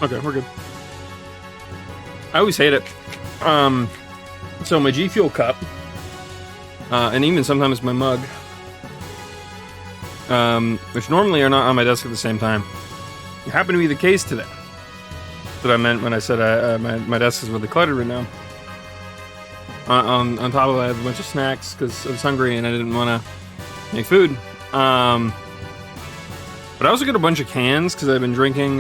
Okay, we're good. I always hate it. So my G Fuel cup, and even sometimes my mug, which normally are not on my desk at the same time, happened to be the case today. That's what I meant when I said my desk is really cluttered right now. On top of it, I have a bunch of snacks because I was hungry and I didn't want to make food. But I also got a bunch of cans because I've been drinking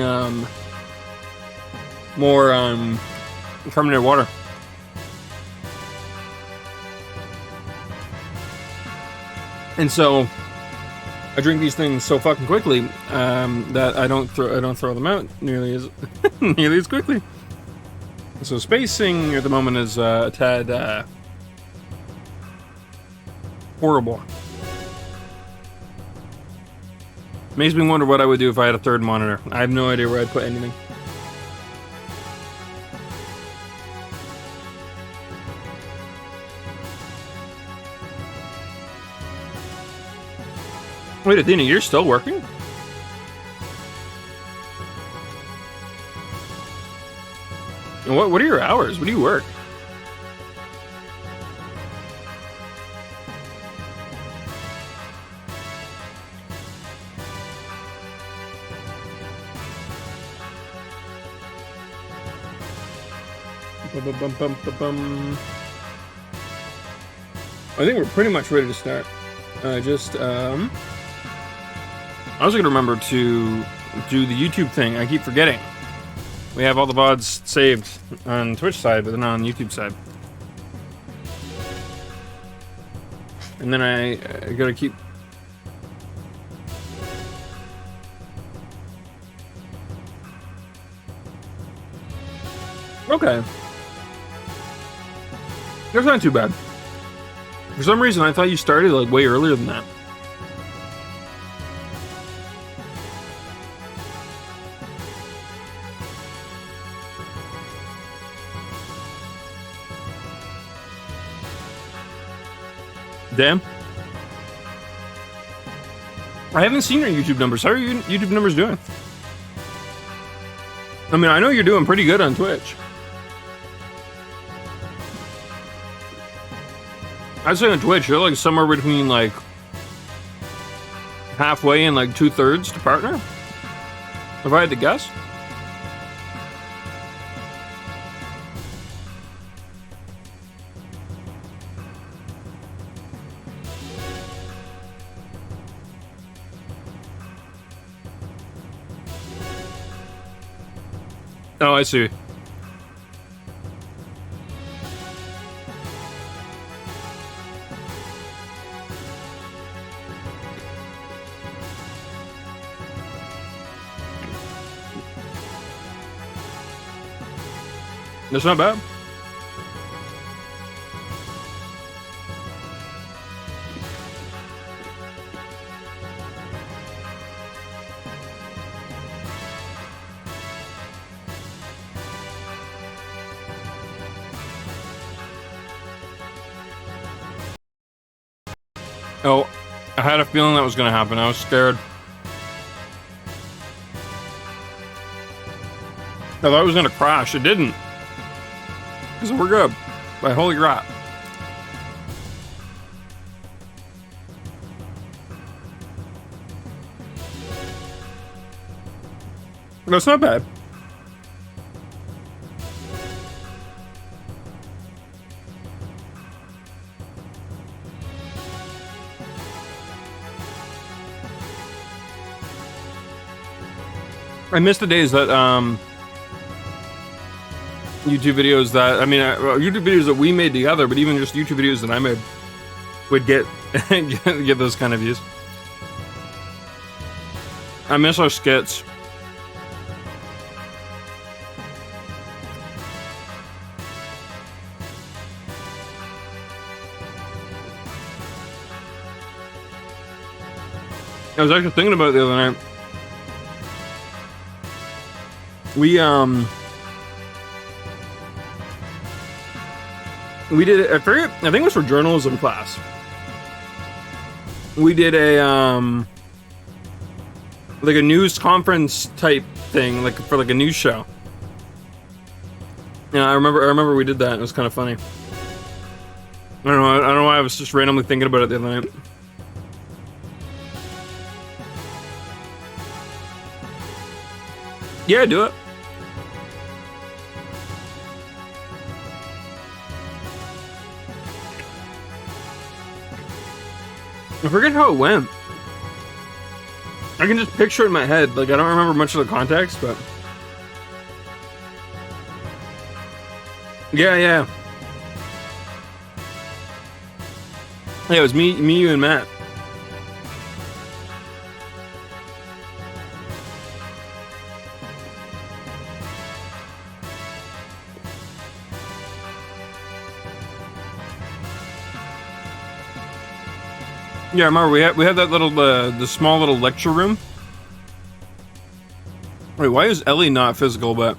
more carbonated water. And so I drink these things so fucking quickly that I don't throw them out nearly as nearly as quickly. So spacing at the moment is a tad horrible. Makes me wonder what I would do if I had a third monitor. I have no idea where I'd put anything. Wait, Athena, you're still working? And what are your hours? What do you work? I think we're pretty much ready to start. I was gonna remember to do the YouTube thing. I keep forgetting. We have all the VODs saved on Twitch side, but they're not on YouTube side. And then I gotta keep... Okay. That's not too bad. For some reason, I thought you started like way earlier than that. Damn. I haven't seen your YouTube numbers. How are your YouTube numbers doing? I mean, I know you're doing pretty good on Twitch. I'd say on Twitch, you're like somewhere between like halfway and like 2/3 to partner. If I had to guess. Oh, I see. That's not bad. Oh, I had a feeling that was going to happen. I was scared. I thought it was going to crash. It didn't. So we're good. But holy crap. That's not bad. I miss the days that YouTube videos that YouTube videos that we made together, but even just YouTube videos that I made would get get those kind of views. I miss our skits. I was actually thinking about it the other night. We did it, I forget, I think it was for journalism class. We did a like a news conference type thing, like for like a news show. Yeah, I remember we did that. It was kind of funny. I don't know why I was just randomly thinking about it the other night. Yeah, do it. I forget how it went. I can just picture it in my head. Like, I don't remember much of the context, but... Yeah. Yeah, it was me, you, and Matt. Yeah, I remember we had that little the small little lecture room. Wait, why is Ellie not physical, but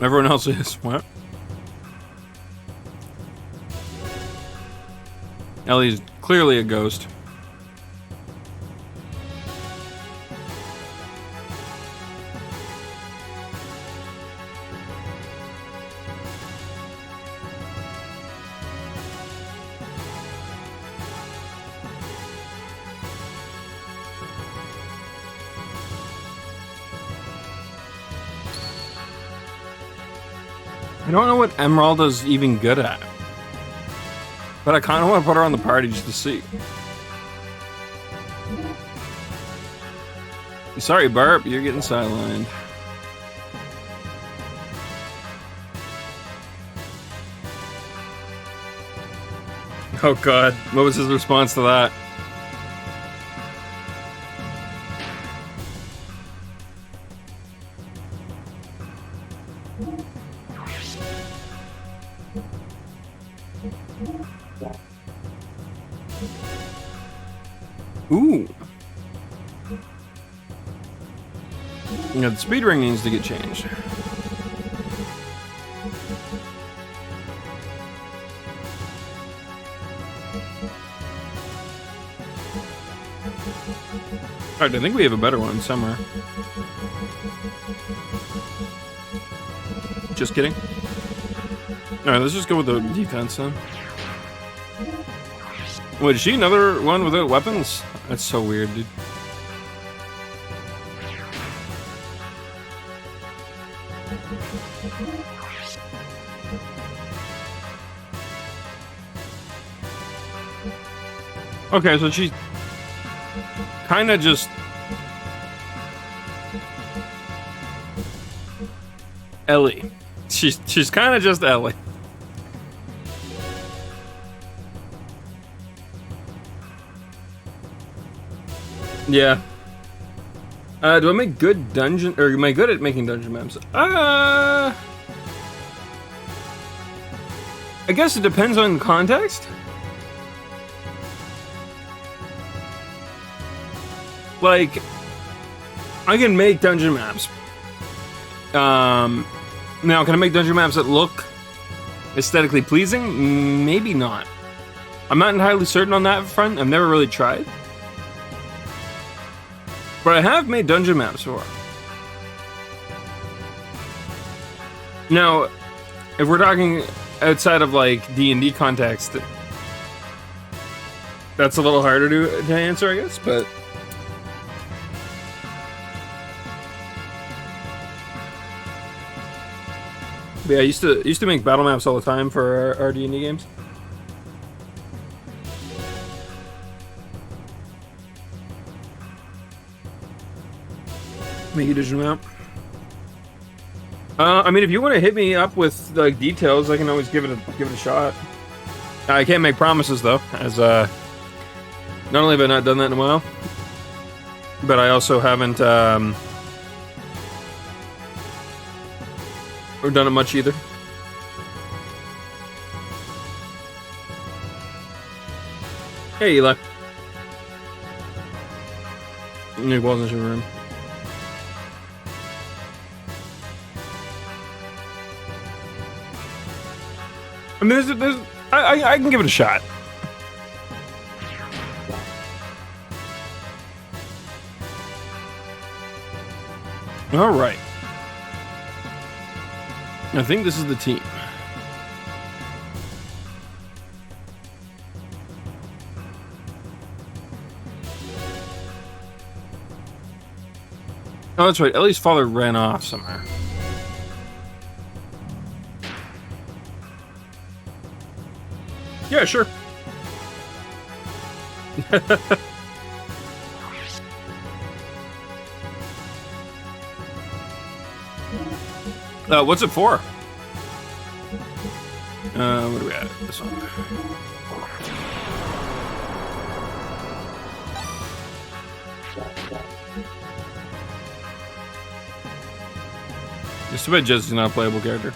everyone else is? What? Ellie's clearly a ghost. I don't know what Emeralda's even good at. But I kind of want to put her on the party just to see. Sorry, Barb, you're getting sidelined. Oh god, what was his response to that? Ooh. Yeah, the speed ring needs to get changed. Alright, I think we have a better one somewhere. Just kidding. Alright, let's just go with the defense then. Wait, is she another one without weapons? That's so weird, dude. Okay, so she's kind of just Ellie. She's kind of just Ellie. Yeah. Do I make good dungeon, or am I good at making dungeon maps? I guess it depends on context. Like, I can make dungeon maps. Now, can I make dungeon maps that look aesthetically pleasing? Maybe not. I'm not entirely certain on that front. I've never really tried. But I have made dungeon maps before. Now, if we're talking outside of like D&D context, that's a little harder to answer, I guess, but yeah, I used to make battle maps all the time for our D&D games. Make a dungeon map. I mean, if you want to hit me up with like details, I can always give it a shot. I can't make promises though, as not only have I not done that in a while, but I also haven't or done it much either. Hey, Eli. Nick wasn't in your room. I mean, I can give it a shot. All right. I think this is the team. Oh, that's right. Ellie's father ran off somewhere. Yeah, sure. What's it for? What do we at? This one. Just too bad Jesse's not a playable character.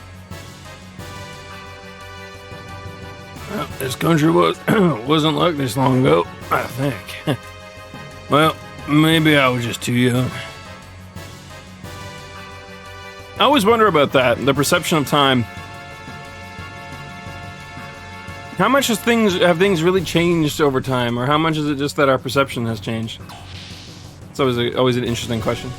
Well, this country wasn't like this long ago, I think. Well, maybe I was just too young. I always wonder about that, the perception of time. How much have things really changed over time, or how much is it just that our perception has changed? It's always an interesting question.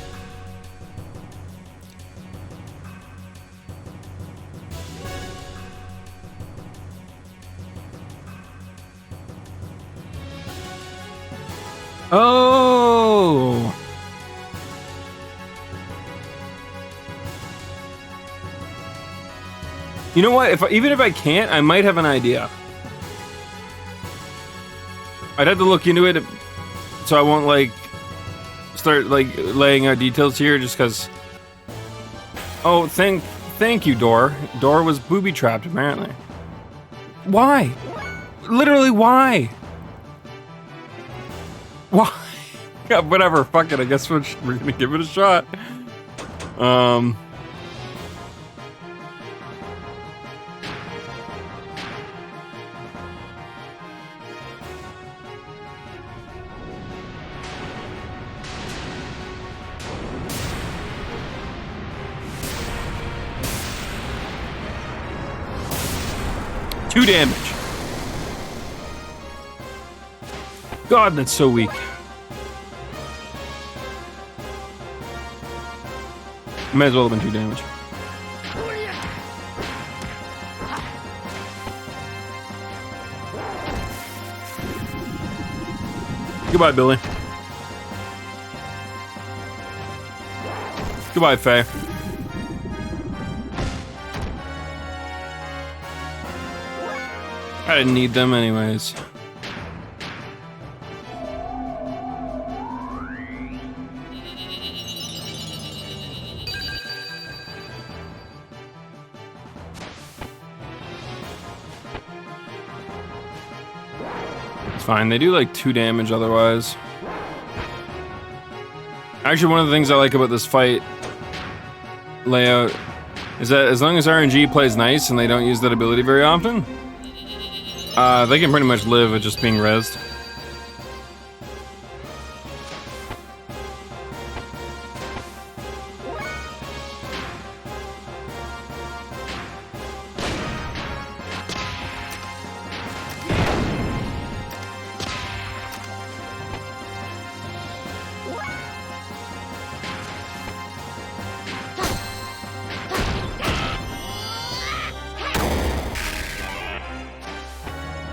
Oh! You know what? Even if I can't, I might have an idea. I'd have to look into it, so I won't like start like laying out details here, just because. Oh, thank you, Dor. Dor was booby trapped, apparently. Why? Literally, why? Why? Yeah, whatever. Fuck it. I guess we're gonna give it a shot. Two damage. God, that's so weak. Might as well have been 2 damage. Goodbye, Billy. Goodbye, Faye. I didn't need them anyways. It's fine. They do like 2 damage otherwise. Actually, one of the things I like about this fight layout is that as long as RNG plays nice and they don't use that ability very often, they can pretty much live with just being rezzed.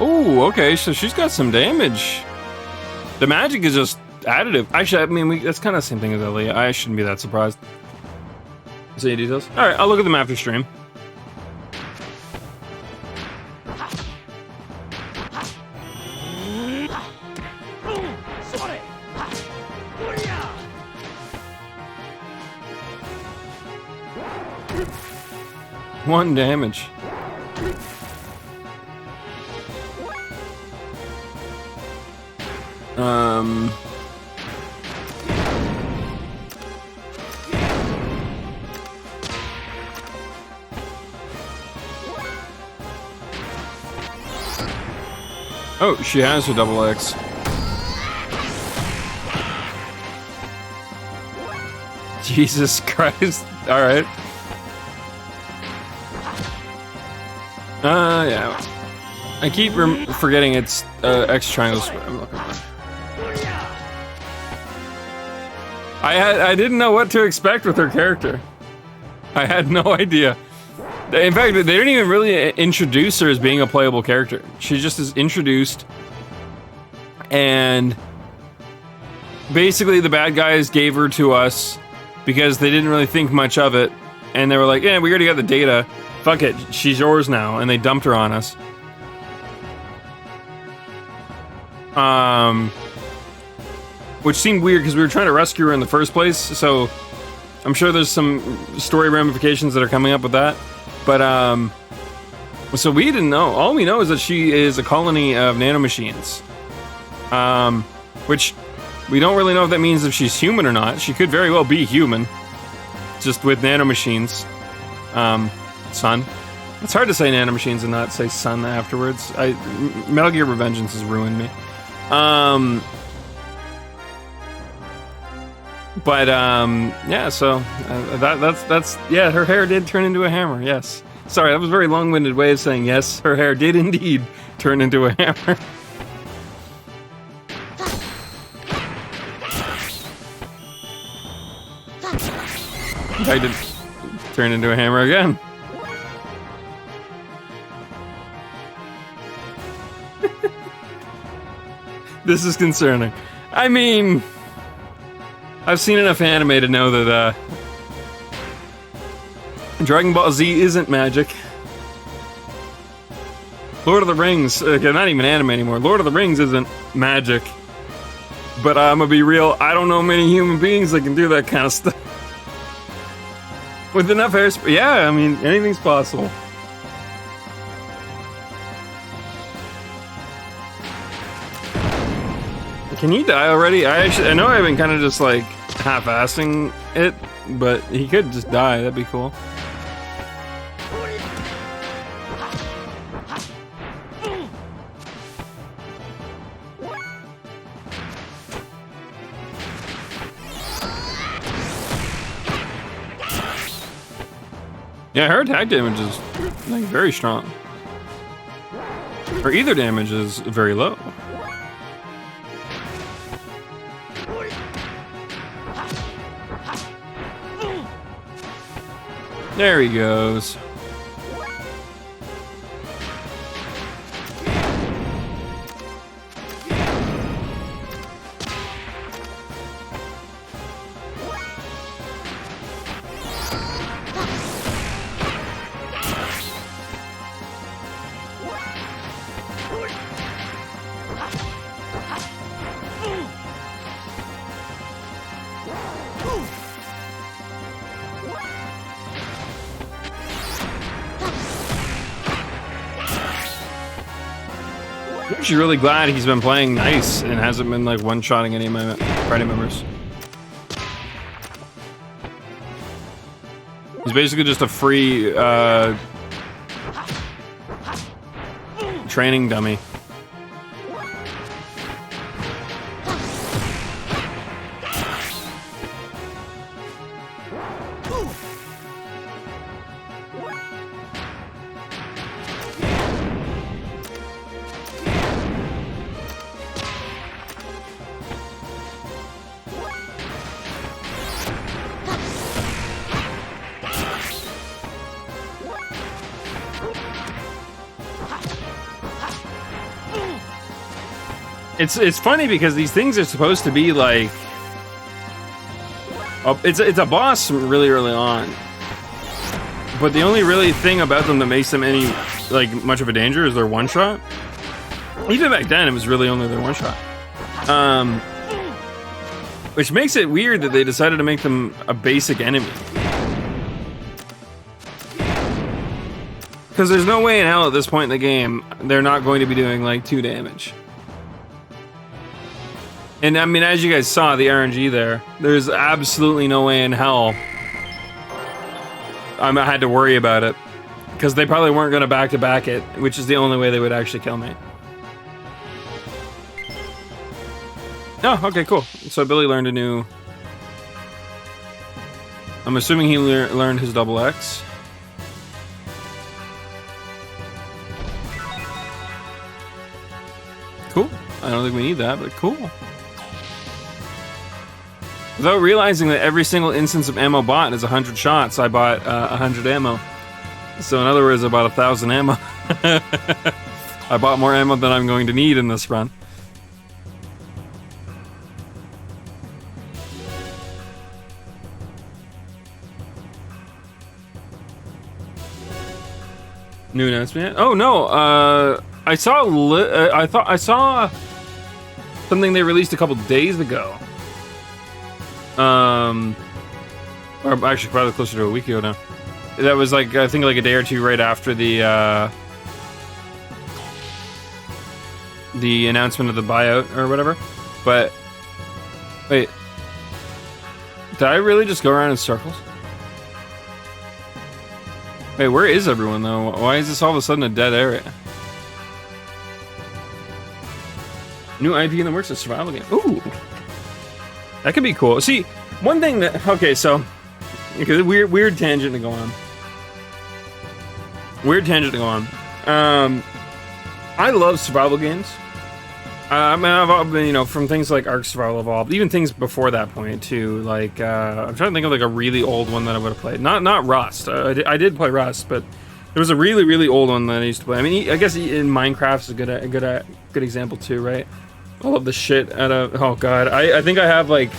Oh, okay, so she's got some damage. The magic is just additive. Actually, I mean, that's kind of the same thing as Ellie. I shouldn't be that surprised. See any details? All right, I'll look at them after stream. One damage. Oh, she has her double X. Jesus Christ. Alright. Yeah. I keep forgetting it's X triangle. I'm looking for. I didn't know what to expect with her character. I had no idea. In fact, they didn't even really introduce her as being a playable character. She just is introduced, and basically the bad guys gave her to us because they didn't really think much of it, and they were like, yeah, we already got the data. Fuck it, she's yours now, and they dumped her on us. Which seemed weird because we were trying to rescue her in the first place, so I'm sure there's some story ramifications that are coming up with that. But, so we didn't know. All we know is that she is a colony of nanomachines. Which we don't really know if that means if she's human or not. She could very well be human, just with nanomachines. Son. It's hard to say nanomachines and not say son afterwards. Metal Gear Revengeance has ruined me. Yeah, so that's yeah, her hair did turn into a hammer, yes. Sorry, that was a very long-winded way of saying yes, her hair did indeed turn into a hammer. I did turn into a hammer again. This is concerning. I mean, I've seen enough anime to know that Dragon Ball Z isn't magic. Lord of the Rings, not even anime anymore. Lord of the Rings isn't magic. But I'm gonna be real, I don't know many human beings that can do that kind of stuff. With enough hairspray, yeah, I mean, anything's possible. Can he die already? I know I've been kind of just like half-assing it, but he could just die. That'd be cool. Yeah, her attack damage is like very strong. Her ether damage is very low. There he goes. I'm actually really glad he's been playing nice and hasn't been like one-shotting any of my party members. He's basically just a free training dummy. It's funny because these things are supposed to be like, it's a boss really early on, but the only really thing about them that makes them any like much of a danger is their one shot. Even back then, it was really only their one shot, which makes it weird that they decided to make them a basic enemy. Because there's no way in hell at this point in the game they're not going to be doing like 2 damage. And I mean, as you guys saw, the RNG there's absolutely no way in hell I had to worry about it. Because they probably weren't going to back-to-back it, which is the only way they would actually kill me. Oh, okay, cool. So Billy learned a new... I'm assuming he learned his double X. Cool. I don't think we need that, but cool. Without realizing that every single instance of ammo bought is 100 shots, I bought 100 ammo. So in other words, I bought 1,000 ammo. I bought more ammo than I'm going to need in this run. New announcement? Oh no! I saw. I thought I saw something they released a couple days ago. Or actually, probably closer to a week ago now. That was like, I think, like a day or two right after the announcement of the buyout or whatever. But wait, did I really just go around in circles? Wait, where is everyone though? Why is this all of a sudden a dead area? New IP in the works, a survival game. Ooh, that could be cool. See, one thing that, okay, so weird tangent to go on. Weird tangent to go on. I love survival games. I mean, I've been, you know, from things like Ark Survival Evolved, even things before that point too. Like, I'm trying to think of like a really old one that I would have played. Not Rust. I did play Rust, but there was a really old one that I used to play. I mean, I guess in Minecraft is a good example too, right? I love the shit out of. Oh god, I think I have like,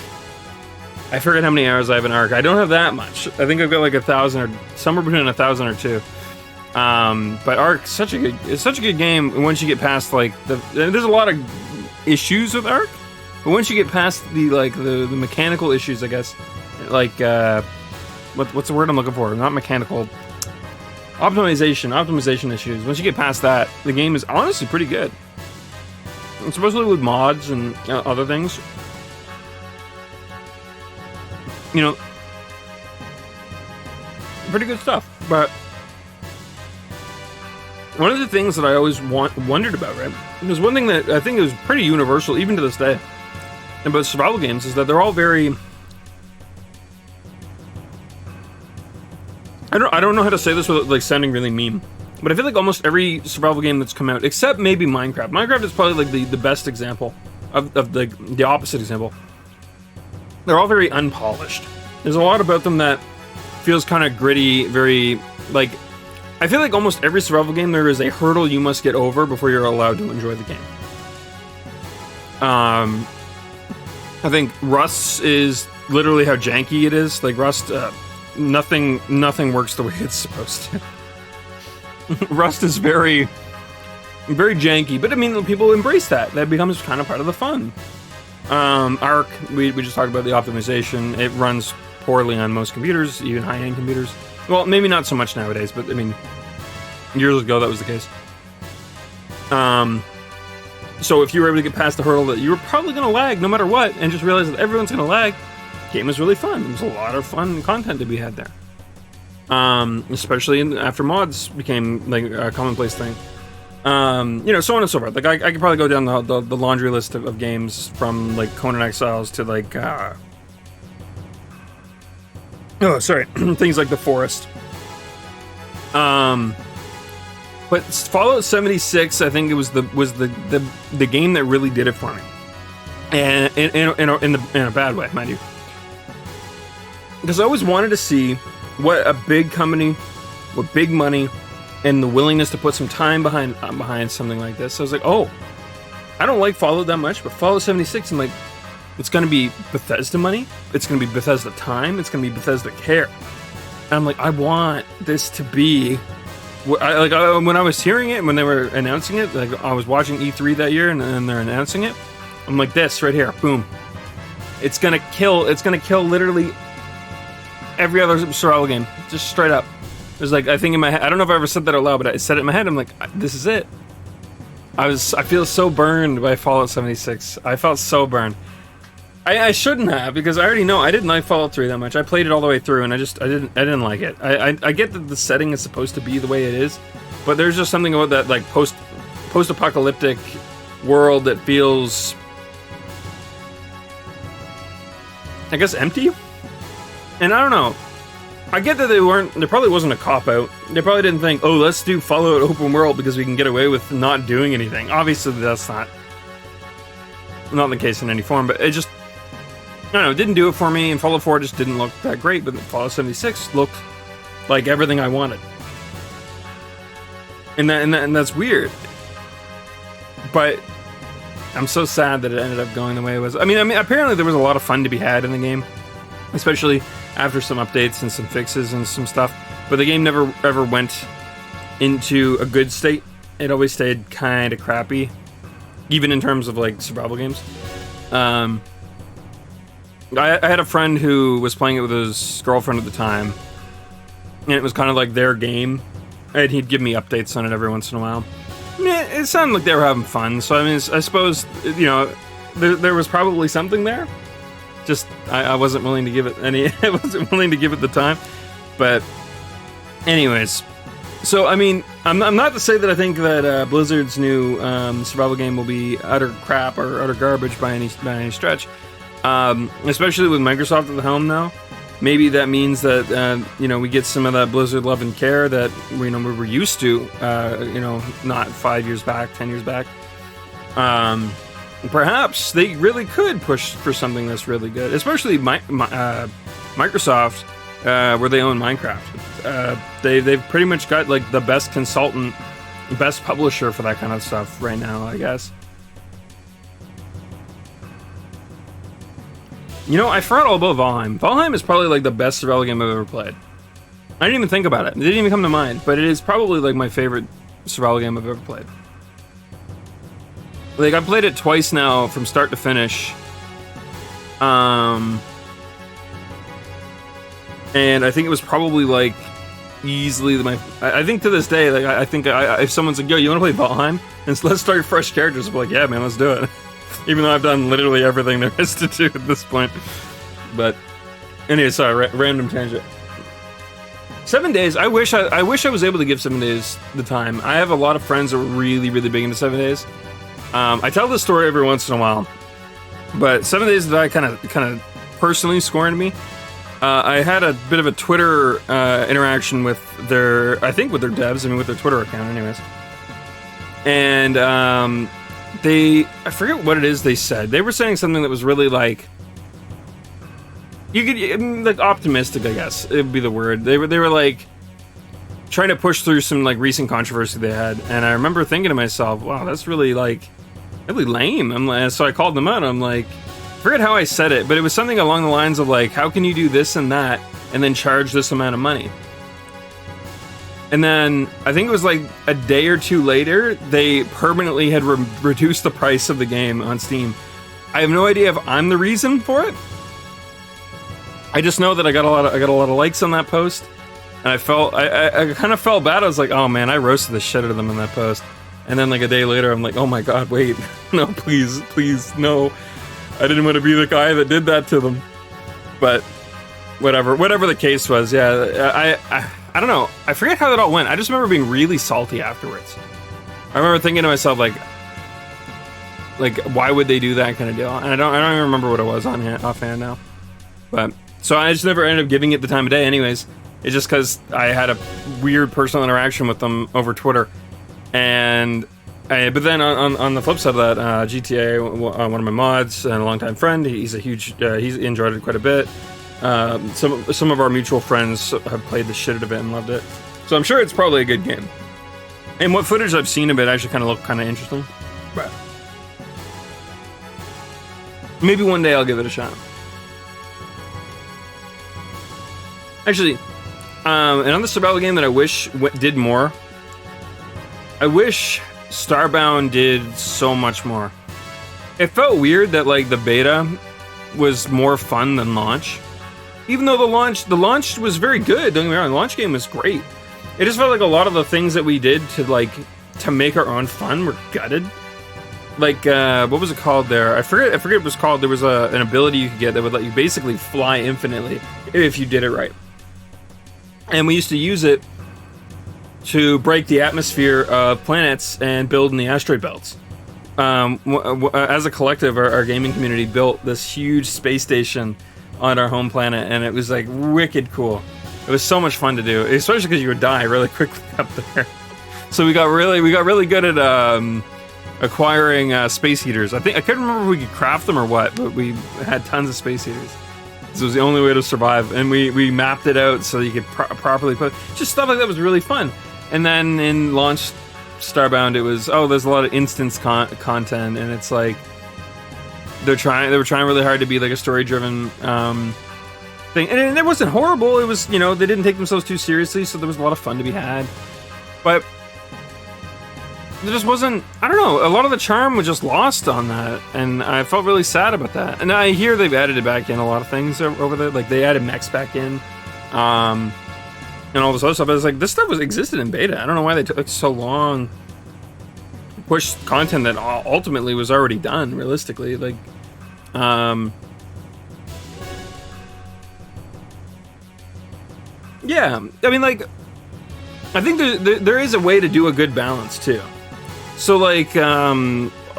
I forget how many hours I have in Ark. I don't have that much. I think I've got like 1,000 or somewhere between 1,000 or 2. But Ark, it's such a good game. Once you get past like there's a lot of issues with Ark, but once you get past the mechanical issues, I guess, like what's the word I'm looking for? Not mechanical. Optimization issues. Once you get past that, the game is honestly pretty good. And supposedly with mods and other things, you know, pretty good stuff. But one of the things that I always wondered about, right? There's one thing that I think is pretty universal, even to this day, about survival games, is that they're all very. I don't know how to say this without like sounding really mean, but I feel like almost every survival game that's come out, except maybe Minecraft. Minecraft is probably like the best example of the opposite example. They're all very unpolished. There's a lot about them that feels kind of gritty, very like. I feel like almost every survival game there is a hurdle you must get over before you're allowed to enjoy the game. I think Rust is literally how janky it is. Like Rust, nothing works the way it's supposed to. Rust is very janky, but I mean, people embrace that. That becomes kind of part of the fun. Ark, we just talked about the optimization. It runs poorly on most computers, even high-end computers. Well, maybe not so much nowadays, but I mean, years ago that was the case. So if you were able to get past the hurdle that you were probably going to lag no matter what, and just realize that everyone's going to lag, the game was really fun. There's a lot of fun content to be had there. Especially after mods became like a commonplace thing. You know, so on and so forth. Like I could probably go down the laundry list of games from like Conan Exiles to like things like The Forest. But Fallout 76, I think it was the game that really did it for me, and in a bad way, mind you, because I always wanted to see what a big company with big money and the willingness to put some time behind something like this. So I was like, oh, I don't like Fallout that much, but Fallout 76, I'm like, it's going to be Bethesda money, it's going to be Bethesda time, it's going to be Bethesda care. And I'm like, I want this to be when I was hearing it, when they were announcing it, like I was watching E3 that year and they're announcing it, I'm like, this right here, boom. It's going to kill literally every other survival game, just straight up. There's like, I think in my head, I don't know if I ever said that out loud, but I said it in my head, I'm like, this is it. I feel so burned by Fallout 76. I felt so burned. I shouldn't have, because I already know I didn't like Fallout 3 that much. I played it all the way through, and I didn't like it. I get that the setting is supposed to be the way it is, but there's just something about that like post-apocalyptic world that feels, I guess, empty. And I don't know. I get that there probably wasn't a cop-out. They probably didn't think, oh, let's do Fallout open world because we can get away with not doing anything. Obviously, that's not the case in any form, but it just, I don't know, it didn't do it for me, and Fallout 4 just didn't look that great, but Fallout 76 looked like everything I wanted. And that's weird. But I'm so sad that it ended up going the way it was. I mean, apparently there was a lot of fun to be had in the game, especially after some updates and some fixes and some stuff. But the game never ever went into a good state. It always stayed kind of crappy, even in terms of like survival games. I had a friend who was playing it with his girlfriend at the time, and it was kind of like their game, and he'd give me updates on it every once in a while. It sounded like they were having fun, so I mean, I suppose, you know, there was probably something there. Just, I wasn't willing to give it I wasn't willing to give it the time. But, anyways. So, I mean, I'm not to say that I think that Blizzard's new survival game will be utter crap or utter garbage by any stretch. Especially with Microsoft at the helm now. Maybe that means that, you know, we get some of that Blizzard love and care that, you know, we were used to, you know, not 5 years back, 10 years back. Perhaps they really could push for something that's really good, especially Microsoft, where they own Minecraft. They've pretty much got, like, the best consultant, best publisher for that kind of stuff right now, I guess. You know, I forgot all about Valheim. Valheim is probably like the best survival game I've ever played. I didn't even think about it. It didn't even come to mind, but it is probably like my favorite survival game I've ever played. Like, I played it twice now from start to finish. And I think it was probably like easily I think to this day, like, I think if someone's like, yo, you want to play Valheim? And so let's start fresh characters, I'll be like, yeah, man, let's do it. Even though I've done literally everything there is to do at this point. But anyway, sorry, random tangent. 7 days. I wish I was able to give 7 days the time. I have a lot of friends that are really, really big into 7 days. I tell this story every once in a while, but 7 days that I kind of personally scorned me. I had a bit of a Twitter interaction with their devs. I mean, with their Twitter account, anyways. And I forget what it is they said. They were saying something that was really like, like optimistic, I guess it would be the word. They were like trying to push through some like recent controversy they had, and I remember thinking to myself, wow, that's really lame. So I called them out. I'm like, I forget how I said it, but it was something along the lines of like, how can you do this and that and then charge this amount of money? And then, I think it was like a day or two later, they permanently had reduced the price of the game on Steam. I have no idea if I'm the reason for it. I just know that I got a lot of likes on that post, and I kind of felt bad. I was like, oh man, I roasted the shit out of them in that post. And then like a day later, I'm like, oh my god, wait, no, please, no, I didn't want to be the guy that did that to them. But whatever the case was, yeah, I don't know. I forget how that all went. I just remember being really salty afterwards. I remember thinking to myself, like, why would they do that kind of deal? And I don't even remember what it was offhand now. But so I just never ended up giving it the time of day. Anyways, it's just because I had a weird personal interaction with them over Twitter. And but then on the flip side of that, GTA, one of my mods and a longtime friend, he's enjoyed it quite a bit. Some of our mutual friends have played the shit out of it and loved it, so I'm sure it's probably a good game. And what footage I've seen of it actually kind of looked kind of interesting. But maybe one day I'll give it a shot. Actually, another survival game that I wish did more. I wish Starbound did so much more. It felt weird that like the beta was more fun than launch. Even though the launch was very good, don't get me wrong, the launch game was great. It just felt like a lot of the things that we did to make our own fun were gutted. Like, what was it called there? I forget what it was called. There was an ability you could get that would let you basically fly infinitely if you did it right. And we used to use it to break the atmosphere of planets and build in the asteroid belts. As a collective, our gaming community built this huge space station on our home planet, and it was like wicked cool. It was so much fun to do, especially because you would die really quickly up there. So we got really good at acquiring space heaters. I couldn't remember if we could craft them or what, but we had tons of space heaters. This was the only way to survive, and we mapped it out so you could properly put just stuff like that was really fun. And then in launch Starbound, it was there's a lot of instance content, and it's like they were trying really hard to be like a story driven thing, and it wasn't horrible. It was, they didn't take themselves too seriously, so there was a lot of fun to be had. But there just wasn't, I don't know, a lot of the charm was just lost on that, and I felt really sad about that. And I hear they've added it back in a lot of things over there, like they added mechs back in, and all this other stuff. I was like, this stuff existed in beta. I don't know why they took so long to push content that ultimately was already done, realistically. Like, yeah, I mean, like, I think there is a way to do a good balance, too. So, like,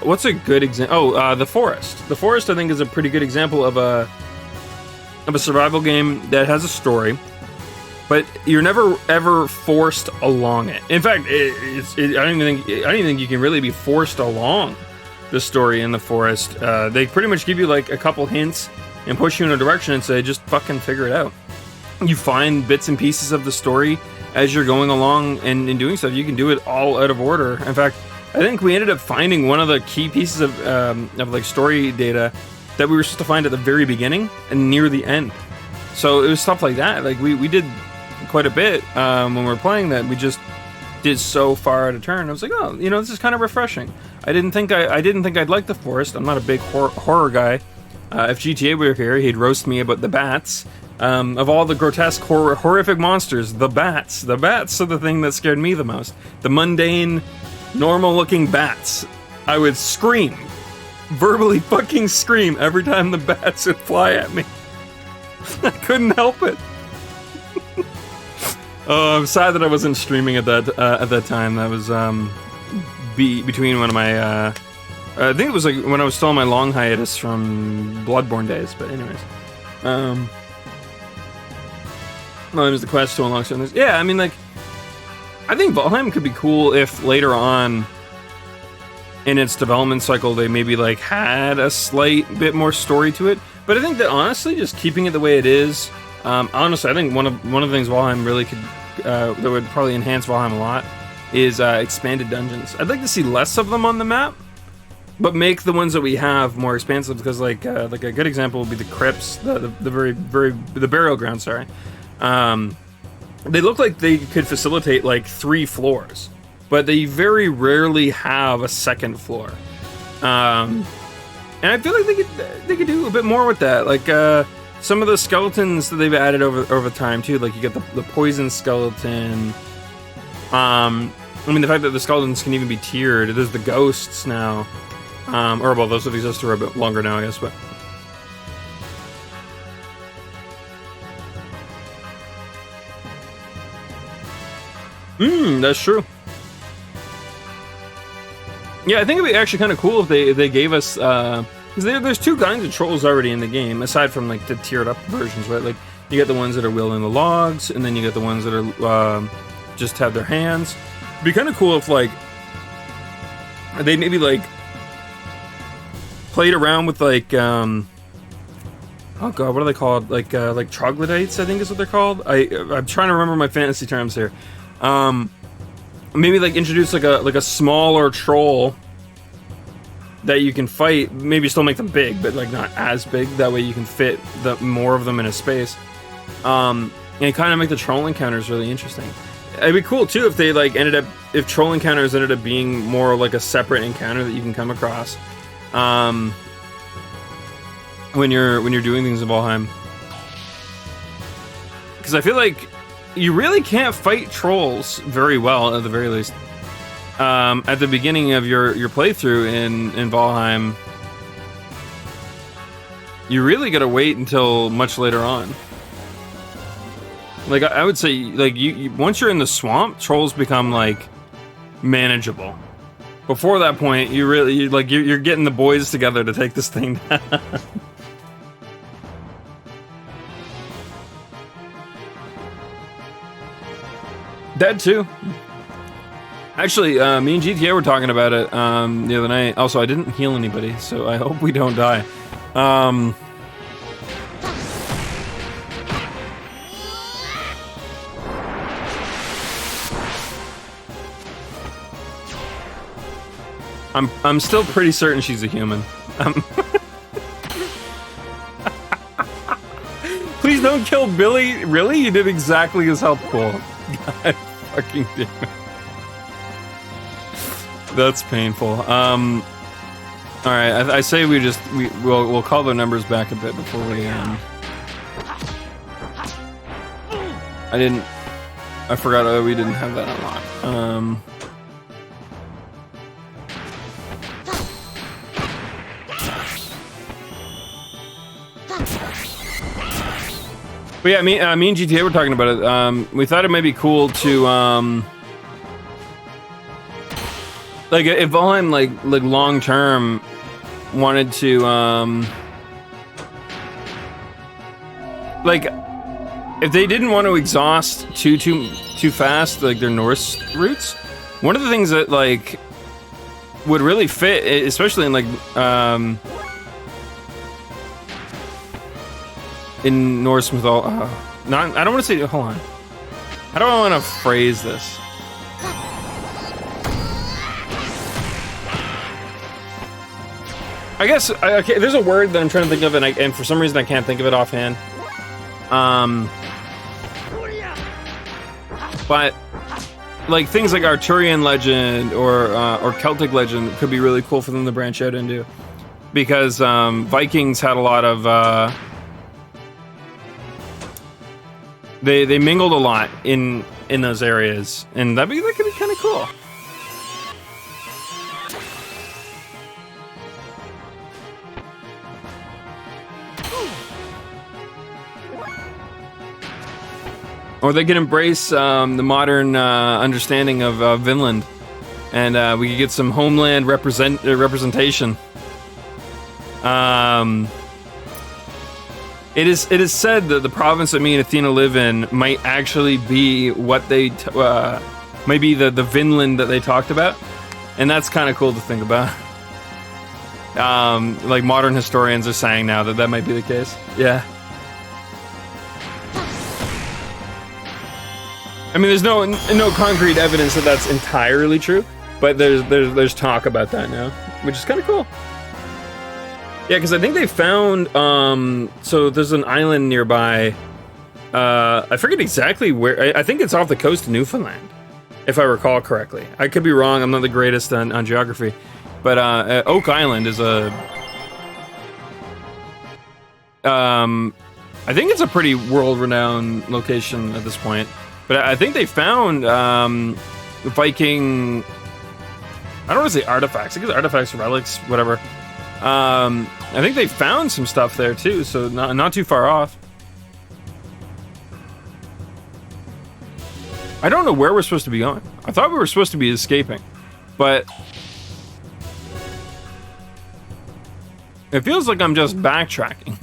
what's a good example? The Forest. The Forest, I think, is a pretty good example of a survival game that has a story, but you're never ever forced along it. In fact, I don't even think you can really be forced along the story in The Forest. They pretty much give you like a couple hints and push you in a direction and say, just fucking figure it out. You find bits and pieces of the story as you're going along and doing stuff. You can do it all out of order. In fact, I think we ended up finding one of the key pieces of like story data that we were supposed to find at the very beginning and near the end. So it was stuff like that. Like we did quite a bit when we were playing that. We just did so far out of turn. I was like, oh, this is kind of refreshing. I didn't think I'd like The Forest. I'm not a big horror guy. If GTA were here, he'd roast me about the bats. Of all the grotesque, horrific monsters, the bats are the thing that scared me the most. The mundane, normal-looking bats. I would scream, verbally fucking scream every time the bats would fly at me. I couldn't help it. I'm sad that I wasn't streaming at that time. That was between one of my. I think it was like when I was still on my long hiatus from Bloodborne days. But anyways, well, there's the quest to unlock something. Yeah, I mean, like, I think Valheim could be cool if later on in its development cycle they maybe like had a slight bit more story to it. But I think that honestly, just keeping it the way it is, honestly, I think one of the things Valheim really could that would probably enhance Valheim a lot is expanded dungeons. I'd like to see less of them on the map, but make the ones that we have more expansive. Because like a good example would be the crypts, the burial ground. Sorry. They look like they could facilitate like 3 floors, but they very rarely have a second floor. And I feel like they could do a bit more with that. Like some of the skeletons that they've added over time too. Like you get the poison skeleton. I mean, the fact that the skeletons can even be tiered. There's the ghosts now. Or well, those have existed for a bit longer now, I guess, but. That's true. Yeah, I think it'd be actually kind of cool if they gave us because there's 2 kinds of trolls already in the game, aside from like the tiered up versions, right? Like you get the ones that are wielding the logs, and then you get the ones that are just have their hands. It'd be kind of cool if like they maybe like played around with like oh god, what are they called? Like troglodytes, I think is what they're called. I'm trying to remember my fantasy terms here. Maybe like introduce like a smaller troll that you can fight. Maybe still make them big, but like not as big. That way you can fit more of them in a space. And kind of make the troll encounters really interesting. It'd be cool too if they like if troll encounters ended up being more like a separate encounter that you can come across. When you're doing things in Valheim, because I feel like you really can't fight trolls very well, at the very least. At the beginning of your playthrough in Valheim, you really gotta wait until much later on. Like I would say, like you once you're in the swamp, trolls become like manageable. Before that point, you're getting the boys together to take this thing down. That too. Actually, me and GTA were talking about it the other night. Also, I didn't heal anybody, so I hope we don't die. I'm still pretty certain she's a human. Please don't kill Billy. Really? You did exactly as health pool. God fucking damn it. That's painful. All right. I say we'll call the numbers back a bit before we I forgot that we didn't have that unlocked. But yeah, me and GTA were talking about it. We thought it might be cool to like if Valheim like long term wanted to like if they didn't want to exhaust too fast like their Norse roots, one of the things that like would really fit, especially in like in Norse mythology, I don't want to say. Hold on. How do I want to phrase this? I guess okay. There's a word that I'm trying to think of, and for some reason I can't think of it offhand. But like things like Arthurian legend or Celtic legend could be really cool for them to branch out into, because Vikings had a lot of. They mingled a lot in those areas, and that could be kind of cool. Or they can embrace the modern understanding of Vinland, and we could get some homeland representation. It is said that the province that me and Athena live in might actually be what they might be the Vinland that they talked about, and that's kind of cool to think about. Like modern historians are saying now that might be the case. Yeah. I mean, there's no concrete evidence that that's entirely true, but there's talk about that now, which is kind of cool. Yeah, because I think they found so there's an island nearby. I forget exactly where. I think it's off the coast of Newfoundland, if I recall correctly. I could be wrong. I'm not the greatest on geography, but Oak Island is a. I think it's a pretty world-renowned location at this point. But I think they found Viking. I don't want to say artifacts. I guess artifacts, relics, whatever. I think they found some stuff there too, so not too far off. I don't know where we're supposed to be going. I thought we were supposed to be escaping, but it feels like I'm just backtracking.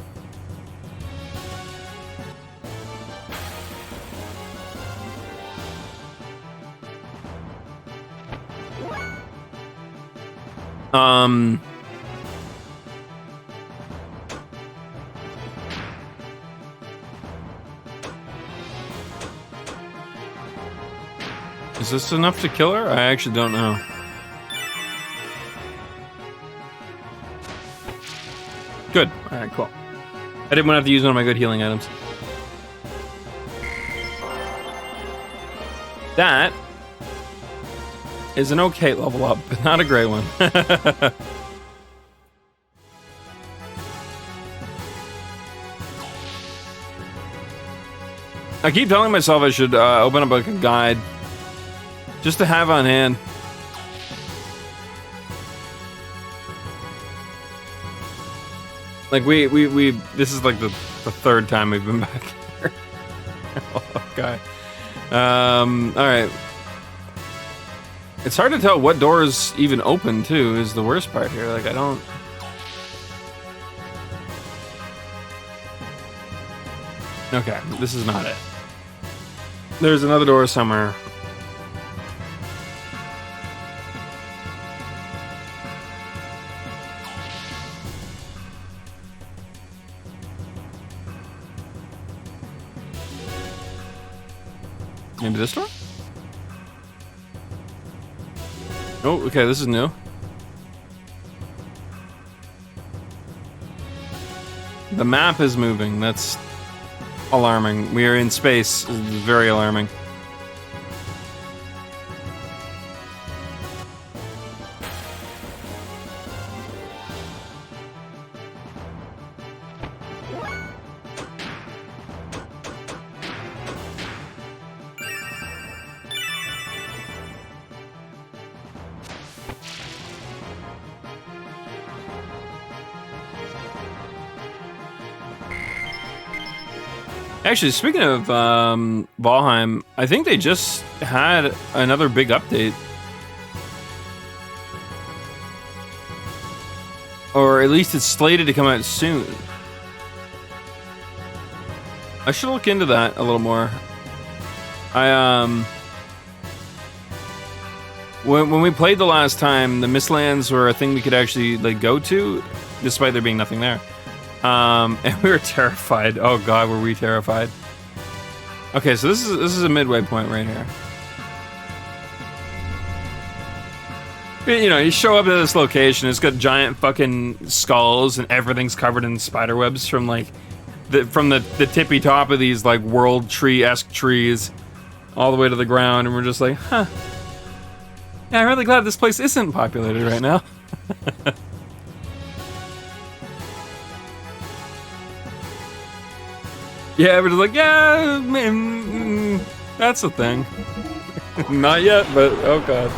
Is this enough to kill her? I actually don't know. Good. Alright, cool. I didn't want to have to use one of my good healing items. That is an okay level up, but not a great one. I keep telling myself I should open up like a guide just to have on hand. Like we this is like the third time we've been back here. Okay. Alright. It's hard to tell what doors even open too, is the worst part here. Like I don't. Okay, this is not it. There's another door somewhere. Maybe this door? Oh, okay, this is new. The map is moving. That's alarming. We are in space. This is very alarming. Actually, speaking of Valheim, I think they just had another big update. Or at least it's slated to come out soon. I should look into that a little more. When we played the last time, the Mistlands were a thing we could actually like go to, despite there being nothing there. And we were terrified. Oh god, were we terrified. Okay, so this is a midway point right here. You know, you show up at this location, it's got giant fucking skulls and everything's covered in spider webs from like the tippy top of these like world tree-esque trees all the way to the ground, and we're just like, huh. Yeah, I'm really glad this place isn't populated right now. Yeah, we're just like, yeah, that's a thing. Not yet, but oh god.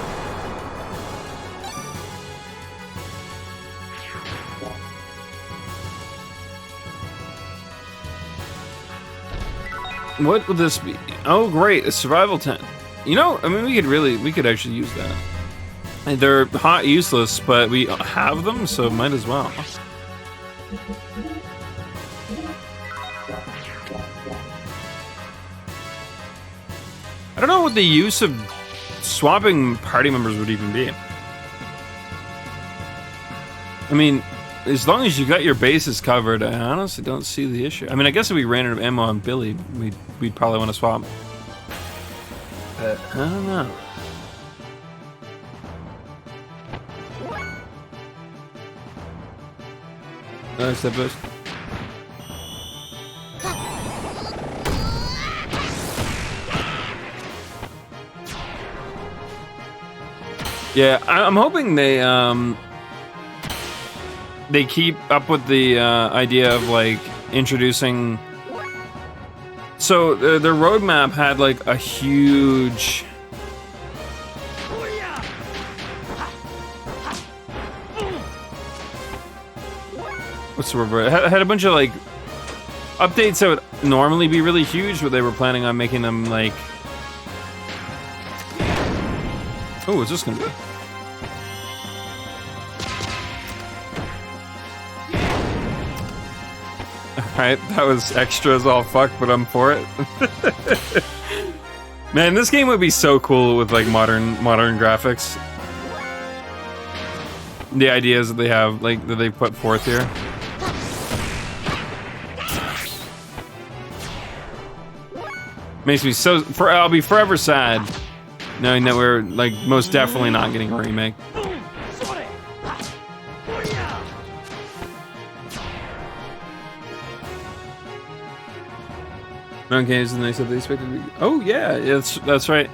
What would this be? Oh great, a survival tent. You know, I mean, we could actually use that. And they're hot useless, but we have them, so might as well. I don't know what the use of swapping party members would even be. I mean, as long as you got your bases covered, I honestly don't see the issue. I mean, I guess if we ran out of ammo on Billy, we'd probably want to swap. But I don't know. Nice, that boost. Yeah, I'm hoping they keep up with the idea of like introducing. So their roadmap had like a huge. What's the word? It had a bunch of like updates that would normally be really huge, but they were planning on making them like. Oh, what's this gonna be? Alright, that was extra as all fuck, but I'm for it. Man, this game would be so cool with like modern graphics. The ideas that they have, like, that they put forth here. Makes me so... I'll be forever sad knowing that we're, like, most definitely not getting a remake. Okay, is the nice that they expected to be... Oh, yeah, that's right.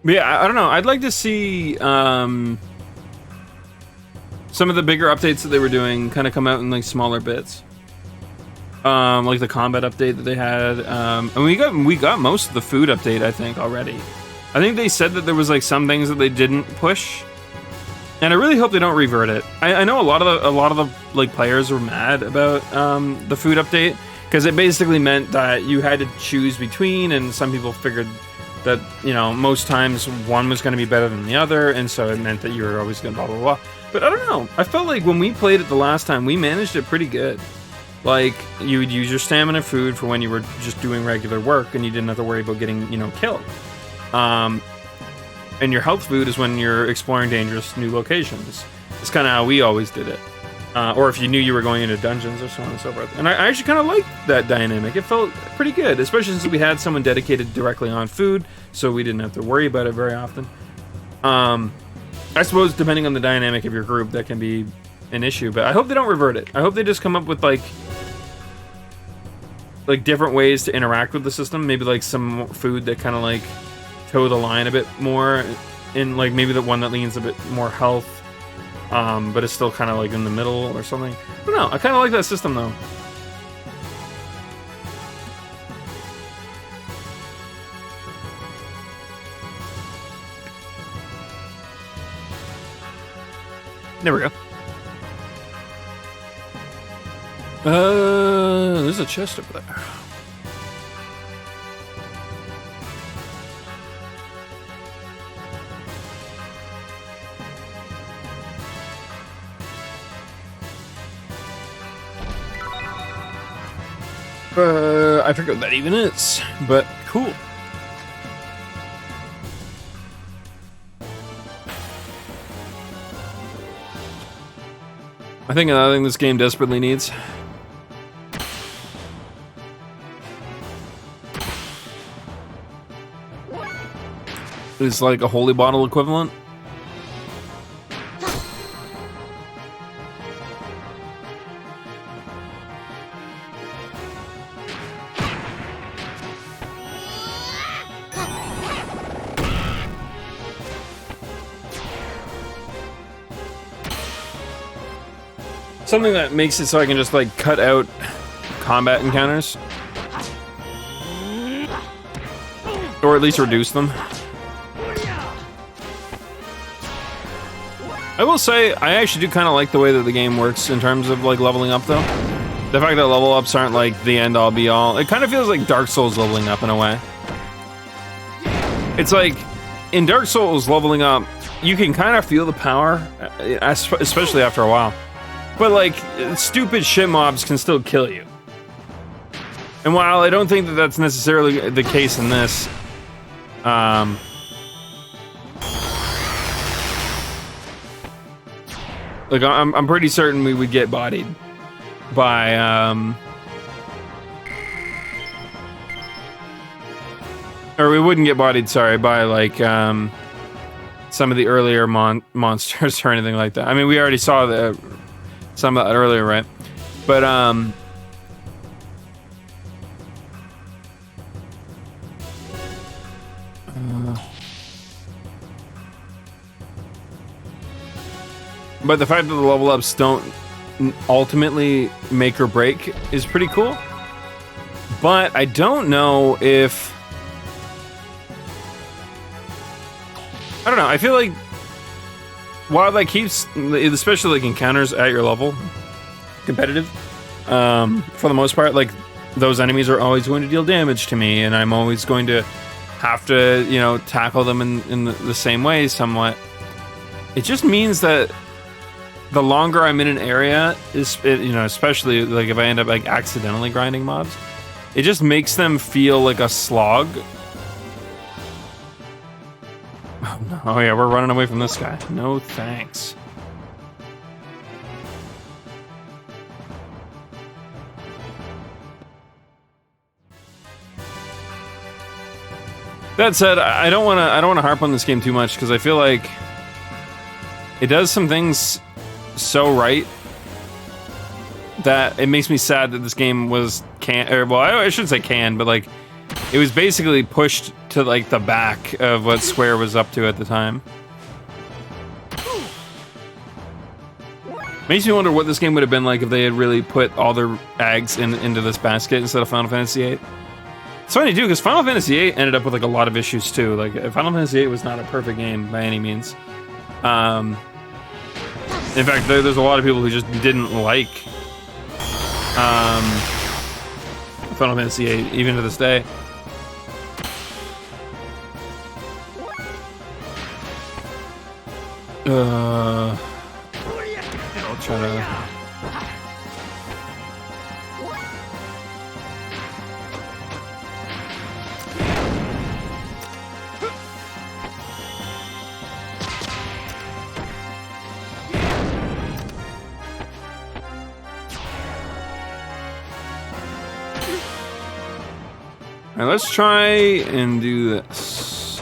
But yeah, I don't know. I'd like to see some of the bigger updates that they were doing kind of come out in, like, smaller bits. Like the combat update that they had. And we got most of the food update, I think, already. I think they said that there was, like, some things that they didn't push. And I really hope they don't revert it. I know a lot of the like players were mad about the food update because it basically meant that you had to choose between, and some people figured that, you know, most times one was going to be better than the other, and so it meant that you were always going to blah blah blah. But I don't know. I felt like when we played it the last time, we managed it pretty good. Like, you would use your stamina food for when you were just doing regular work, and you didn't have to worry about getting, you know, killed. And your health food is when you're exploring dangerous new locations. It's kind of how we always did it. or if you knew you were going into dungeons or so on and so forth. And I actually kind of liked that dynamic. It felt pretty good, especially since we had someone dedicated directly on food, so we didn't have to worry about it very often. I suppose depending on the dynamic of your group, that can be an issue, but I hope they don't revert it. I hope they just come up with like different ways to interact with the system. Maybe like some food that kind of like toe the line a bit more, and like maybe the one that leans a bit more health. But it's still kind of like in the middle or something. I don't know. I kind of like that system though. There we go. There's a chest over there. I forget what that even is, but cool. I think another thing this game desperately needs is like a holy bottle equivalent. Something that makes it so I can just like cut out combat encounters, or at least reduce them. I will say I actually do kind of like the way that the game works in terms of like leveling up though. The fact that level ups aren't like the end all be all. It kind of feels like Dark Souls leveling up in a way. It's like in Dark Souls leveling up, you can kind of feel the power, especially after a while. But like, stupid shit mobs can still kill you. And while I don't think that that's necessarily the case in this, like I'm pretty certain we would get bodied by or we wouldn't get bodied, sorry, by like some of the earlier monsters or anything like that. I mean, we already saw some of that earlier, right? But but the fact that the level ups don't ultimately make or break is pretty cool. But I don't know if, I don't know, I feel like while that keeps, especially like encounters at your level, competitive, for the most part, like those enemies are always going to deal damage to me, and I'm always going to have to, you know, tackle them in the same way somewhat. It just means that the longer I'm in an area, you know, especially like if I end up like accidentally grinding mobs, it just makes them feel like a slog. Oh yeah, we're running away from this guy. No thanks. That said, I don't want to harp on this game too much because I feel like it does some things so right that it makes me sad that this game was I shouldn't say canned, but like it was basically pushed to like the back of what Square was up to at the time. Makes me wonder what this game would have been like if they had really put all their eggs into this basket instead of Final Fantasy VIII. It's funny too, because Final Fantasy VIII ended up with like a lot of issues too. Like Final Fantasy VIII was not a perfect game by any means. In fact, there's a lot of people who just didn't like Final Fantasy VIII, even to this day. I'll try to... Alright, let's try and do this.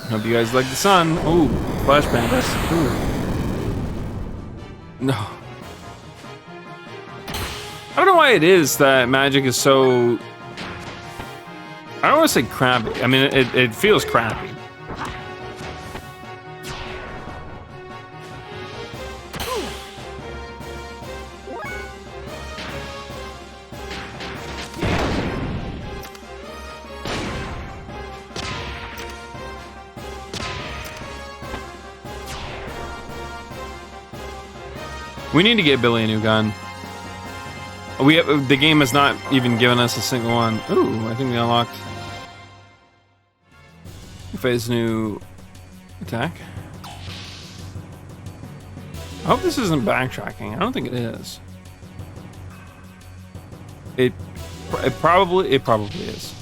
Hope you guys like the sun. Ooh, flashbang. No. I don't know why it is that magic is so... I don't want to say crappy. I mean, it feels crappy. We need to get Billy a new gun. The game has not even given us a single one. Ooh, I think we unlocked Faye's new attack. I hope this isn't backtracking. I don't think it is. It probably is.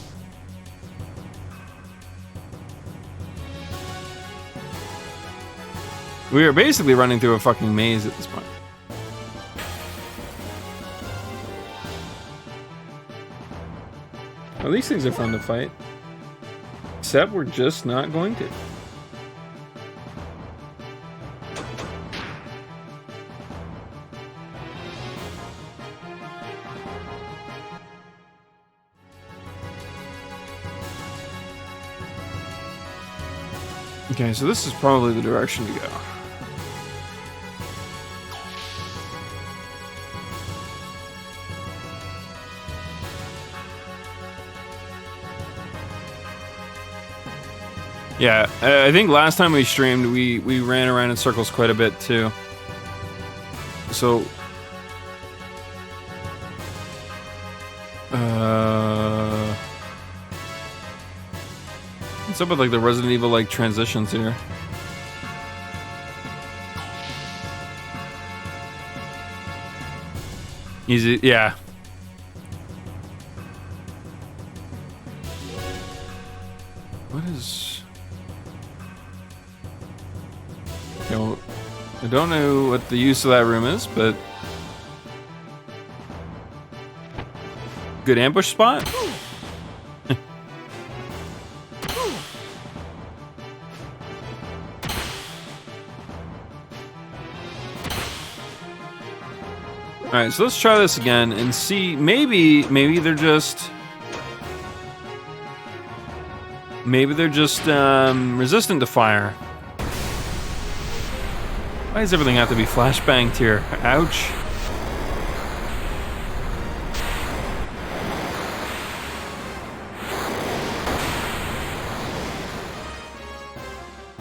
We are basically running through a fucking maze at this point. Well, these things are fun to fight. Except we're just not going to. Okay, so this is probably the direction to go. Yeah, I think last time we streamed, we ran around in circles quite a bit too. So, what's up with like the Resident Evil like transitions here? Easy, yeah. What is? I don't know what the use of that room is, but good ambush spot. All right, so let's try this again and see. Maybe they're just resistant to fire. Why does everything have to be flashbanged here? Ouch.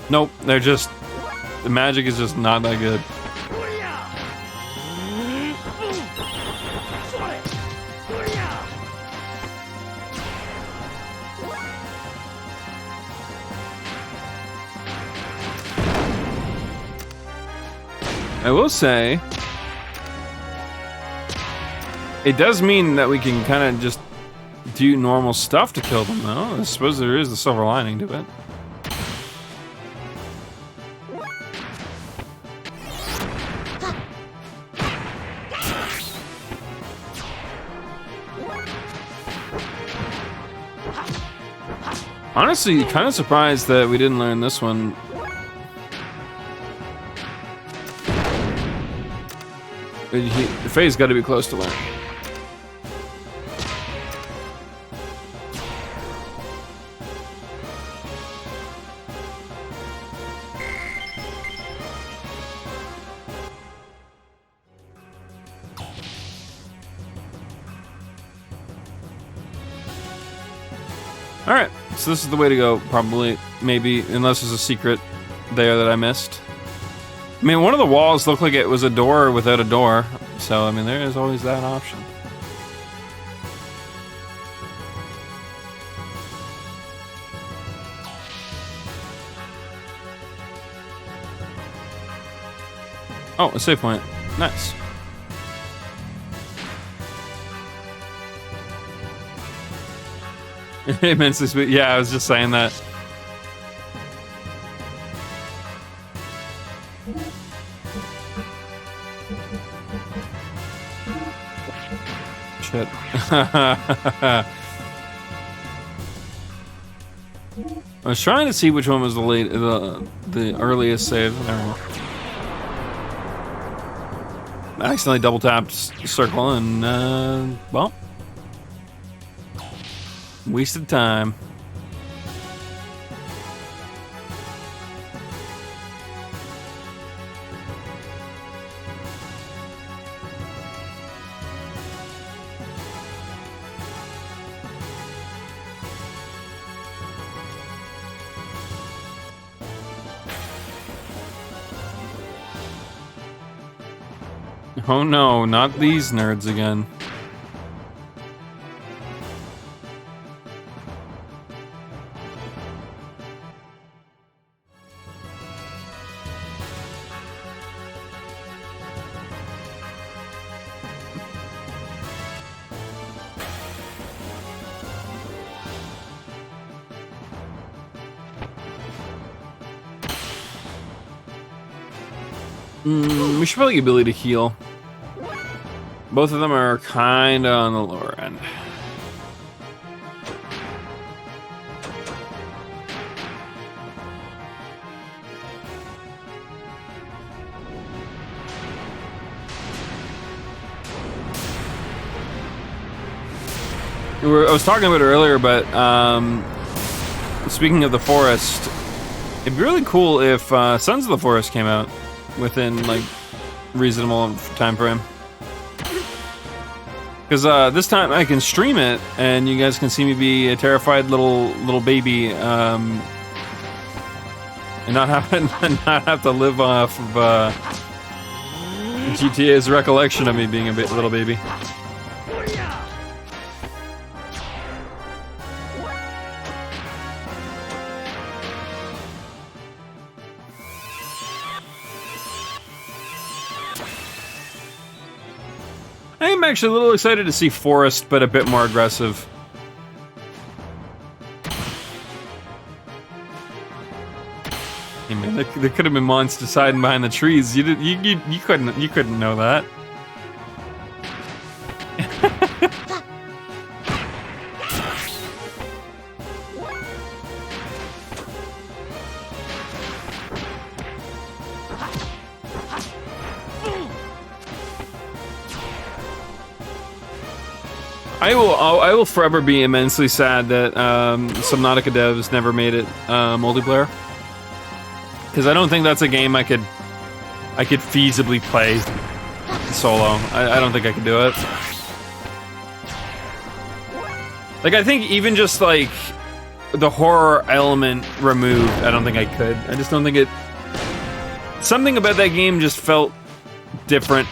Nope, they're just... The magic is just not that good. I will say, it does mean that we can kind of just do normal stuff to kill them, though. I suppose there is a silver lining to it. Honestly, kind of surprised that we didn't learn this one. Faye's got to be close to learning. All right, so this is the way to go, probably, maybe, unless there's a secret there that I missed. I mean, one of the walls looked like it was a door without a door, so, I mean, there is always that option. Oh, a save point. Nice. Immensely sweet. Yeah, I was just saying that. shit. I was trying to see which one was the earliest save. Never mind. I accidentally double tapped circle and well, wasted time. Oh no, not these nerds again. We should probably get Billy to heal. Both of them are kind of on the lower end. I was talking about it earlier, but speaking of the forest, it'd be really cool if Sons of the Forest came out within like reasonable time frame. Because this time I can stream it, and you guys can see me be a terrified little baby, and not have to live off of GTA's recollection of me being a little baby. I'm actually a little excited to see Forest, but a bit more aggressive. Hey man, there could have been monsters hiding behind the trees. You couldn't know that. I will forever be immensely sad that Subnautica devs never made it multiplayer, because I don't think that's a game I could feasibly play solo. I don't think I could do it. Like, I think even just like the horror element removed, I don't think I could. I just don't think it. Something about that game just felt different.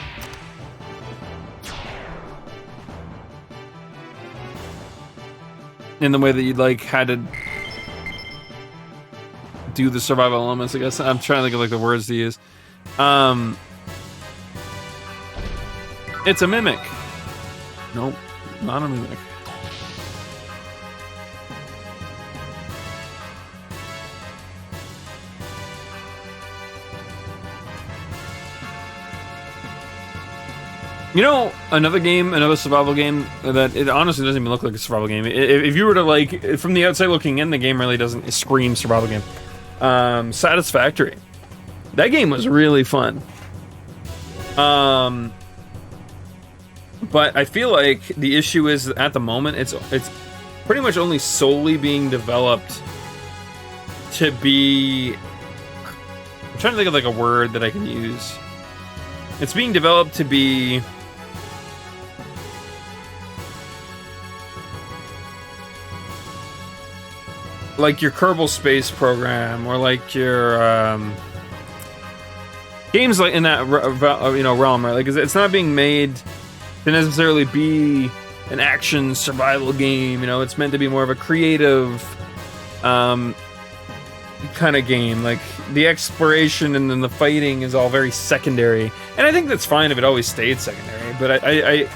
In the way that you'd like had to do the survival elements, I guess. I'm trying to think of like the words to use. It's a mimic. Nope, not a mimic. You know, another survival game that it honestly doesn't even look like a survival game. If you were to like, from the outside looking in, the game really doesn't scream survival game. Satisfactory. That game was really fun. But I feel like the issue is that at the moment it's pretty much only solely being developed to be. I'm trying to think of like a word that I can use. It's being developed to be. Like your Kerbal Space Program, or like your games like in that realm, right? Like it's not being made to necessarily be an action survival game. You know, it's meant to be more of a creative kind of game. Like the exploration and then the fighting is all very secondary, and I think that's fine if it always stayed secondary. But I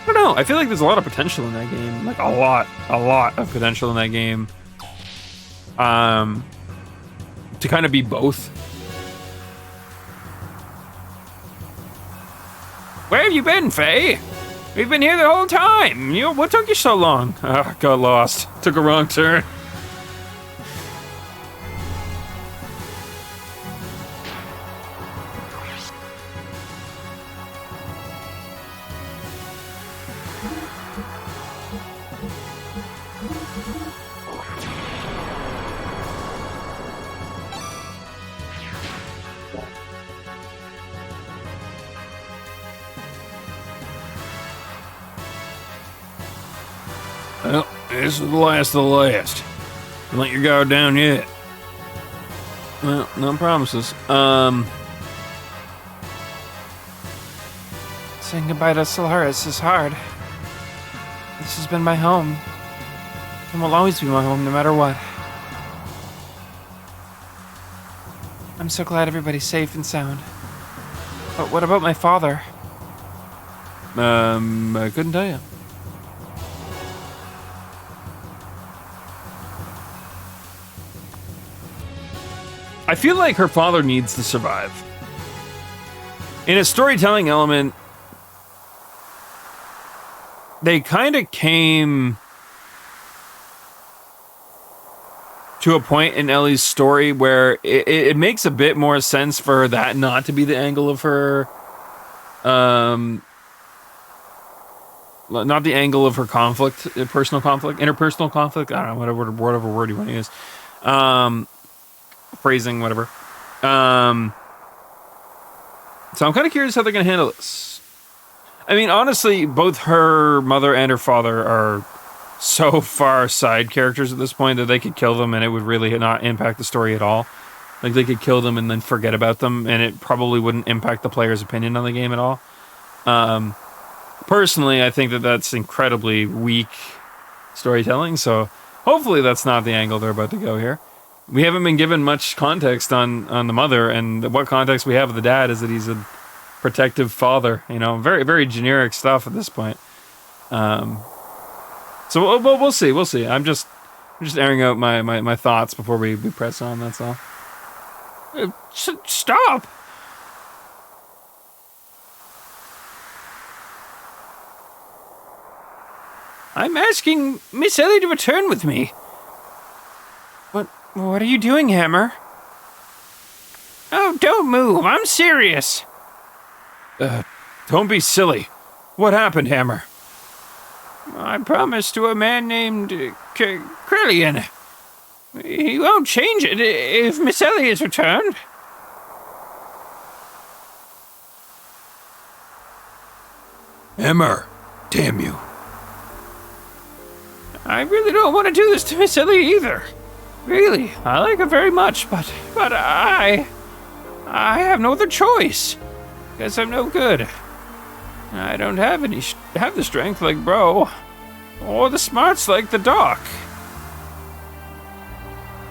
don't know. I feel like there's a lot of potential in that game, like a lot of potential in that game. To kind of be both. Where have you been, Faye? We've been here the whole time. What took you so long? Got lost. Took a wrong turn. Well, this is the last of the last. Don't let your guard down yet. Well, no promises. Saying goodbye to Solaris is hard. This has been my home. And will always be my home, no matter what. I'm so glad everybody's safe and sound. But what about my father? I couldn't tell you. I feel like her father needs to survive. In a storytelling element, they kind of came to a point in Ellie's story where it makes a bit more sense for that not to be the angle of her, not the angle of her conflict, personal conflict, interpersonal conflict. I don't know, whatever word you want to use. Phrasing, whatever. So I'm kind of curious how they're going to handle this. I mean, honestly, both her mother and her father are so far side characters at this point that they could kill them and it would really not impact the story at all. Like, they could kill them and then forget about them, and it probably wouldn't impact the player's opinion on the game at all. Personally, I think that that's incredibly weak storytelling, so hopefully that's not the angle they're about to go here. We haven't been given much context on the mother, and what context we have of the dad is that he's a protective father. You know, very, very generic stuff at this point. So we'll see. We'll see. I'm just airing out my thoughts before we press on. That's all. Stop. I'm asking Miss Ellie to return with me. What are you doing, Hammer? Oh, don't move. I'm serious. Don't be silly. What happened, Hammer? I promised to a man named Krillian. He won't change it if Miss Ellie is returned. Hammer, damn you. I really don't want to do this to Miss Ellie either. Really, I like her very much, but I have no other choice. Guess I'm no good. I don't have the strength like Bro, or the smarts like the Doc.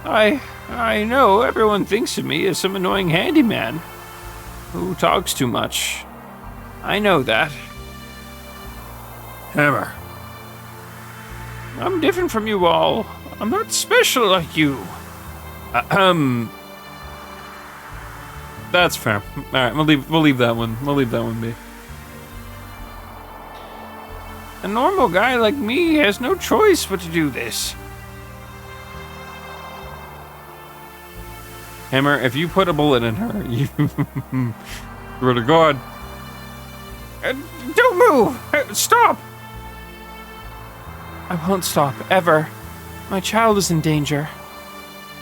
I know everyone thinks of me as some annoying handyman who talks too much. I know that. Hammer. I'm different from you all. I'm not special like you. That's fair. All right, we'll leave that one. We'll leave that one be. A normal guy like me has no choice but to do this. Hammer, if you put a bullet in her, you swear to God. Don't move! Stop! I won't stop, ever. My child is in danger.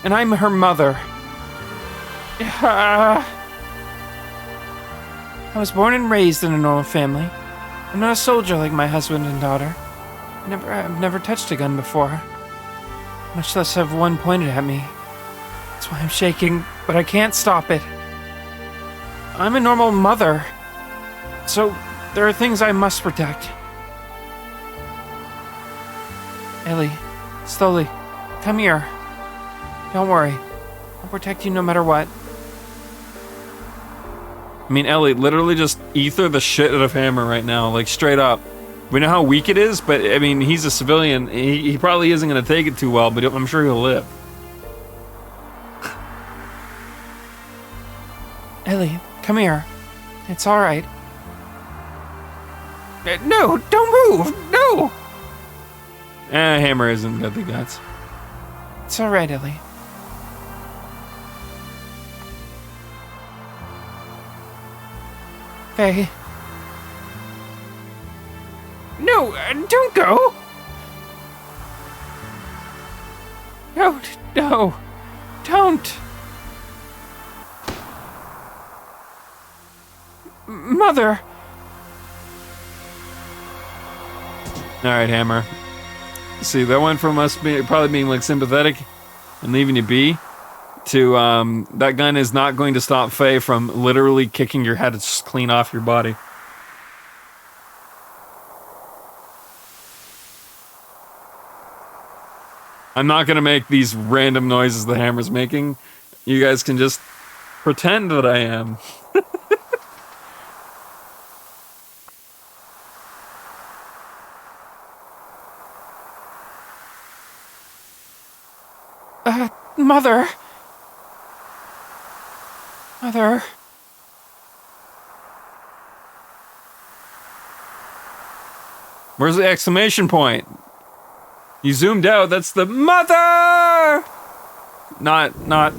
And I'm her mother. I was born and raised in a normal family. I'm not a soldier like my husband and daughter. I've never touched a gun before. Much less have one pointed at me. That's why I'm shaking, but I can't stop it. I'm a normal mother. So, there are things I must protect. Ellie, slowly. Come here. Don't worry. I'll protect you no matter what. I mean, Ellie, literally just ether the shit out of Hammer right now, like straight up. We know how weak it is, but I mean, he's a civilian. He probably isn't going to take it too well, but I'm sure he'll live. Ellie, come here. It's alright. No, don't move! No! Hammer isn't got the guts. It's alright, Ellie. Faye. No, don't go! No, don't! Mother! Alright, Hammer. See, that went from us probably being like sympathetic and leaving you be to that gun is not going to stop Faye from literally kicking your head clean off your body. I'm not gonna make these random noises the Hammer's making. You guys can just pretend that I am. Mother. Mother. Where's the exclamation point? You zoomed out, that's the mother! Not...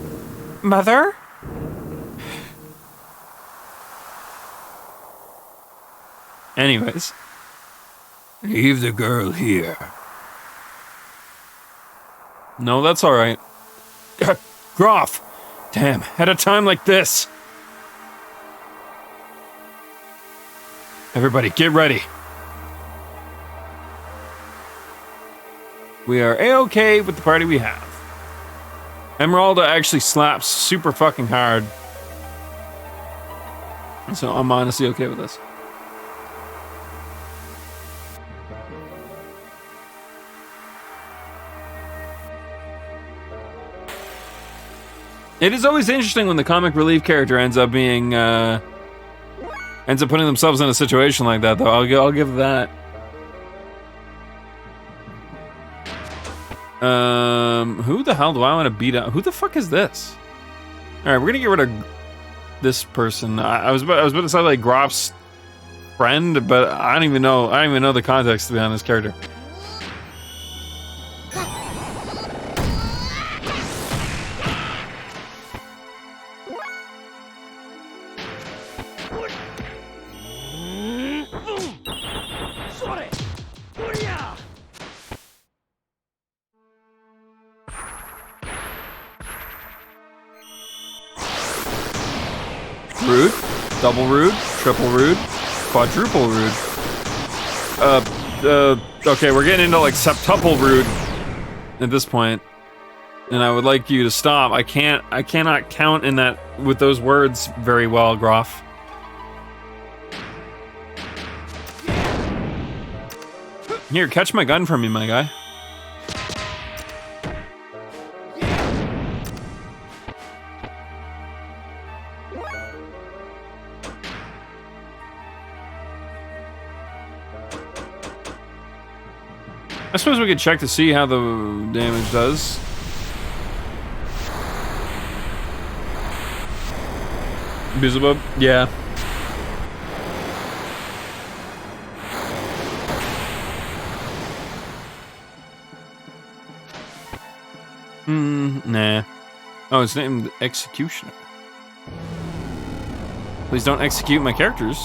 Mother? Anyways. Leave the girl here. No, that's alright. Groff! Damn, at a time like this! Everybody, get ready. We are A-okay with the party we have. Emeralda actually slaps super fucking hard. So I'm honestly okay with this. It is always interesting when the comic relief character ends up being, ends up putting themselves in a situation like that, though. I'll give that. Who the hell do I want to beat up? Who the fuck is this? Alright, we're gonna get rid of this person. I was about to say, like, Groff's friend, but I don't even know the context behind this character. Rude, double rude, triple rude, quadruple rude. Okay, we're getting into like septuple rude at this point, and I would like you to stop. I cannot count in that with those words very well, Groff. Here, catch my gun from me, my guy. I suppose we could check to see how the damage does. Beelzebub? Yeah. Nah. Oh, it's named Executioner. Please don't execute my characters.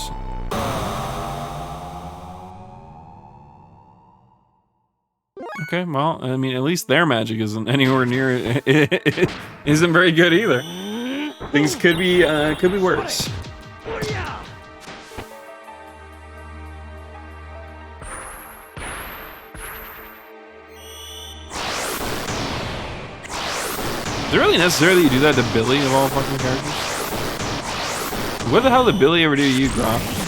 Okay, well, I mean, at least their magic isn't anywhere near it isn't very good either. Things could be worse. Is it really necessary that you do that to Billy of all fucking characters? What the hell did Billy ever do to you, Groff?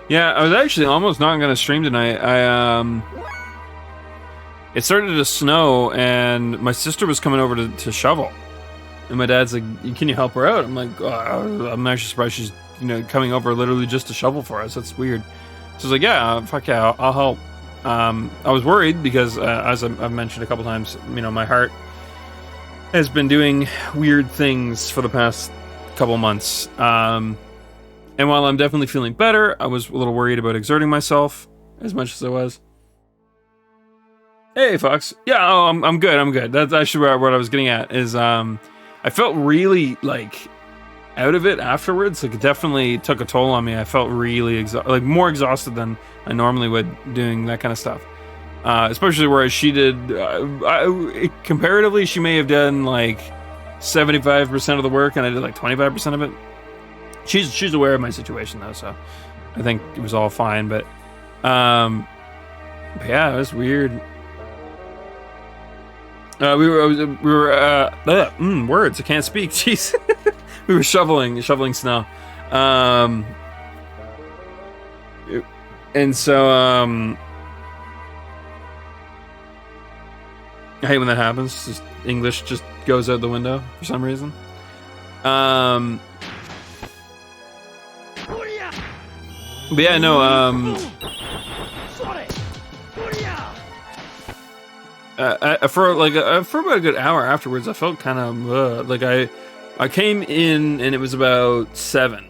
Yeah, I was actually almost not gonna stream tonight. It started to snow, and my sister was coming over to shovel, and my dad's like, "Can you help her out?" I'm like, "I'm actually surprised she's coming over literally just to shovel for us. That's weird. So I was like, yeah, fuck yeah, I'll help. I was worried because, as I've mentioned a couple times, my heart has been doing weird things for the past couple months. And while I'm definitely feeling better, I was a little worried about exerting myself as much as I was. Hey, Fox. Yeah, I'm good. I'm good. That's actually what I was getting at. Is I felt really out of it afterwards. It definitely took a toll on me. I felt really more exhausted than I normally would doing that kind of stuff. Especially whereas she did, comparatively, she may have done 75% of the work, and I did 25% of it. She's aware of my situation though, so I think it was all fine. But yeah, it was weird. We were words. I can't speak. Jeez. We were shoveling snow. And so I hate when that happens. Just English just goes out the window for some reason. But yeah, no. For about a good hour afterwards, I felt kind of I came in and it was about 7,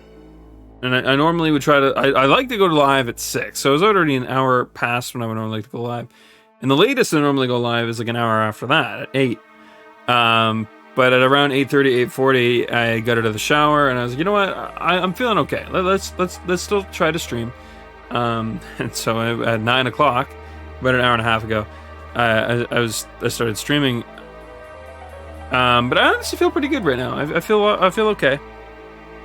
and I normally would try to. I like to go live at 6, so it was already an hour past when I would normally like to go live, and the latest I normally go live is an hour after that at 8. But at around 8:30, 8:40, I got out of the shower and I was like, you know what, I'm feeling okay. Let's still try to stream. And so at 9 o'clock, about an hour and a half ago, I started streaming. But I honestly feel pretty good right now. I feel okay.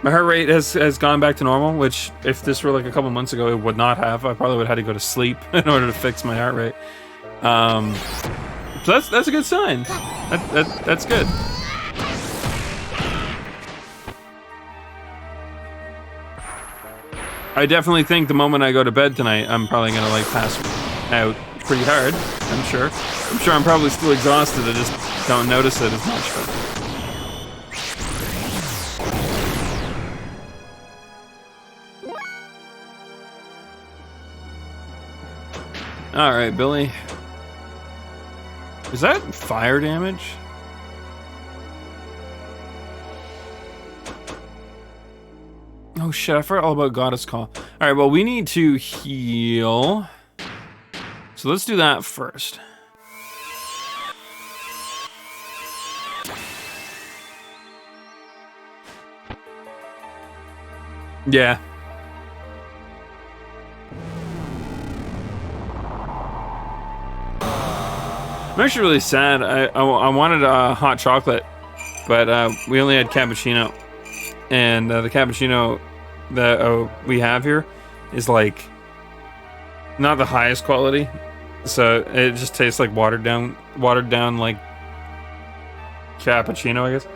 My heart rate has gone back to normal, which if this were a couple months ago, it would not have. I probably would have had to go to sleep in order to fix my heart rate. So that's a good sign. That's good. I definitely think the moment I go to bed tonight, I'm probably gonna pass out pretty hard. I'm sure I'm probably still exhausted. I just don't notice it as much. But... all right, Billy. Is that fire damage? Oh shit, I forgot all about Goddess Call. Alright, well, we need to heal. So let's do that first. Yeah. I'm actually really sad. I wanted a hot chocolate, but we only had cappuccino. And the cappuccino that we have here is not the highest quality, so it just tastes like watered down cappuccino, I guess.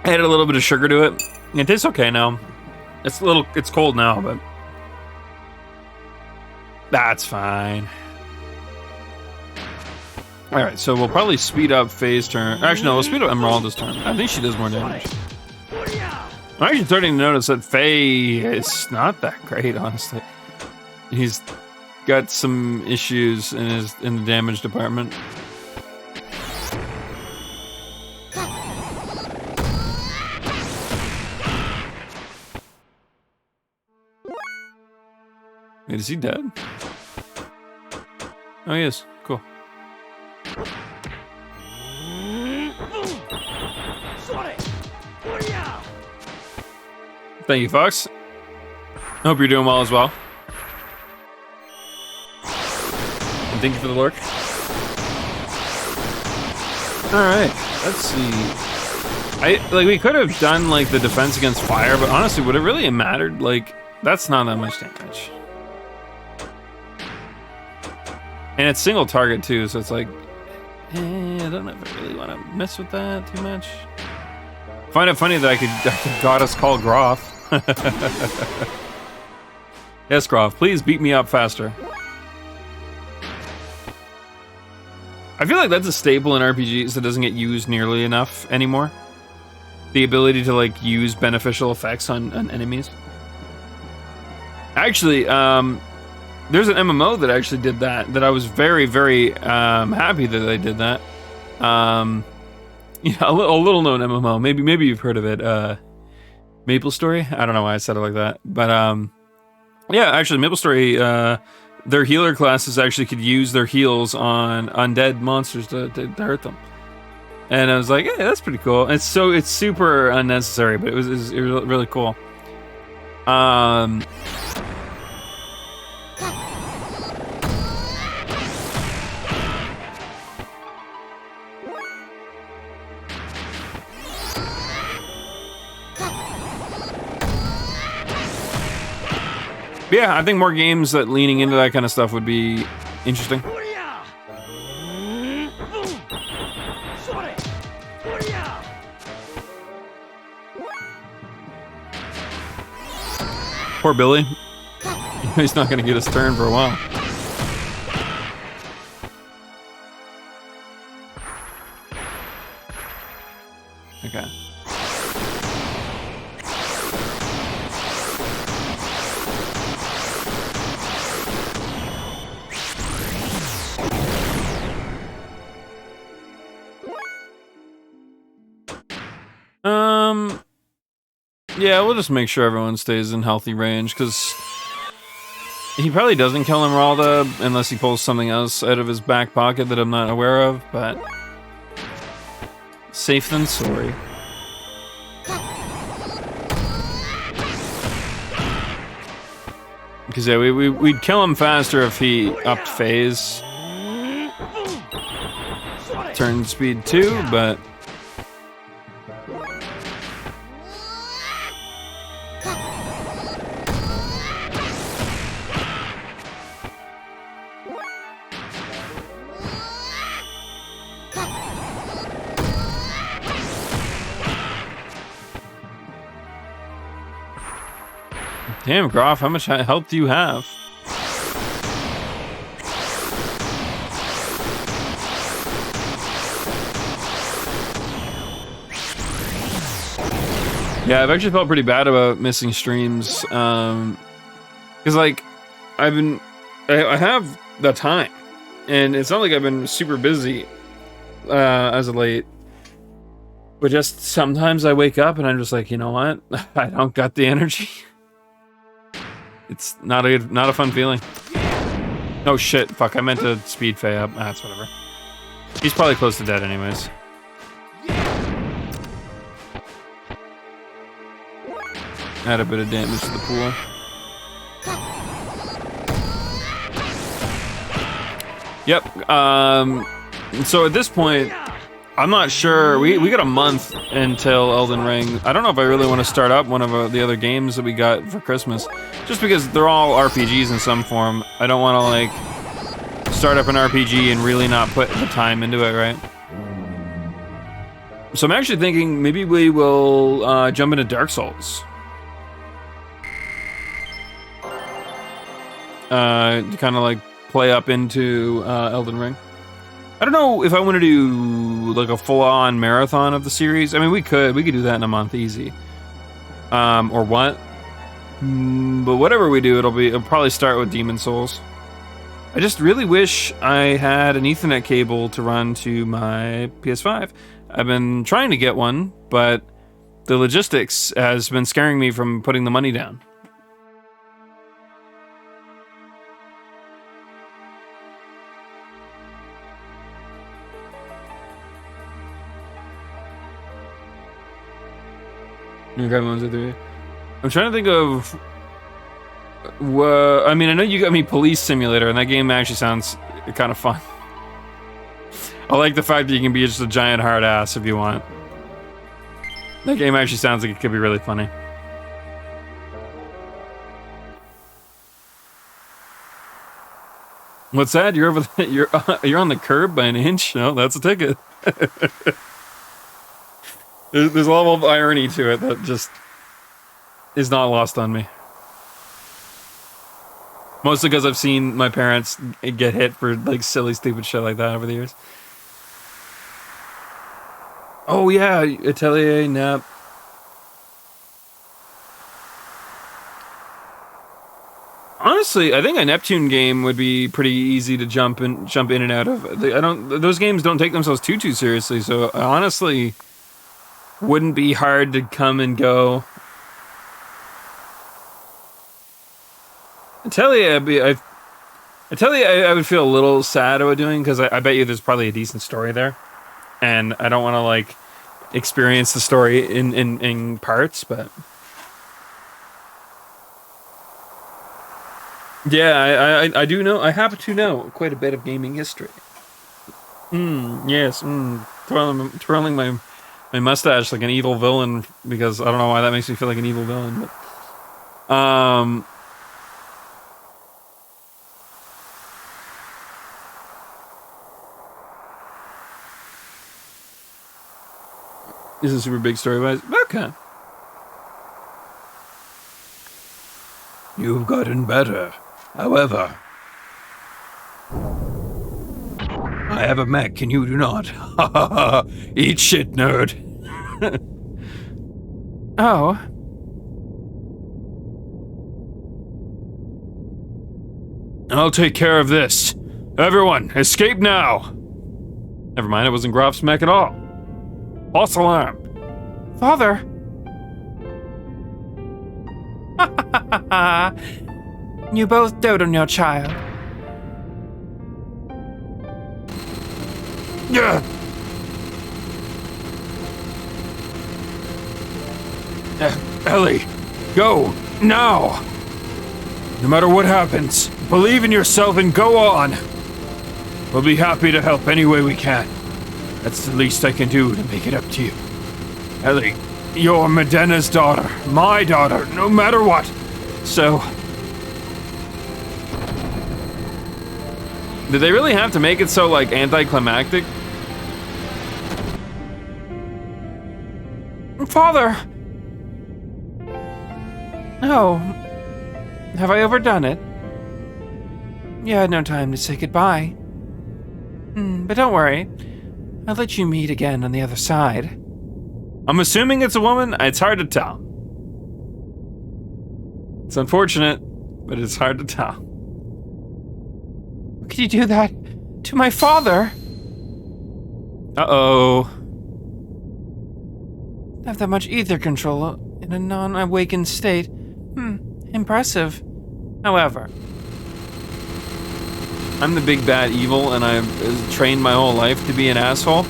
I added a little bit of sugar to it. It tastes okay now. It's cold now, but that's fine. Alright, so we'll probably speed up Faye's turn. Actually, no, we'll speed up Emeralda's turn. I think she does more damage. I'm actually starting to notice that Faye is not that great, honestly. He's got some issues in the damage department. Wait, is he dead? Oh, he is. Cool. Thank you, Fox. Hope you're doing well as well. And thank you for the lurk. Alright, let's see. We could have done the defense against fire, but honestly, would it really have mattered? That's not that much damage. And it's single target too, so it's I don't know if I really want to mess with that too much. Find it funny that I could Goddess Call Groff. Yes, Groff, please beat me up faster. I feel like that's a staple in RPGs that doesn't get used nearly enough anymore. the ability to like use beneficial effects on enemies. Actually, there's an MMO that actually did that I was very, very happy that they did that. Yeah, a little known MMO. Maybe you've heard of it. Maple Story. I don't know why I said it like that, but yeah, actually, Maple Story. Their healer classes actually could use their heals on undead monsters to hurt them, and I was like, hey, that's pretty cool. It's super unnecessary, but it was really cool. Yeah, I think more games that leaning into that kind of stuff would be interesting. Poor Billy. He's not going to get his turn for a while. Okay. Yeah, we'll just make sure everyone stays in healthy range, because he probably doesn't kill Emeralda unless he pulls something else out of his back pocket that I'm not aware of, but safe than sorry. Because yeah, we'd kill him faster if he upped phase. Turn speed 2, but damn, Groff, how much health do you have? Yeah, I've actually felt pretty bad about missing streams, because like I have the time, and it's not like I've been super busy as of late. But just sometimes I wake up and I'm just like, you know what? I don't got the energy. It's not a fun feeling. Oh shit! Fuck! I meant to speed Faye up. That's whatever. He's probably close to dead anyways. Add a bit of damage to the pool. Yep. So at this point, I'm not sure. We got a month until Elden Ring. I don't know if I really want to start up one of the other games that we got for Christmas, just because they're all RPGs in some form. I don't want to like start up an RPG and really not put the time into it, right? So I'm actually thinking maybe we will jump into Dark Souls. To kind of like play up into Elden Ring. I don't know if I want to do like a full-on marathon of the series. I mean, we could do that in a month easy. Or what? But whatever we do, it'll probably start with Demon Souls. I just really wish I had an Ethernet cable to run to my PS5. I've been trying to get one, but the logistics has been scaring me from putting the money down. I'm trying to think of. I mean, I know you got me Police Simulator, and that game actually sounds kind of fun. I like the fact that you can be just a giant hard ass if you want. That game actually sounds like it could be really funny. What's that? You're over. You're on the curb by an inch. No, that's a ticket. There's a level of irony to it that just is not lost on me. Mostly because I've seen my parents get hit for like silly, stupid shit like that over the years. Oh yeah, Atelier, Nap. Honestly, I think a Neptune game would be pretty easy to jump in and out of. Those games don't take themselves too seriously, so honestly, wouldn't be hard to come and go. I tell you, I would feel a little sad about doing, because I bet you there's probably a decent story there, and I don't want to like experience the story in parts, but. Yeah, I do know. I happen to know quite a bit of gaming history. Yes. Twirling my mustache like an evil villain, because I don't know why that makes me feel like an evil villain. But this is a super big story, wise. Okay. You've gotten better. However, I have a mech and you do not. Ha ha ha! Eat shit, nerd. Oh. I'll take care of this. Everyone, escape now! Never mind, it wasn't Groff's mech at all. False alarm. Father! You both dote on your child. Yeah. Ellie, go now. No matter what happens, believe in yourself and go on. We'll be happy to help any way we can. That's the least I can do to make it up to you. Ellie, you're Medena's daughter, my daughter, no matter what. So... Did they really have to make it so, like, anticlimactic? Father! Oh. Have I overdone it? You had no time to say goodbye. But don't worry. I'll let you meet again on the other side. I'm assuming it's a woman. It's hard to tell. It's unfortunate, but it's hard to tell. Could you do that to my father? Uh-oh. Have that much ether control in a non-awakened state. Impressive. However, I'm the big bad evil, and I've trained my whole life to be an asshole.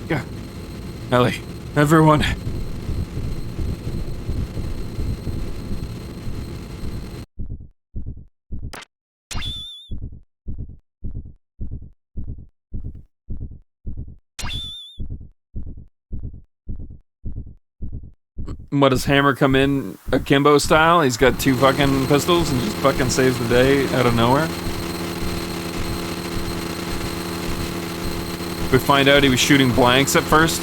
Yeah. Ellie, everyone. What, does Hammer come in akimbo style? He's got 2 fucking pistols and just fucking saves the day out of nowhere? We find out he was shooting blanks at first.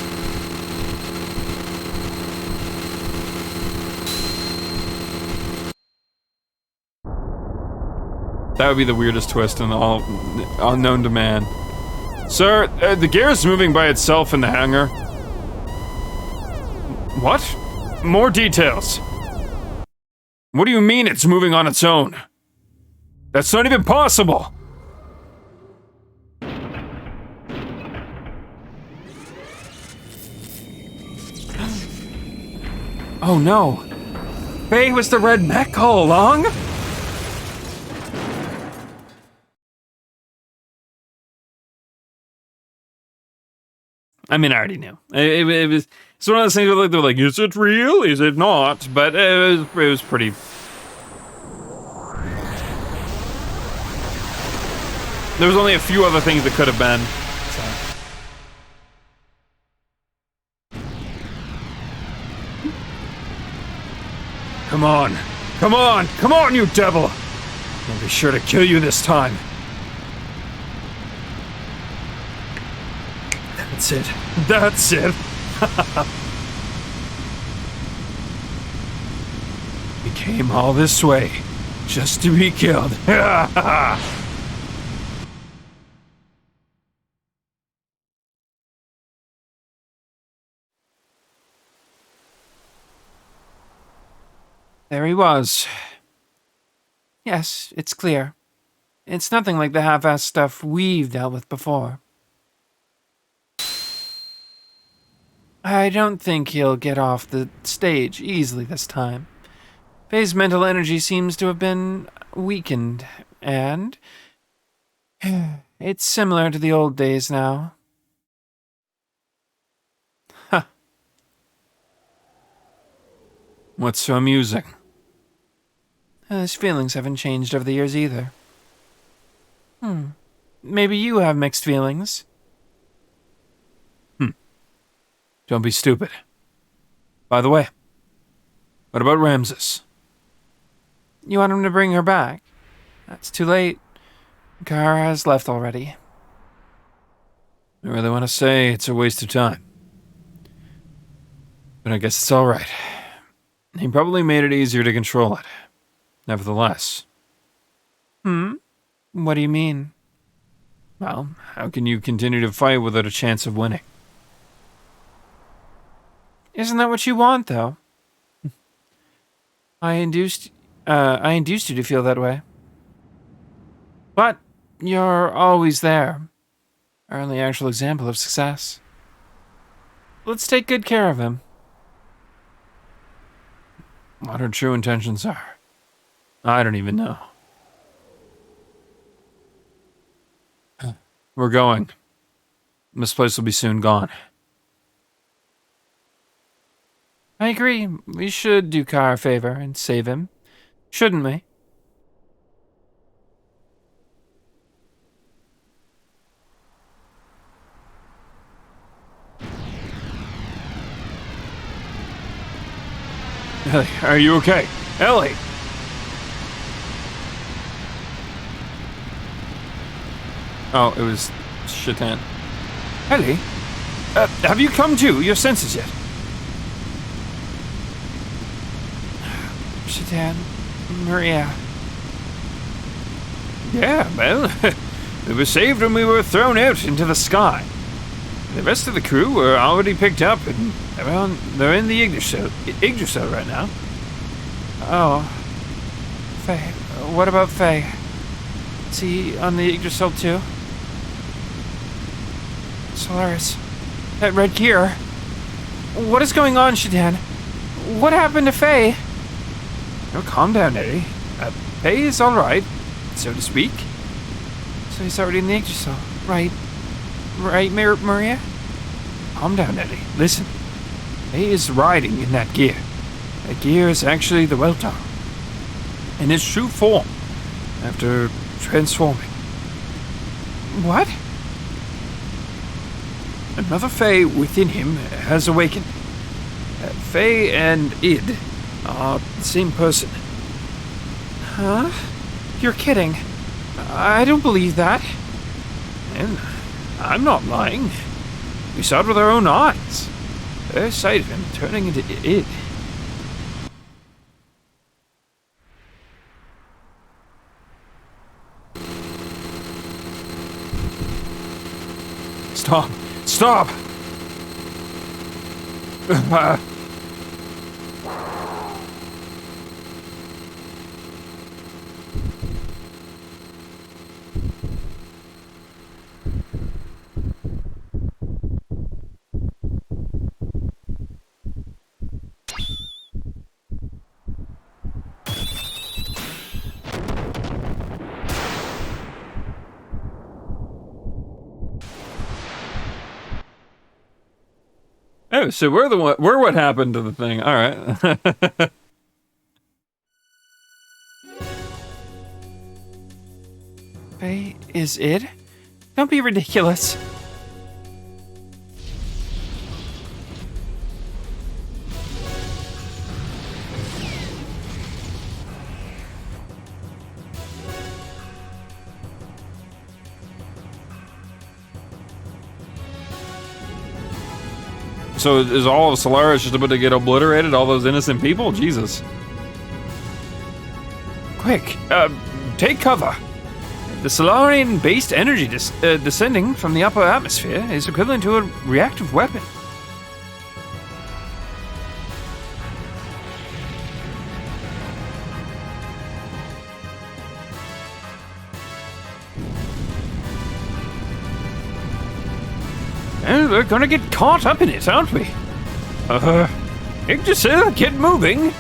That would be the weirdest twist in all unknown to man. Sir, the gear is moving by itself in the hangar. What? More details. What do you mean it's moving on its own? That's not even possible. oh no. Faye was the red mech all along? I mean, I already knew. It's one of those things where they're like, is it real? Is it not? But it was pretty... There was only a few other things that could have been. So. Come on. Come on! Come on, you devil! I'll be sure to kill you this time. That's it. That's it. He came all this way just to be killed. There he was. Yes, it's clear. It's nothing like the half-assed stuff we've dealt with before. I don't think he'll get off the stage easily this time. Faye's mental energy seems to have been weakened, and it's similar to the old days now. Huh. What's so amusing? His feelings haven't changed over the years either. Maybe you have mixed feelings. Don't be stupid. By the way, what about Ramses? You want him to bring her back? That's too late. Kara has left already. I really want to say it's a waste of time. But I guess it's alright. He probably made it easier to control it. Nevertheless. What do you mean? Well, how can you continue to fight without a chance of winning? Isn't that what you want, though? I induced you to feel that way. But you're always there. Our only actual example of success. Let's take good care of him. What her true intentions are, I don't even know. We're going. This place will be soon gone. I agree. We should do Kara a favor and save him. Shouldn't we? Ellie, are you okay? Ellie! Oh, it was Shatan. Ellie? Have you come to your senses yet? Shatan, Maria. Yeah, well, we were saved when we were thrown out into the sky. The rest of the crew were already picked up, and they're in the Yggdrasil right now. Oh. Faye. What about Faye? Is he on the Yggdrasil too? Solaris. That red gear. What is going on, Shatan? What happened to Faye? Oh, calm down, Eddie. Faye is alright, so to speak. So he's already in the Yggdrasil. Right, Maria? Calm down, Eddie. Listen. Faye is riding in that gear. That gear is actually the Weltar. In its true form, after transforming. What? Another Faye within him has awakened. Faye and Id are the same person. Huh? You're kidding. I don't believe that. And I'm not lying. We saw it with our own eyes. Their sight of him turning into Id. Stop! Stop! Oh, so we're what happened to the thing. All right. Faye is Id? Don't be ridiculous. So is all of Solaris just about to get obliterated? All those innocent people? Jesus. Quick, take cover. The Solarian-based energy descending from the upper atmosphere is equivalent to a reactive weapon. We're gonna get caught up in it, aren't we? Yggdrasil, get moving!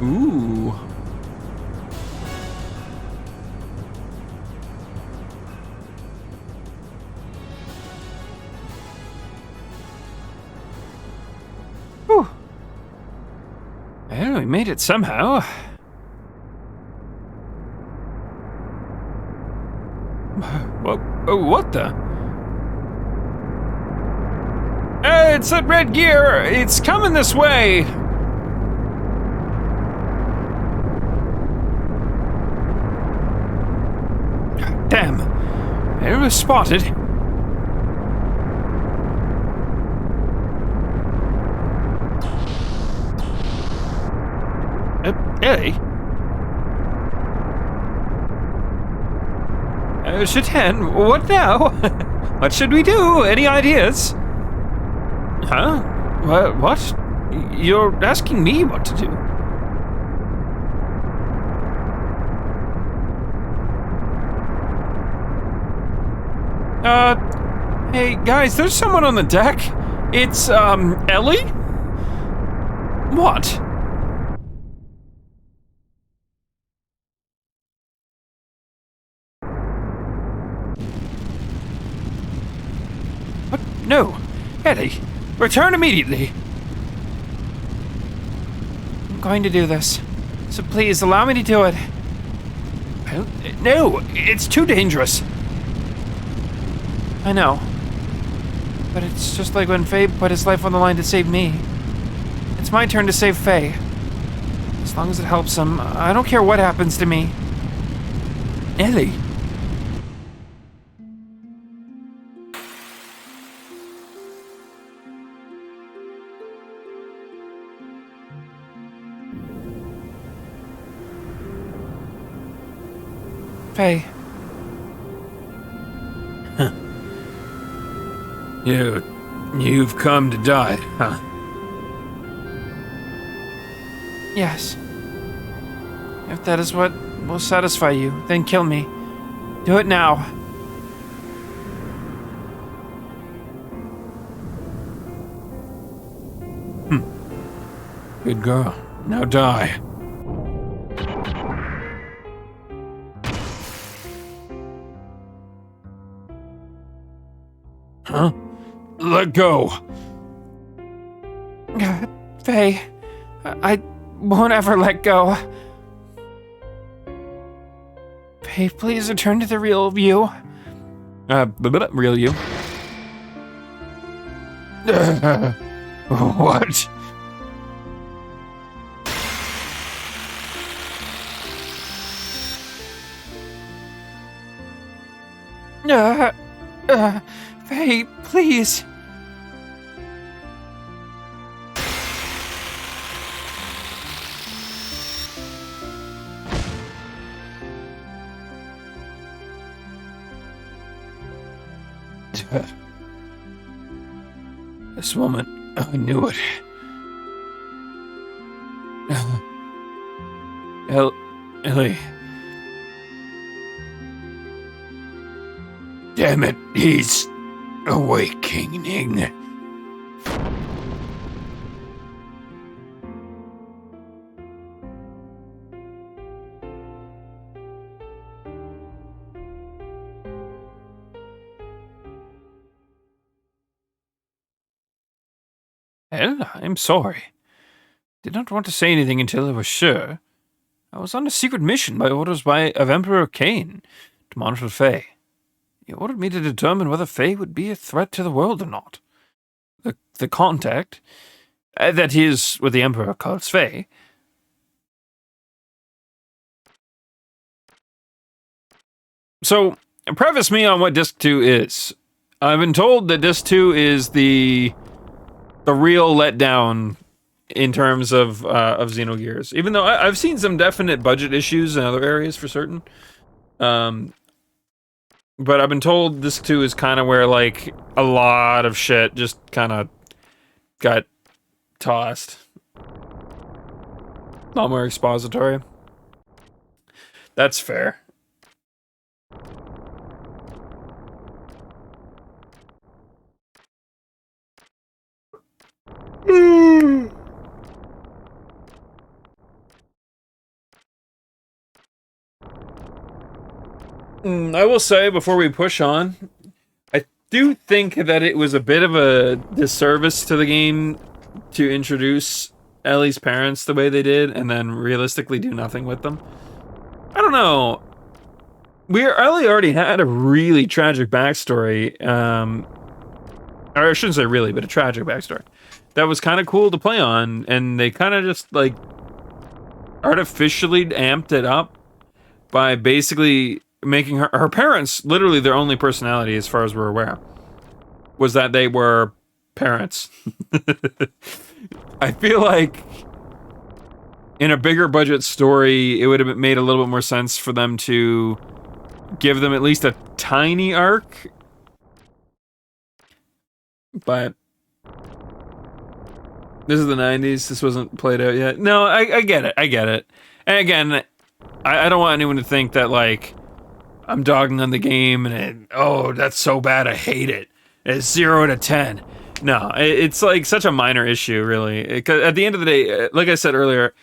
Ooh. Whew. Well, we made it somehow. What the? It's that red gear! It's coming this way! Damn. It was spotted. Ellie? Shatan, what now? What should we do? Any ideas? Huh? What? You're asking me what to do? Hey, guys, there's someone on the deck. It's, Ellie? What? What? No. Ellie, return immediately. I'm going to do this. So please, allow me to do it. No, it's too dangerous. I know. But it's just like when Faye put his life on the line to save me. It's my turn to save Faye. As long as it helps him, I don't care what happens to me. Ellie? Faye. You've come to die, huh? Yes. If that is what will satisfy you, then kill me. Do it now. Good girl. Now die. Huh? Let go. Faye, I won't ever let go. Faye, please return to the real you. Real you. What? Faye, please. This woman, I knew it. Ellie. Damn it, he's awakening. Well, I'm sorry. Did not want to say anything until I was sure. I was on a secret mission by orders of Emperor Cain to monitor Faye. He ordered me to determine whether Faye would be a threat to the world or not. The contact, that is what the Emperor calls Faye, so, preface me on what Disc 2 is. I've been told that Disc 2 is the real letdown in terms of Xenogears. Even though I've seen some definite budget issues in other areas for certain. But I've been told this 2 is kind of where, like, a lot of shit just kind of got tossed. A lot more expository. That's fair. I will say, before we push on, I do think that it was a bit of a disservice to the game to introduce Ellie's parents the way they did and then realistically do nothing with them. I don't know. Ellie already had a really tragic backstory, or I shouldn't say really, but a tragic backstory. That was kind of cool to play on, and they kind of just, like, artificially amped it up by basically making her parents, literally their only personality, as far as we're aware, was that they were parents. I feel like in a bigger budget story, it would have made a little bit more sense for them to give them at least a tiny arc. But this is the 90s. This wasn't played out yet. No, I get it. I get it. And again, I don't want anyone to think that, like, I'm dogging on the game and oh, that's so bad, I hate it. It's 0 to 10. No, it's like such a minor issue, really. Because at the end of the day, like I said earlier,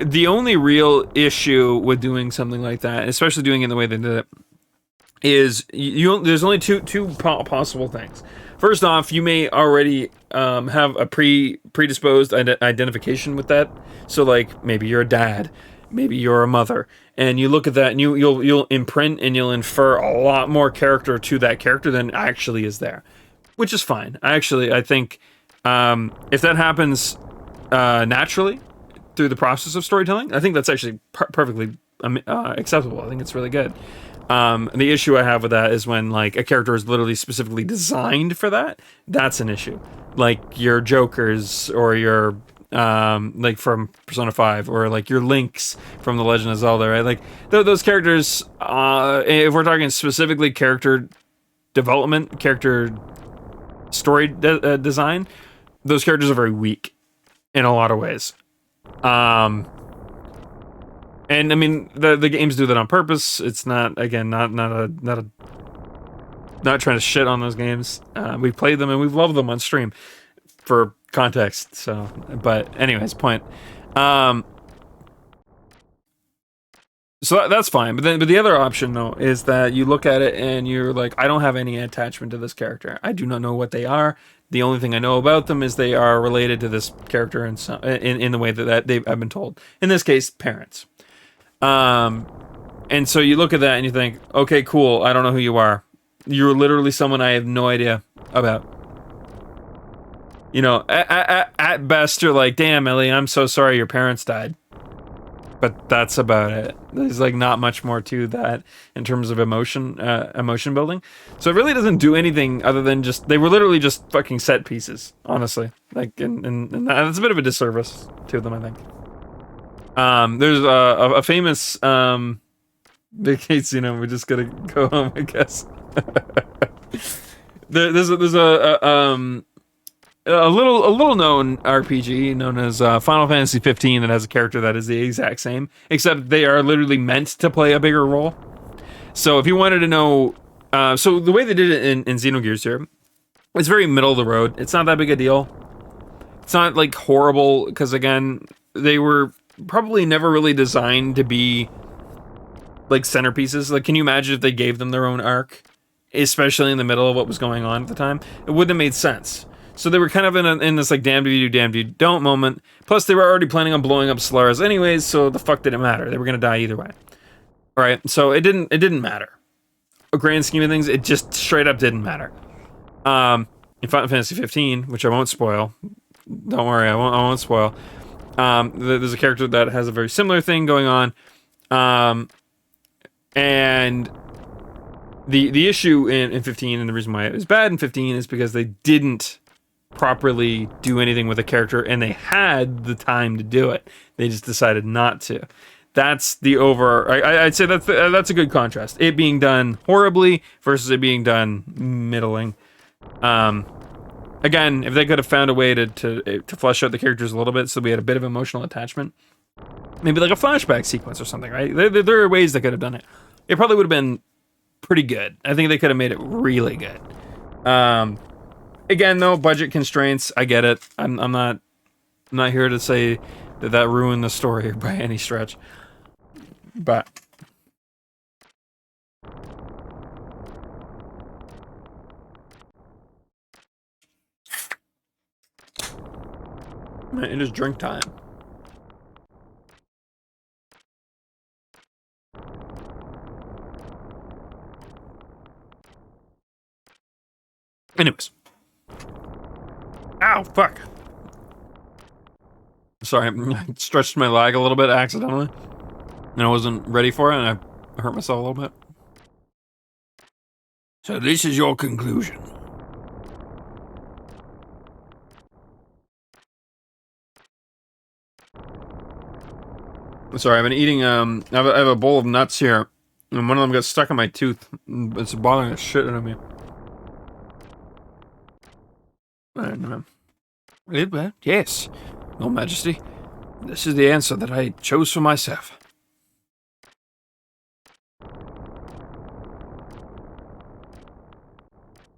the only real issue with doing something like that, especially doing it in the way they did it, is there's only two possible things. First off, you may already have a predisposed identification with that. So, like, maybe you're a dad, maybe you're a mother, and you look at that and you'll imprint and you'll infer a lot more character to that character than actually is there, which is fine. I think if that happens naturally through the process of storytelling, I think that's actually perfectly acceptable. I think it's really good. The issue I have with that is when, like, a character is literally specifically designed for that. That's an issue. Like your Jokers or your like from Persona 5 or like your Links from The Legend of Zelda, right? Like those characters, if we're talking specifically character development, character story design, those characters are very weak in a lot of ways. And I mean, the games do that on purpose. It's not, again, not trying to shit on those games. We've played them and we've loved them on stream for context. So, but anyways, point. So that's fine. But the other option though is that you look at it and you're like, I don't have any attachment to this character. I do not know what they are. The only thing I know about them is they are related to this character in the way that I've been told. In this case, parents. And so you look at that and you think, okay, cool. I don't know who you are. You're literally someone I have no idea about. You know, at best, you're like, damn, Ellie, I'm so sorry your parents died. But that's about it. There's like not much more to that in terms of emotion building. So it really doesn't do anything other than they were literally just fucking set pieces, honestly. Like, and that's a bit of a disservice to them, I think. There's a famous big case, you know, we're just gonna go home, I guess. there's a little known RPG known as Final Fantasy 15 that has a character that is the exact same, except they are literally meant to play a bigger role. So if you wanted to know, so the way they did it in Xenogears here, it's very middle of the road. It's not that big a deal. It's not like horrible because, again, they were probably never really designed to be like centerpieces. Like, can you imagine if they gave them their own arc, especially in the middle of what was going on at the time? It wouldn't have made sense. So they were kind of in this like damned if you do, damned if you don't moment. Plus, they were already planning on blowing up Solaris anyways, so the fuck did it matter? They were gonna die either way. All right, so it didn't matter. A grand scheme of things, it just straight up didn't matter. In Final Fantasy 15, which I won't spoil. Don't worry, I won't spoil. There's a character that has a very similar thing going on, and the issue in 15 and the reason why it was bad in 15 is because they didn't properly do anything with a character, and they had the time to do it. They just decided not to. That's the over. I'd say that's a good contrast. It being done horribly versus it being done middling. Again, if they could have found a way to flesh out the characters a little bit, so we had a bit of emotional attachment, maybe like a flashback sequence or something, right? There are ways they could have done it. It probably would have been pretty good. I think they could have made it really good. Again, though, budget constraints. I get it. I'm not here to say that ruined the story by any stretch. But it is drink time. Anyways. Ow, fuck. Sorry, I stretched my leg a little bit accidentally. And I wasn't ready for it, and I hurt myself a little bit. So this is your conclusion. Sorry, I've been eating, I have a bowl of nuts here, and one of them got stuck in my tooth. It's bothering the shit out of me. I don't know. Well, yes, Your Majesty. This is the answer that I chose for myself.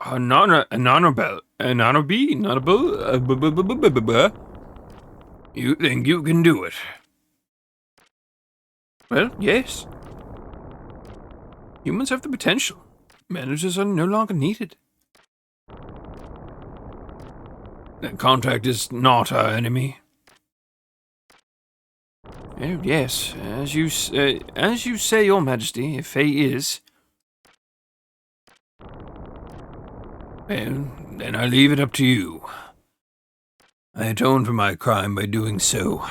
Honorable. You think you can do it? Well, yes. Humans have the potential. Managers are no longer needed. Contact is not our enemy. Oh, yes, as you say, Your Majesty, if Faye is. Well, then I leave it up to you. I atone for my crime by doing so.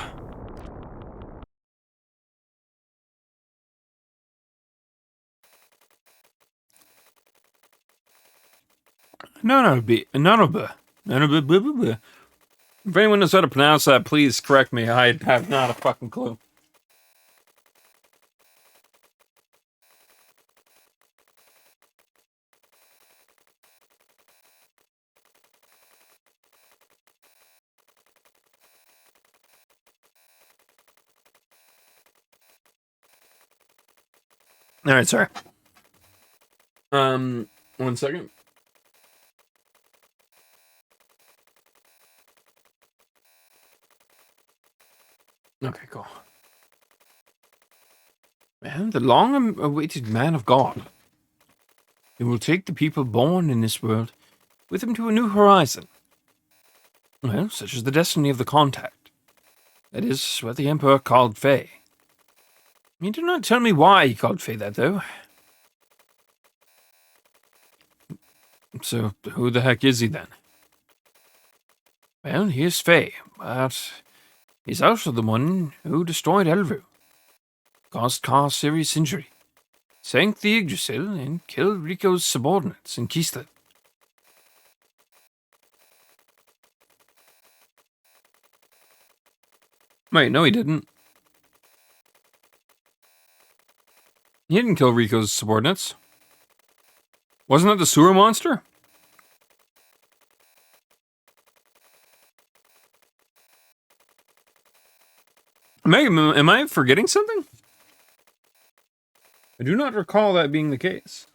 No. If anyone knows how to pronounce that, please correct me. I have not a fucking clue. Alright, sorry. 1 second. Okay, cool. Man, the long-awaited man of God. He will take the people born in this world with him to a new horizon. Well, such is the destiny of the contact. That is what the Emperor called Faye. You do not tell me why he called Faye that, though. So, who the heck is he, then? Well, he is Faye, but he's also the one who destroyed Elvu, caused Carr serious injury, sank the Yggdrasil, and killed Rico's subordinates in Kistad. Wait, no he didn't. He didn't kill Rico's subordinates. Wasn't that the sewer monster? Am I forgetting something? I do not recall that being the case.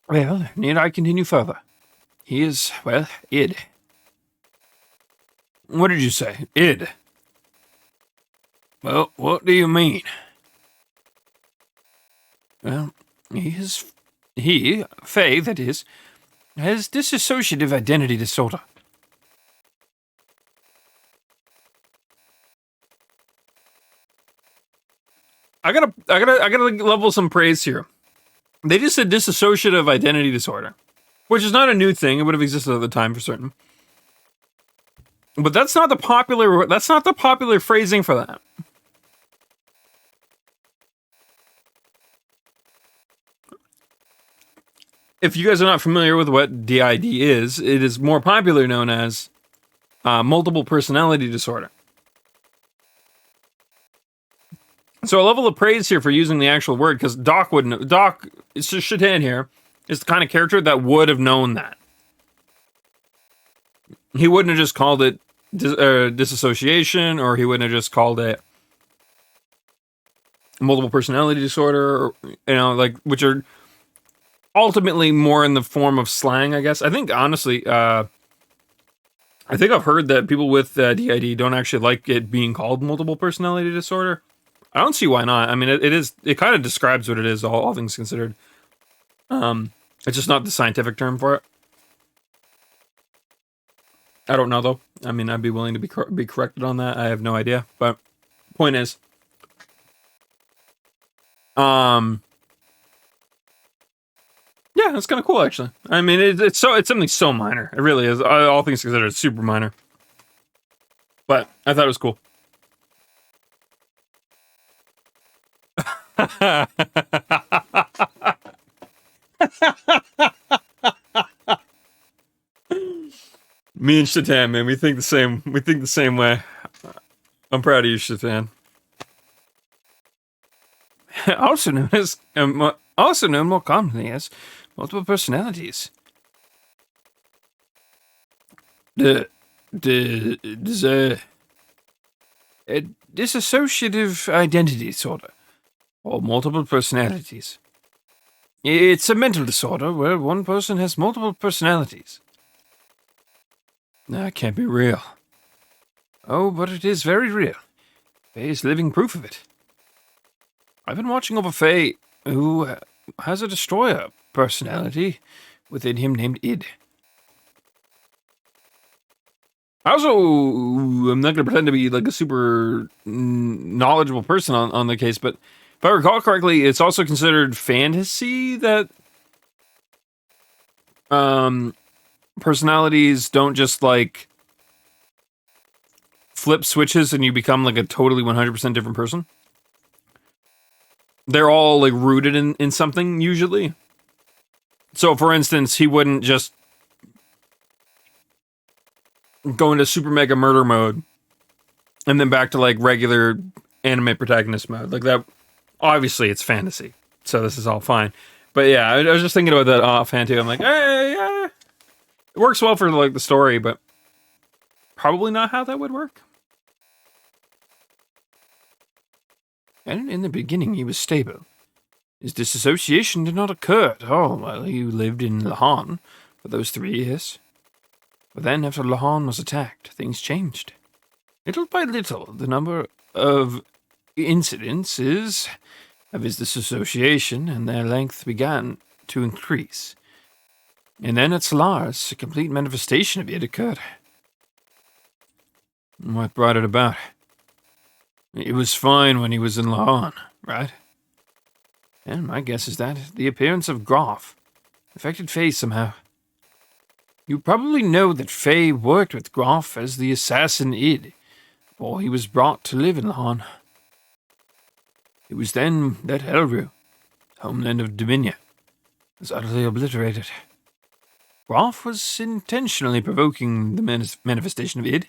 Well, need I continue further? He is, well, id. What did you say? Id? Well, what do you mean? Well, he, Faye, that is, has dissociative identity disorder. I gotta level some praise here. They just said dissociative identity disorder, which is not a new thing. It would have existed at the time for certain. But that's not the popular phrasing for that. If you guys are not familiar with what DID is, it is more popularly known as multiple personality disorder. So a level of praise here for using the actual word, because Doc wouldn't. Doc, it's just Shatan here, is the kind of character that would have known that. He wouldn't have just called it disassociation, or he wouldn't have just called it multiple personality disorder, or, like, which are ultimately more in the form of slang, I guess. I think, honestly, I think I've heard that people with DID don't actually like it being called multiple personality disorder. I don't see why not. I mean, it kind of describes what it is, all things considered. It's just not the scientific term for it. I don't know, though. I mean, I'd be willing to be corrected on that. I have no idea. But point is, yeah, that's kind of cool, actually. I mean, it's something so minor. It really is. All things considered, it's super minor. But I thought it was cool. Me and Shatan, man, we think the same. We think the same way. I'm proud of you, Shatan. Also known more commonly as multiple personalities. A dissociative identity disorder, or multiple personalities. It's a mental disorder where one person has multiple personalities. That can't be real. Oh, but it is very real. Faye is living proof of it. I've been watching over Faye, who has a destroyer personality within him named Id. I'm not going to pretend to be like a super knowledgeable person on the case, but if I recall correctly, it's also considered fantasy that personalities don't just like flip switches and you become like a totally 100% different person. They're all like rooted in something usually. So for instance, he wouldn't just go into super mega murder mode and then back to like regular anime protagonist mode. Like that, obviously it's fantasy, so this is all fine. But yeah, I was just thinking about that offhand too. I'm like, hey, yeah, it works well for like the story, but probably not how that would work. And in the beginning he was stable. His disassociation did not occur at all while he lived in Lahan for those 3 years. But then, after Lahan was attacked, things changed. Little by little, the number of incidences of his disassociation and their length began to increase. And then at Solaris, a complete manifestation of it occurred. What brought it about? It was fine when he was in Lahan, right? And my guess is that the appearance of Groff affected Faye somehow. You probably know that Faye worked with Groff as the assassin Id, before he was brought to live in Lahan. It was then that Elru, homeland of Dominia, was utterly obliterated. Groff was intentionally provoking the manifestation of Id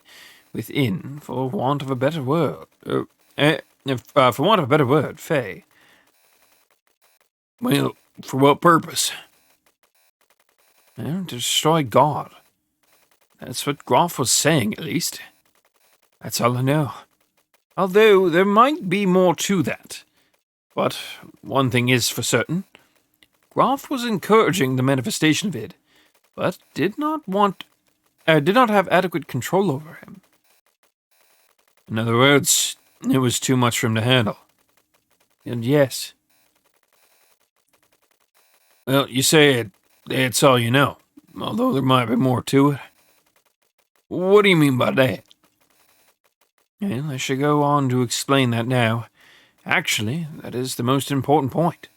within, for want of a better word. Faye. Well, for what purpose? Well, to destroy God. That's what Groff was saying, at least. That's all I know. Although, there might be more to that. But one thing is for certain. Groff was encouraging the manifestation of it, but did not have adequate control over him. In other words, it was too much for him to handle. And yes. Well, you say it's all you know, although there might be more to it. What do you mean by that? Well, I shall go on to explain that now. Actually, that is the most important point.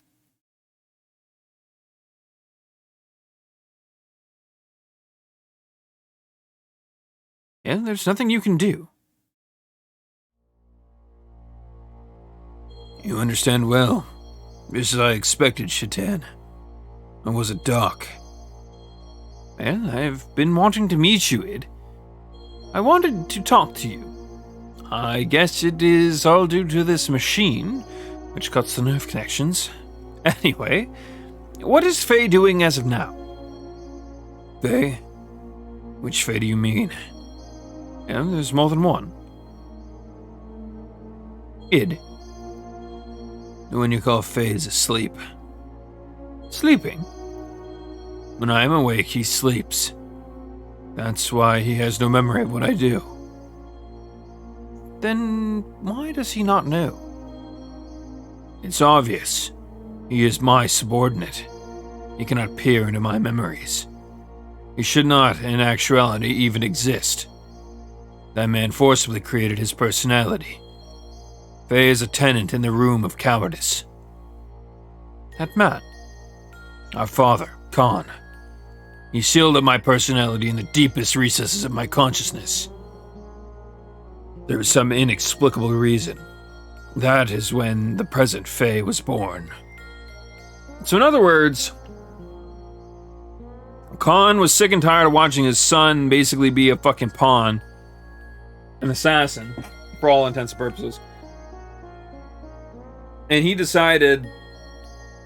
Yeah, there's nothing you can do. You understand well. Just as I expected, Shatan. Or was it Doc? Well, I've been wanting to meet you, Id. I wanted to talk to you. I guess it is all due to this machine, which cuts the nerve connections. Anyway, what is Faye doing as of now? Faye? Which Faye do you mean? Yeah, there's more than one. Id. The one you call Faye is asleep. Sleeping? When I am awake, he sleeps. That's why he has no memory of what I do. Then why does he not know? It's obvious. He is my subordinate. He cannot peer into my memories. He should not, in actuality, even exist. That man forcibly created his personality. Faye is a tenant in the room of cowardice. That man? Our father, Khan. He sealed up my personality in the deepest recesses of my consciousness. There is some inexplicable reason. That is when the present Faye was born. So in other words, Khan was sick and tired of watching his son basically be a fucking pawn. An assassin, for all intents and purposes. And he decided,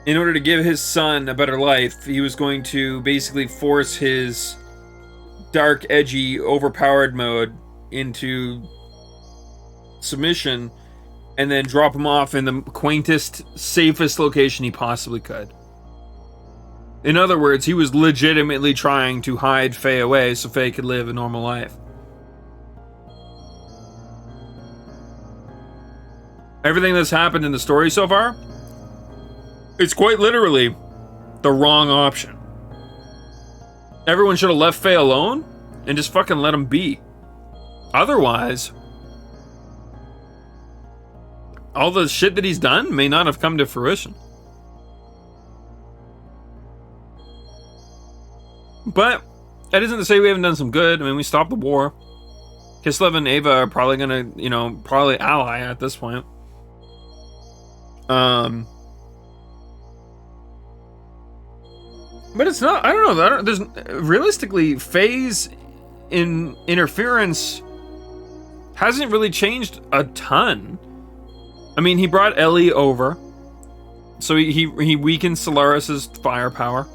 in order to give his son a better life, he was going to basically force his dark, edgy, overpowered mode into submission and then drop him off in the quaintest, safest location he possibly could. In other words, he was legitimately trying to hide Faye away so Faye could live a normal life. Everything that's happened in the story so far, it's quite literally the wrong option. Everyone should have left Faye alone and just fucking let him be. Otherwise, all the shit that he's done may not have come to fruition. But that isn't to say we haven't done some good. I mean, we stopped the war. Kislev and Ava are probably gonna, probably ally at this point. But it's not, I don't know, there's realistically, Faye's interference hasn't really changed a ton. I mean, he brought Ellie over, so he weakened Solaris's firepower.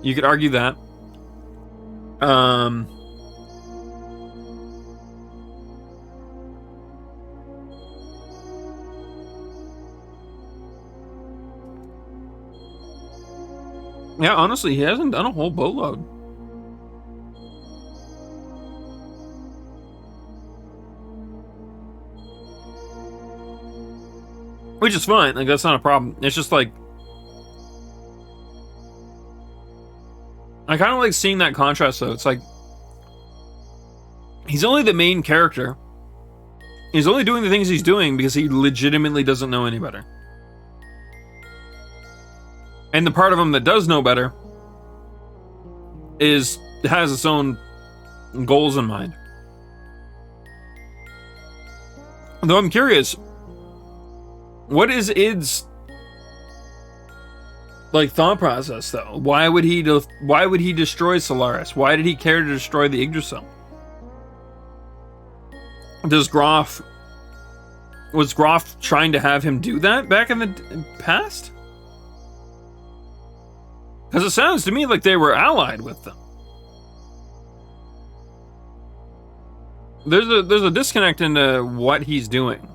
You could argue that. Yeah, honestly, he hasn't done a whole boatload. Which is fine, like, that's not a problem. It's just like, I kind of like seeing that contrast, though. It's like, he's only the main character. He's only doing the things he's doing because he legitimately doesn't know any better. And the part of him that does know better has its own goals in mind. Though I'm curious, what is Id's thought process, though? Why would he destroy Solaris? Why did he care to destroy the Yggdrasil? Was Groff trying to have him do that back in the past? Because it sounds to me like they were allied with them. There's a disconnect into what he's doing.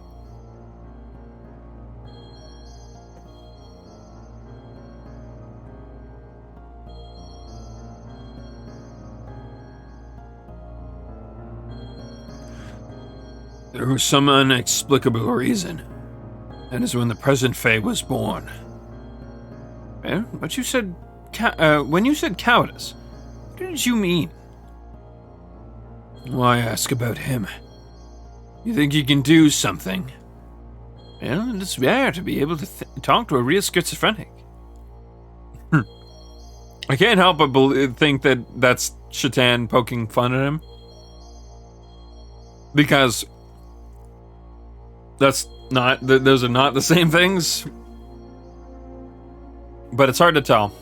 There was some inexplicable reason. That is when the present Faye was born. Yeah, but you said when you said cowardice, what did you mean? Why ask about him? You think you can do something? Well, it's rare to be able to talk to a real schizophrenic. I can't help but think that that's Shatan poking fun at him. Because those are not the same things. But it's hard to tell.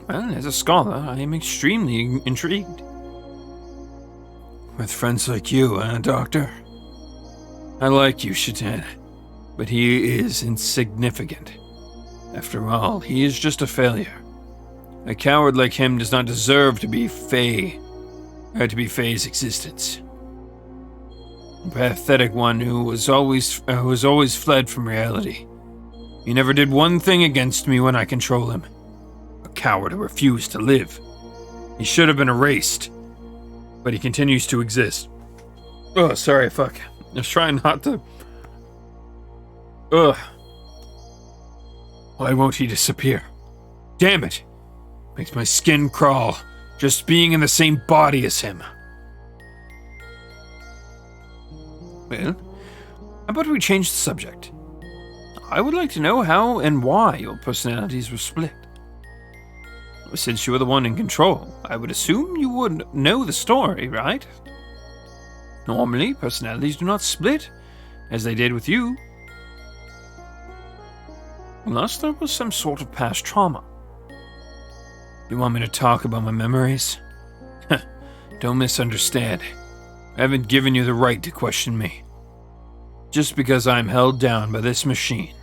Well, as a scholar, I am extremely intrigued. With friends like you, Doctor? I like you, Shatan, but he is insignificant. After all, he is just a failure. A coward like him does not deserve to be Faye's existence. A pathetic one who was always fled from reality. He never did one thing against me when I control him. A coward who refused to live. He should have been erased, but he continues to exist. Oh, sorry, fuck. I was trying not to... Ugh. Why won't he disappear? Damn it! Makes my skin crawl, just being in the same body as him. Well, how about we change the subject? I would like to know how and why your personalities were split. Since you were the one in control, I would assume you would know the story, right? Normally, personalities do not split, as they did with you. Unless there was some sort of past trauma. You want me to talk about my memories? Don't misunderstand. I haven't given you the right to question me. Just because I'm held down by this machine,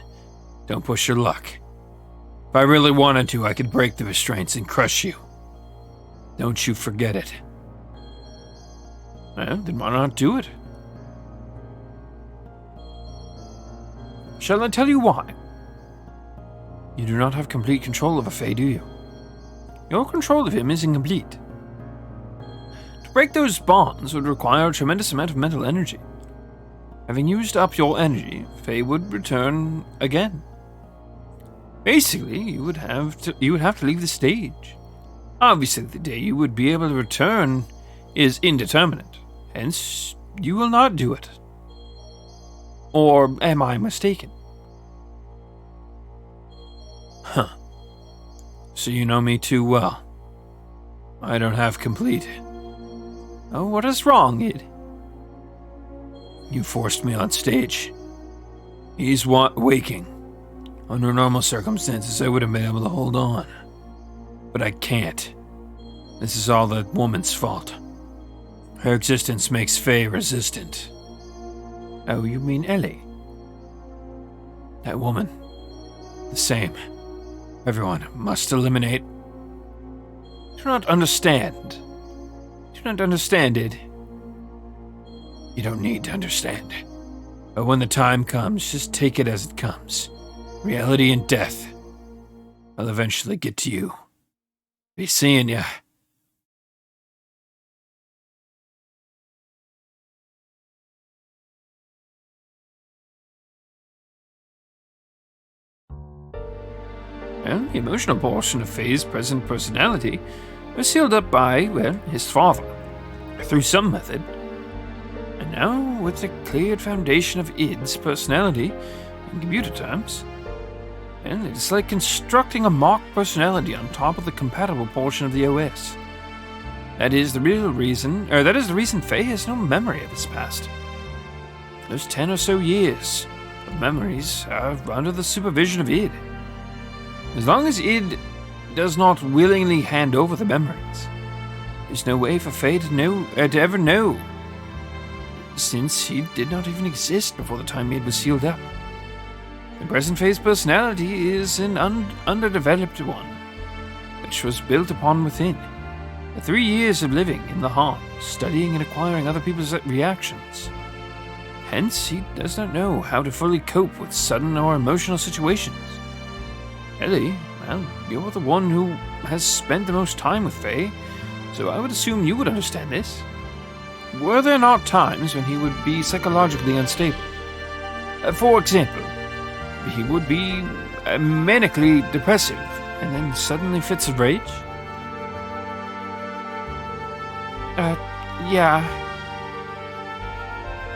don't push your luck. If I really wanted to, I could break the restraints and crush you. Don't you forget it. Well, then why not do it? Shall I tell you why? You do not have complete control over Faye, do you? Your control of him is incomplete. To break those bonds would require a tremendous amount of mental energy. Having used up your energy, Faye would return again. Basically, you would have to leave the stage. Obviously, the day you would be able to return is indeterminate. Hence, you will not do it. Or am I mistaken? Huh. So you know me too well. I don't have complete. Oh, what is wrong, Id? You forced me on stage. He's waking. Under normal circumstances, I would have been able to hold on. But I can't. This is all that woman's fault. Her existence makes Faye resistant. Oh, you mean Ellie? That woman. The same. Everyone must eliminate. Do not understand. Do not understand it. You don't need to understand. But when the time comes, just take it as it comes. Reality and death. I'll eventually get to you. Be seeing ya. Well, the emotional portion of Faye's present personality was sealed up by, well, his father, through some method. And now, with the cleared foundation of Id's personality, in computer terms, well, it's like constructing a mock personality on top of the compatible portion of the OS. That is the reason Faye has no memory of his past. Those 10 or so years of memories are under the supervision of Id. As long as Id does not willingly hand over the memories, there's no way for Faye to ever know, since he did not even exist before the time Id was sealed up. The present Faye's personality is an underdeveloped one, which was built upon within. The 3 years of living in the heart, studying and acquiring other people's reactions. Hence, he does not know how to fully cope with sudden or emotional situations. Ellie, well, you're the one who has spent the most time with Faye, so I would assume you would understand this. Were there not times when he would be psychologically unstable? For example, he would be manically depressive, and then suddenly fits of rage? Yeah.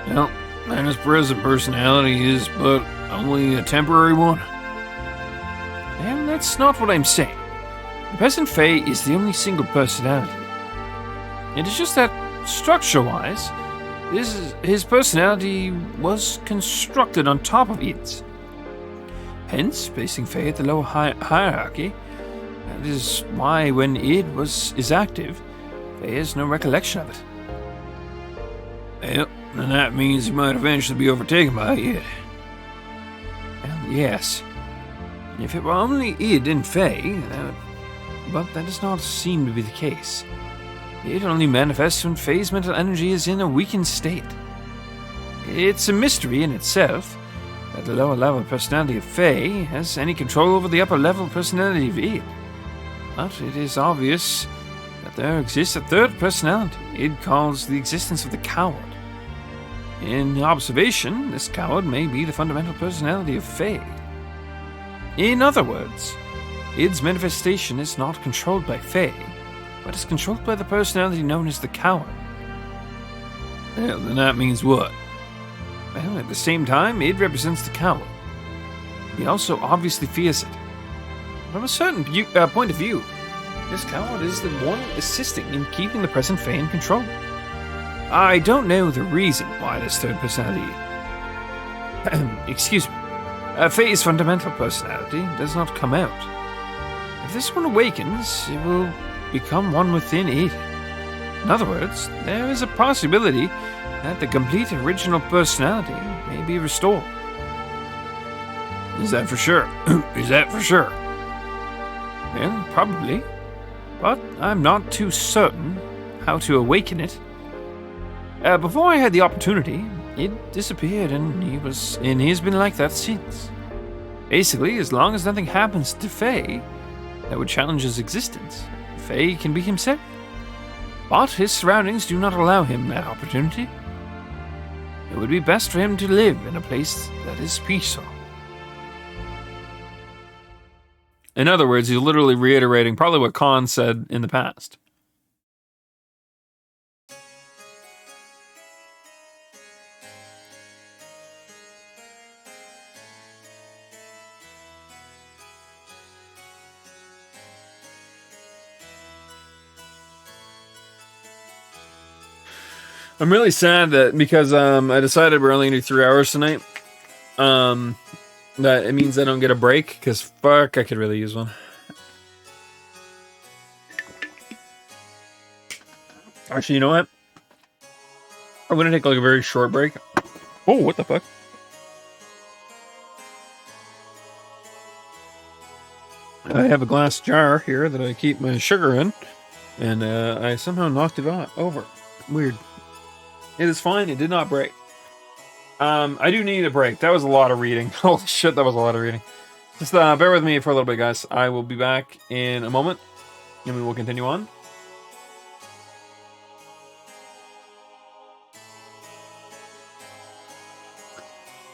Well, and his present personality is but only a temporary one. And that's not what I'm saying. The present Faye is the only single personality. It is just that structure-wise, his personality was constructed on top of Id's. Hence, placing Faye at the lower hierarchy. That is why when Id is active, Faye has no recollection of it. Well, and that means he might eventually be overtaken by Id. Well, yes. If it were only Id and Faye, but that does not seem to be the case. It only manifests when Faye's mental energy is in a weakened state. It's a mystery in itself that the lower level personality of Faye has any control over the upper level personality of Id. But it is obvious that there exists a third personality Id calls the existence of the coward. In observation, this coward may be the fundamental personality of Faye. In other words, Id's manifestation is not controlled by Faye, but is controlled by the personality known as the coward. Well, then that means what? Well, at the same time, Id represents the coward. He also obviously fears it. From a certain point of view, this coward is the one assisting in keeping the present Faye in control. I don't know the reason why this third personality... excuse me. Faye's fundamental personality does not come out. If this one awakens, it will become one within Id. In other words, there is a possibility that the complete original personality may be restored. Is that for sure? Is that for sure? Well, probably. But I'm not too certain how to awaken it. Before I had the opportunity, it disappeared and he has been like that since. Basically, as long as nothing happens to Faye that would challenge his existence, Faye can be himself. But his surroundings do not allow him that opportunity. It would be best for him to live in a place that is peaceful. In other words, he's literally reiterating probably what Khan said in the past. I'm really sad that because I decided we're only going to do 3 hours tonight. That it means I don't get a break, because fuck, I could really use one. Actually, you know what? I'm going to take like a very short break. Oh, what the fuck? I have a glass jar here that I keep my sugar in, and I somehow knocked it over. Weird. It is fine. It did not break. I do need a break. That was a lot of reading. Holy shit, that was a lot of reading. Just bear with me for a little bit, guys. I will be back in a moment, and we will continue on.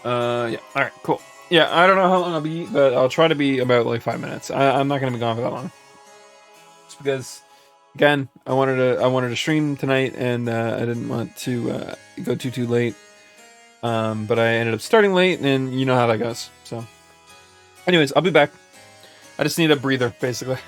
Yeah. All right. Cool. Yeah. I don't know how long I'll be, but I'll try to be about like 5 minutes. I'm not going to be gone for that long. Just because, again, I wanted to stream tonight, and I didn't want to go too late. But I ended up starting late, and you know how that goes. So, anyways, I'll be back. I just need a breather, basically.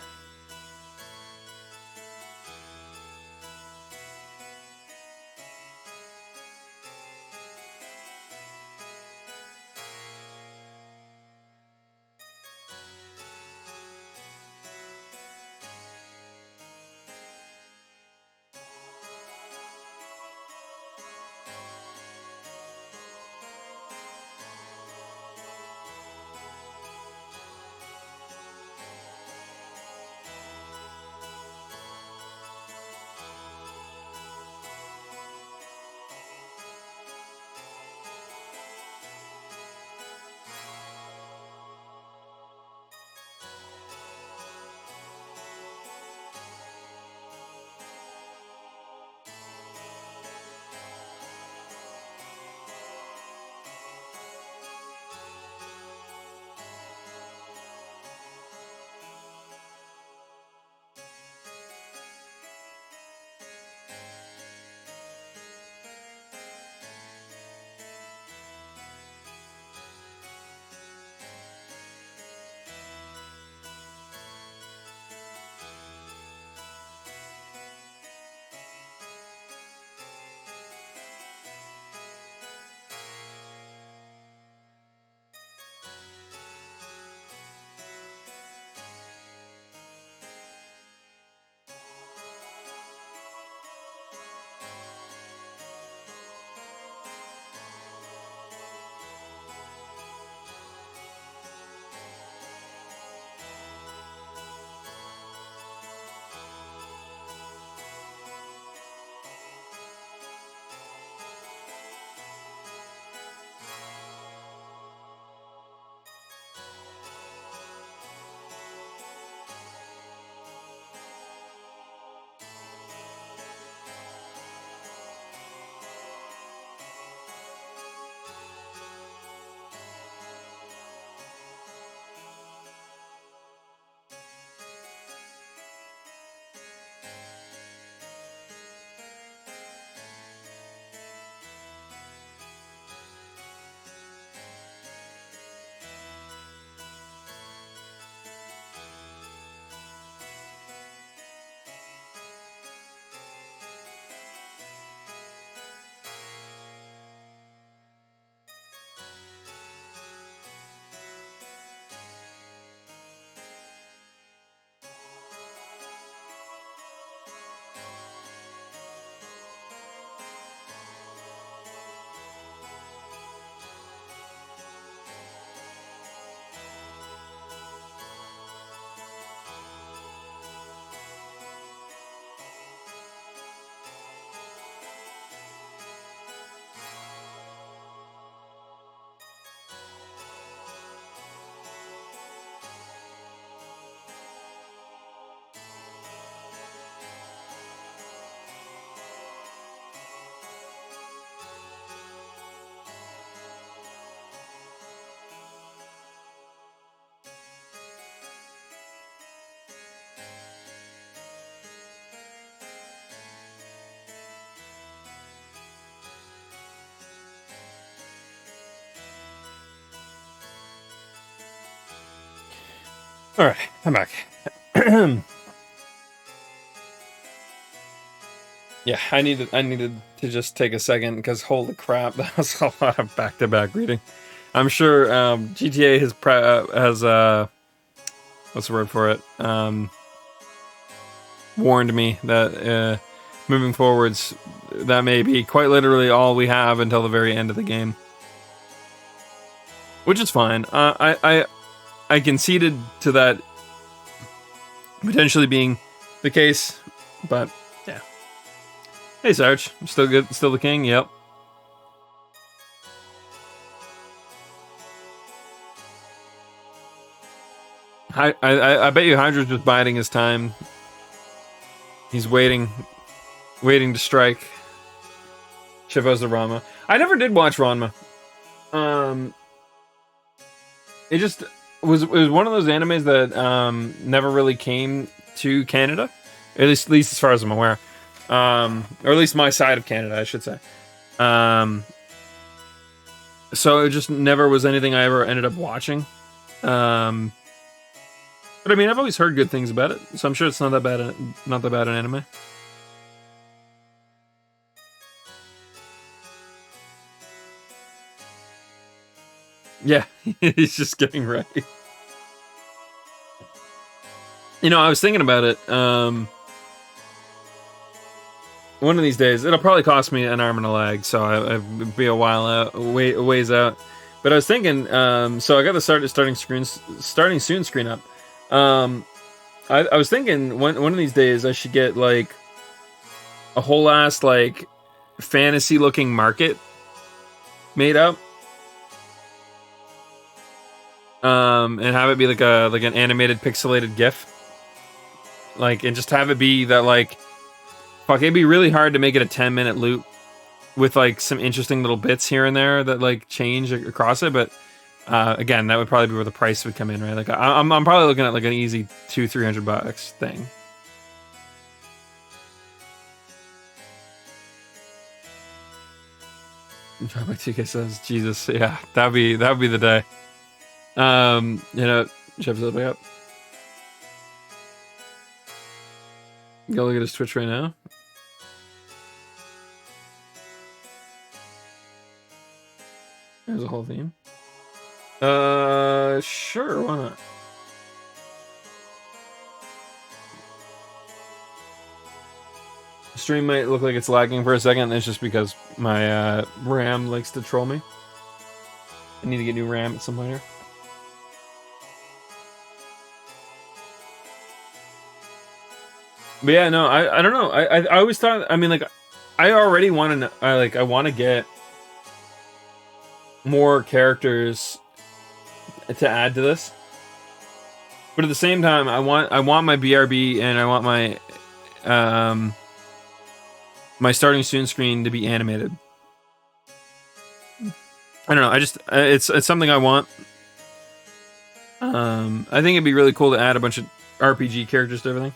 All right, I'm back. Yeah, I needed to just take a second because holy crap, that was a lot of back-to-back reading. I'm sure GTA has what's the word for it? Warned me that moving forwards, that may be quite literally all we have until the very end of the game, which is fine. I conceded to that potentially being the case, but yeah. Hey Sarge, still good, still the king. Yep. I bet you Hydra's just biding his time. He's waiting to strike. Chivo's the Ranma. I never did watch Ranma. It just it was one of those animes that never really came to Canada, at least as far as I'm aware, or at least my side of Canada, I should say. So it just never was anything I ever ended up watching. But I mean, I've always heard good things about it, so I'm sure it's not that bad. Not that bad an anime. Yeah, he's just getting ready. You know, I was thinking about it. One of these days, it'll probably cost me an arm and a leg, so I'd be a while out, a ways out. But I was thinking, so I got the starting soon screen up. I was thinking one of these days I should get like a whole ass like fantasy looking market made up, and have it be like an animated pixelated GIF, like, and just have it be that like, fuck, it'd be really hard to make it a 10-minute loop with like some interesting little bits here and there that like change across it, but again, that would probably be where the price would come in, right? Like, I'm probably looking at like an easy $200-300 thing. Like TK says, Jesus, yeah, that'd be the day. You know, Chef's up. Go look at his Twitch right now. There's a whole theme. Sure, why not? Stream might look like it's lagging for a second. It's just because my RAM likes to troll me. I need to get new RAM at some point here. But yeah, no, I don't know. I always thought, I mean, like, I already want to, I want to get more characters to add to this, but at the same time, I want my BRB and I want my my starting soon screen to be animated. I don't know. I just it's something I want. I think it'd be really cool to add a bunch of RPG characters to everything.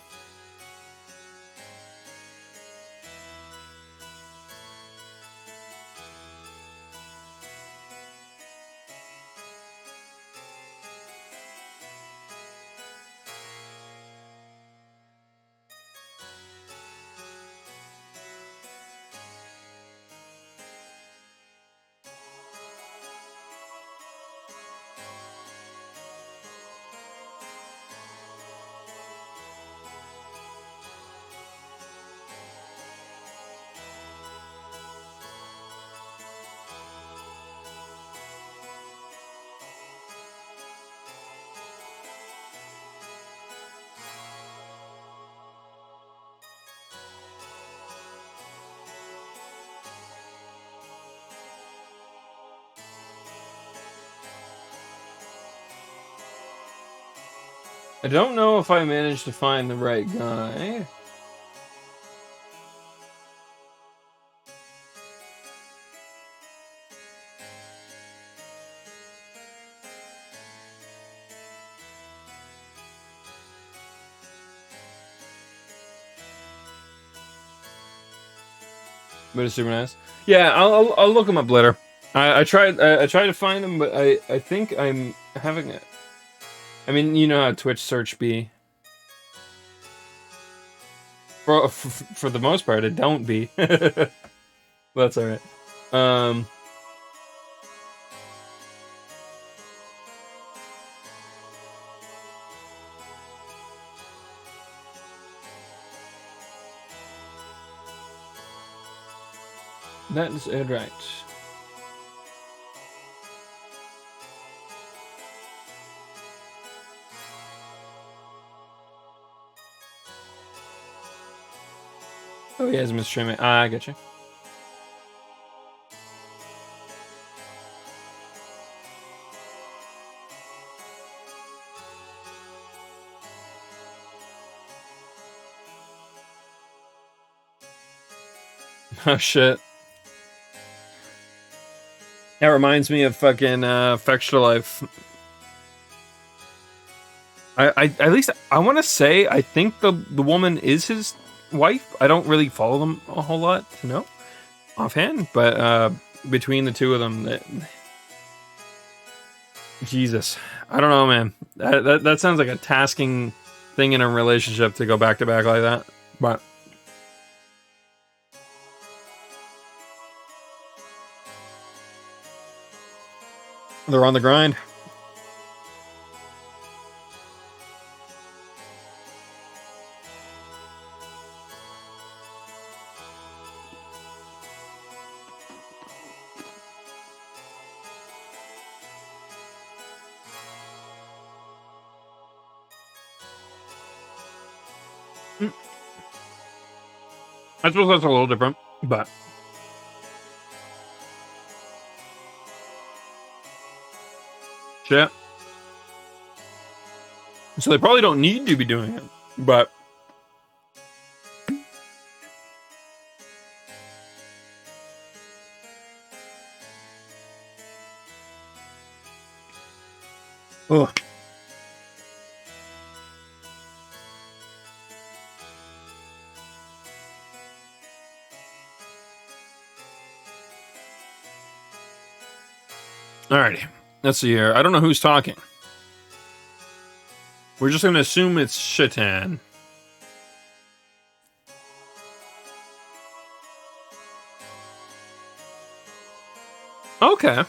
I don't know if I managed to find the right guy. But it's super nice. Yeah, I'll look him up later. I tried to find him, but I think I'm having it. I mean, you know how Twitch search be. For the most part, it don't be. That's alright. That is it, right. Oh, he has been streaming. Ah, I get you. Oh, shit. That reminds me of fucking Fextra Life. I at least I want to say I think the woman is his wife. I don't really follow them a whole lot to know offhand, but between the two of them, Jesus, I don't know, man. That sounds like a tasking thing in a relationship to go back to back like that, but. They're on the grind. I suppose that's a little different, but. Shit. So they probably don't need to be doing it, but. Oh. Alrighty. Let's see here. I don't know who's talking. We're just going to assume it's Shaitan. Okay.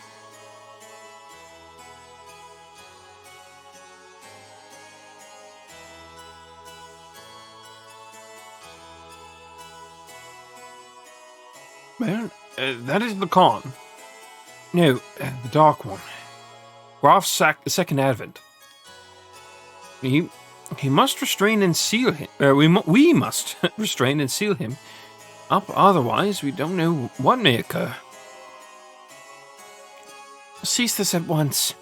Man, that is the Khan. No, the Dark One. Graf's second advent. He must restrain and seal him. We must restrain and seal him up, otherwise we don't know what may occur. Cease this at once.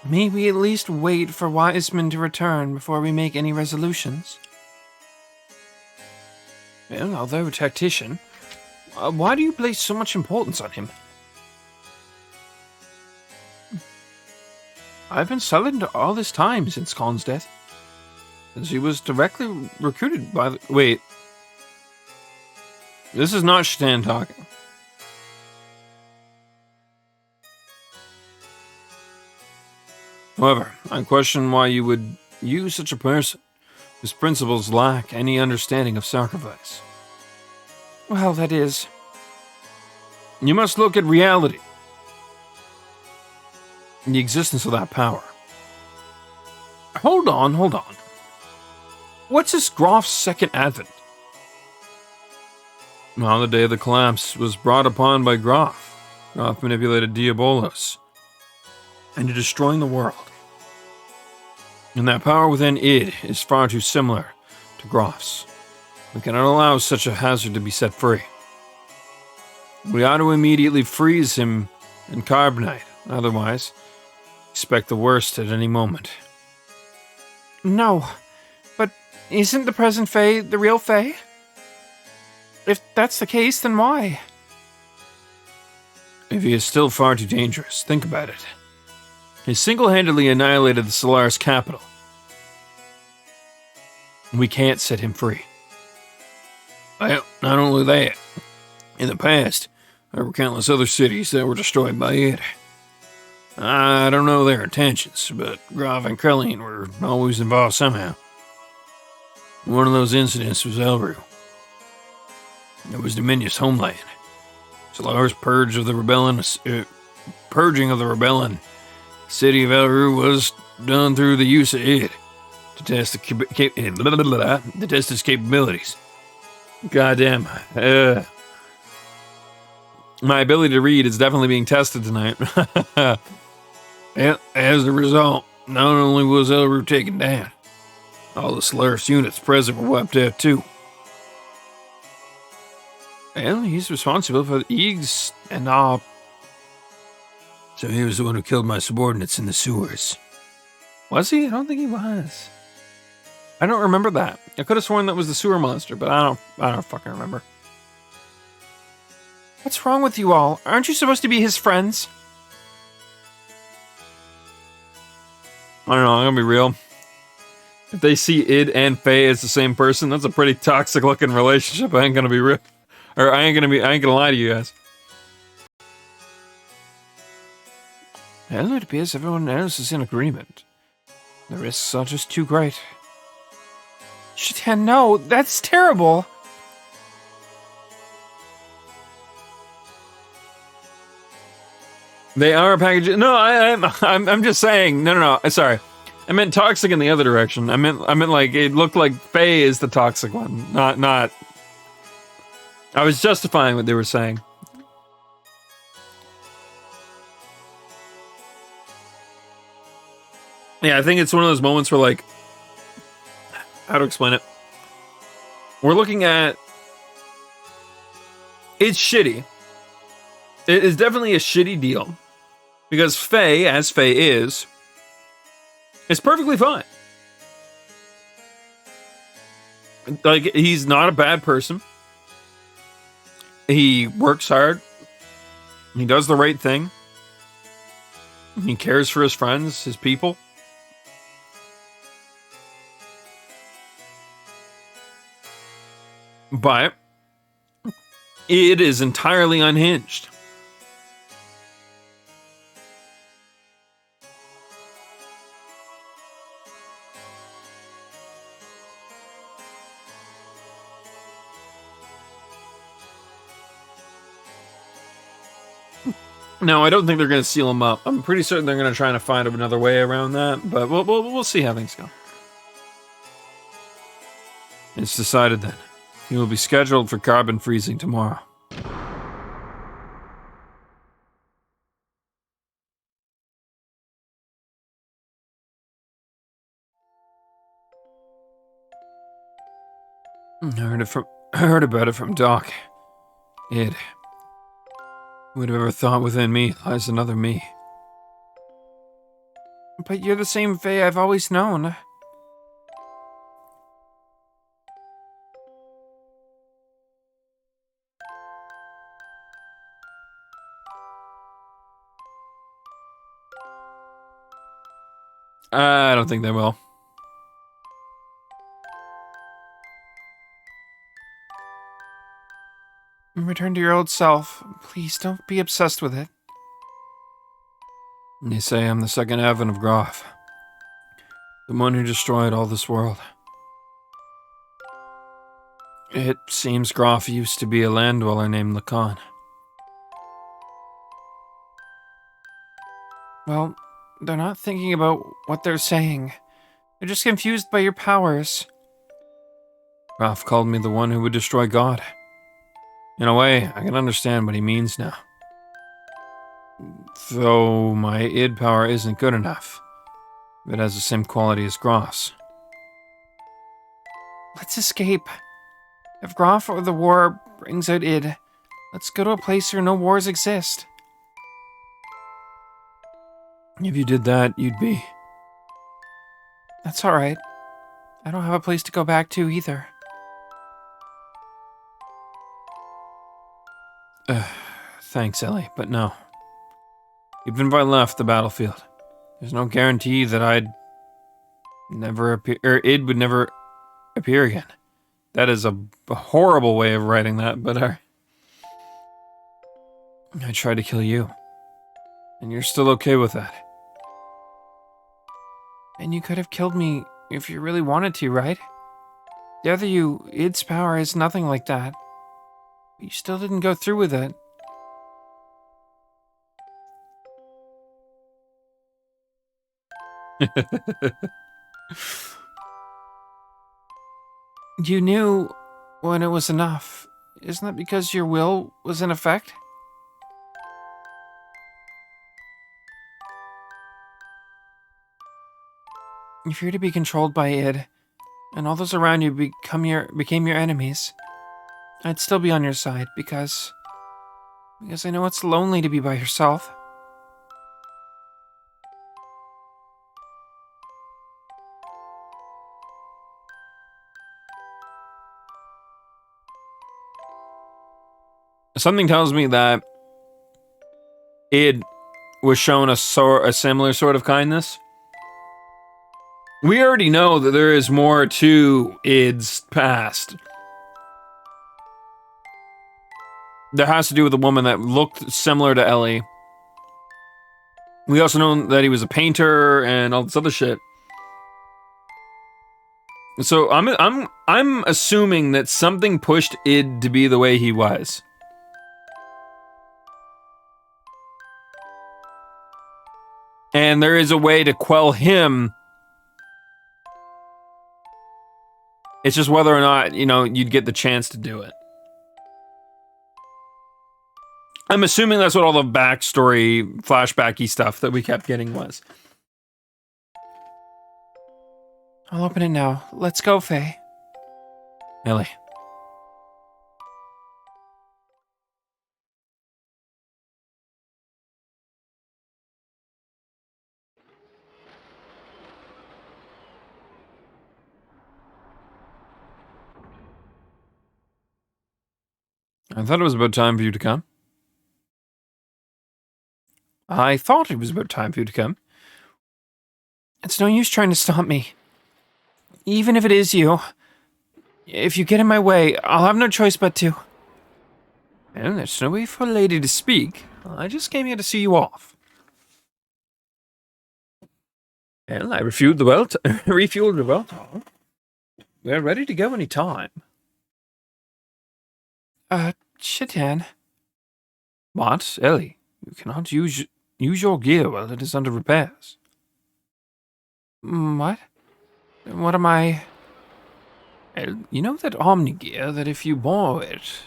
May we at least wait for Wiseman to return before we make any resolutions? Well, although a tactician, why do you place so much importance on him? I've been silent all this time since Khan's death. Since he was directly recruited by the... Wait. This is not Shaitan talking. However, I question why you would use such a person whose principles lack any understanding of sacrifice. Well, that is... You must look at reality. The existence of that power. Hold on. What's this Graf's second advent? Well, the day of the collapse was brought upon by Graf. Graf manipulated Diabolos into destroying the world. And that power within id is far too similar to Graf's. We cannot allow such a hazard to be set free. We ought to immediately freeze him in carbonite, otherwise expect the worst at any moment. No, but isn't the present Fae the real Fae? If that's the case, then why? If he is still far too dangerous, think about it. He single-handedly annihilated the Solaris capital. We can't set him free. Well, not only that, in the past, there were countless other cities that were destroyed by it. I don't know their intentions, but Graf and Krelline were always involved somehow. One of those incidents was Elru. It was Dominion's homeland. Solar's purging of the rebellion. City of Elru was done through the use of it to test its capabilities. Goddamn. My ability to read is definitely being tested tonight. And as a result, not only was Elru taken down, all the Solaris units present were wiped out too. Well, he's responsible for the Eags and So he was the one who killed my subordinates in the sewers. Was he? I don't think he was. I don't remember that. I could have sworn that was the sewer monster, but I don't fucking remember. What's wrong with you all? Aren't you supposed to be his friends? I don't know, I'm gonna be real. If they see Id and Faye as the same person, that's a pretty toxic looking relationship. I ain't gonna be real. Or I ain't gonna lie to you guys. Well, it appears everyone else is in agreement. The risks are just too great. Shit, no, that's terrible. They are a package. No, I'm just saying. No. Sorry, I meant toxic in the other direction. I meant like it looked like Faye is the toxic one. Not. I was justifying what they were saying. Yeah, I think it's one of those moments where, like, how to explain it? We're looking at. It's shitty. It is definitely a shitty deal. Because Faye, as Faye is perfectly fine. Like, he's not a bad person. He works hard. He does the right thing. He cares for his friends, his people. But it is entirely unhinged. No, I don't think they're going to seal him up. I'm pretty certain they're going to try to find another way around that, but we'll see how things go. It's decided then. He will be scheduled for carbon freezing tomorrow. I heard about it from Doc. Id. Who would have ever thought within me lies another me? But you're the same Faye I've always known. I don't think they will. Return to your old self. Please don't be obsessed with it. They say I'm the second advent of Graf. The one who destroyed all this world. It seems Graf used to be a land dweller named Lacan. Well, they're not thinking about what they're saying. They're just confused by your powers. Graf called me the one who would destroy God. In a way, I can understand what he means now. Though my id power isn't good enough. It has the same quality as Graf's. Let's escape. If Graf or the war brings out id, let's go to a place where no wars exist. If you did that, you'd be... That's alright. I don't have a place to go back to either. Thanks, Ellie, but no. Even if I left the battlefield, there's no guarantee that I'd never appear, or id would never appear again. That is a horrible way of writing that, but I tried to kill you. And you're still okay with that? And you could have killed me if you really wanted to, right? The other you, id's power is nothing like that. But you still didn't go through with it. You knew when it was enough. Isn't that because your will was in effect? If you're to be controlled by id, and all those around you became your enemies, I'd still be on your side because I know it's lonely to be by yourself. Something tells me that id was shown a similar sort of kindness. We already know that there is more to id's past. That has to do with a woman that looked similar to Ellie. We also know that he was a painter and all this other shit. So I'm assuming that something pushed id to be the way he was. And there is a way to quell him. It's just whether or not, you'd get the chance to do it. I'm assuming that's what all the backstory, flashbacky stuff that we kept getting was. I'll open it now. Let's go, Faye. Ellie. I thought it was about time for you to come. I thought it was about time for you to come. It's no use trying to stop me. Even if it is you. If you get in my way, I'll have no choice but to. Well, there's no way for a lady to speak. I just came here to see you off. Well, I refueled the well. We're ready to go any time. Chitan. What, Ellie? You cannot use your gear while it is under repairs. What? What am I... You know that Omni gear that if you borrow it...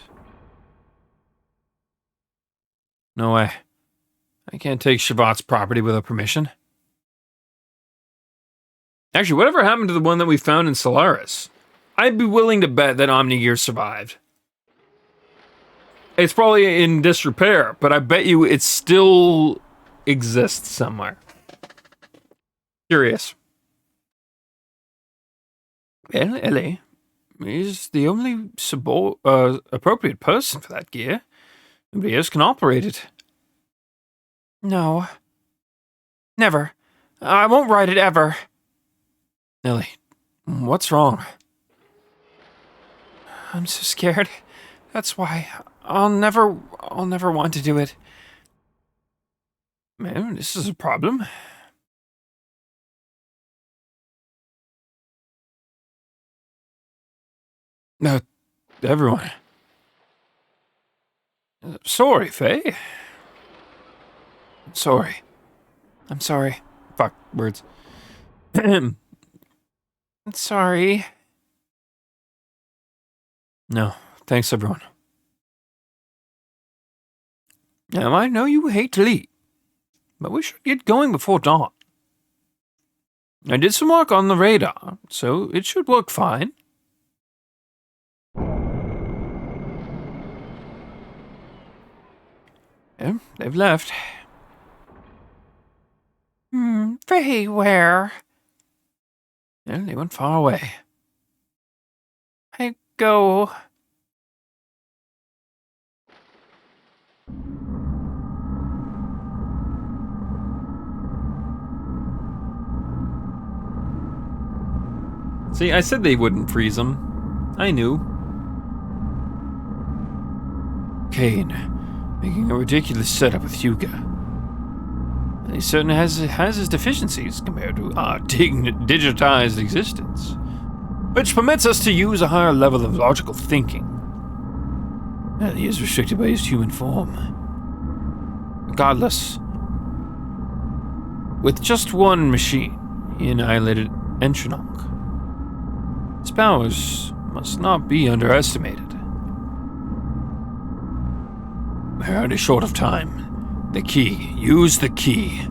No way. I can't take Shavat's property without permission. Actually, whatever happened to the one that we found in Solaris? I'd be willing to bet that Omni gear survived. It's probably in disrepair, but I bet you it still exists somewhere. Curious. Well, Ellie is the only appropriate person for that gear. Nobody else can operate it. No. Never. I won't ride it ever. Ellie, what's wrong? I'm so scared. That's why I'll never want to do it. Man, this is a problem. Everyone. Sorry, Faye. Sorry. I'm sorry. Fuck, words. Sorry. No, thanks everyone. Now, I know you hate to leave, but we should get going before dawn. I did some work on the radar, so it should work fine. Yeah, they've left. Faye, where? Yeah, they went far away. I go... See, I said they wouldn't freeze him. I knew. Kane, making a ridiculous setup with Hyuga. He certainly has his deficiencies compared to our digitized existence, which permits us to use a higher level of logical thinking. He is restricted by his human form. Regardless, with just one machine, he annihilated Enchinock. His powers must not be underestimated. We're only short of time. The key. Use the key.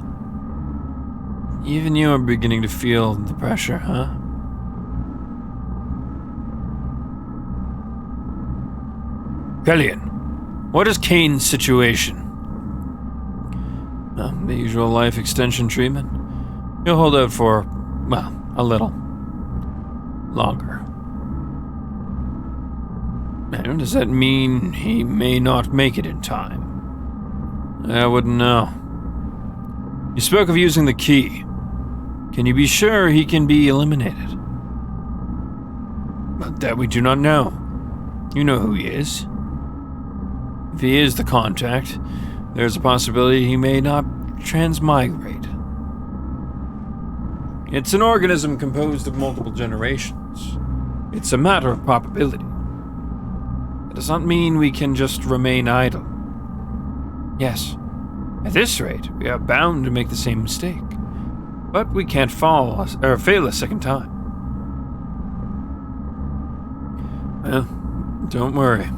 Even you are beginning to feel the pressure, huh? Kellion, what is Kane's situation? The usual life extension treatment. He'll hold out for, well, a little longer. And does that mean he may not make it in time? I wouldn't know. You spoke of using the key. Can you be sure he can be eliminated? But that we do not know. You know who he is. If he is the contact, there's a possibility he may not transmigrate. It's an organism composed of multiple generations. It's a matter of probability. That does not mean we can just remain idle. Yes, at this rate, we are bound to make the same mistake. But we can't fail a second time. Well, don't worry.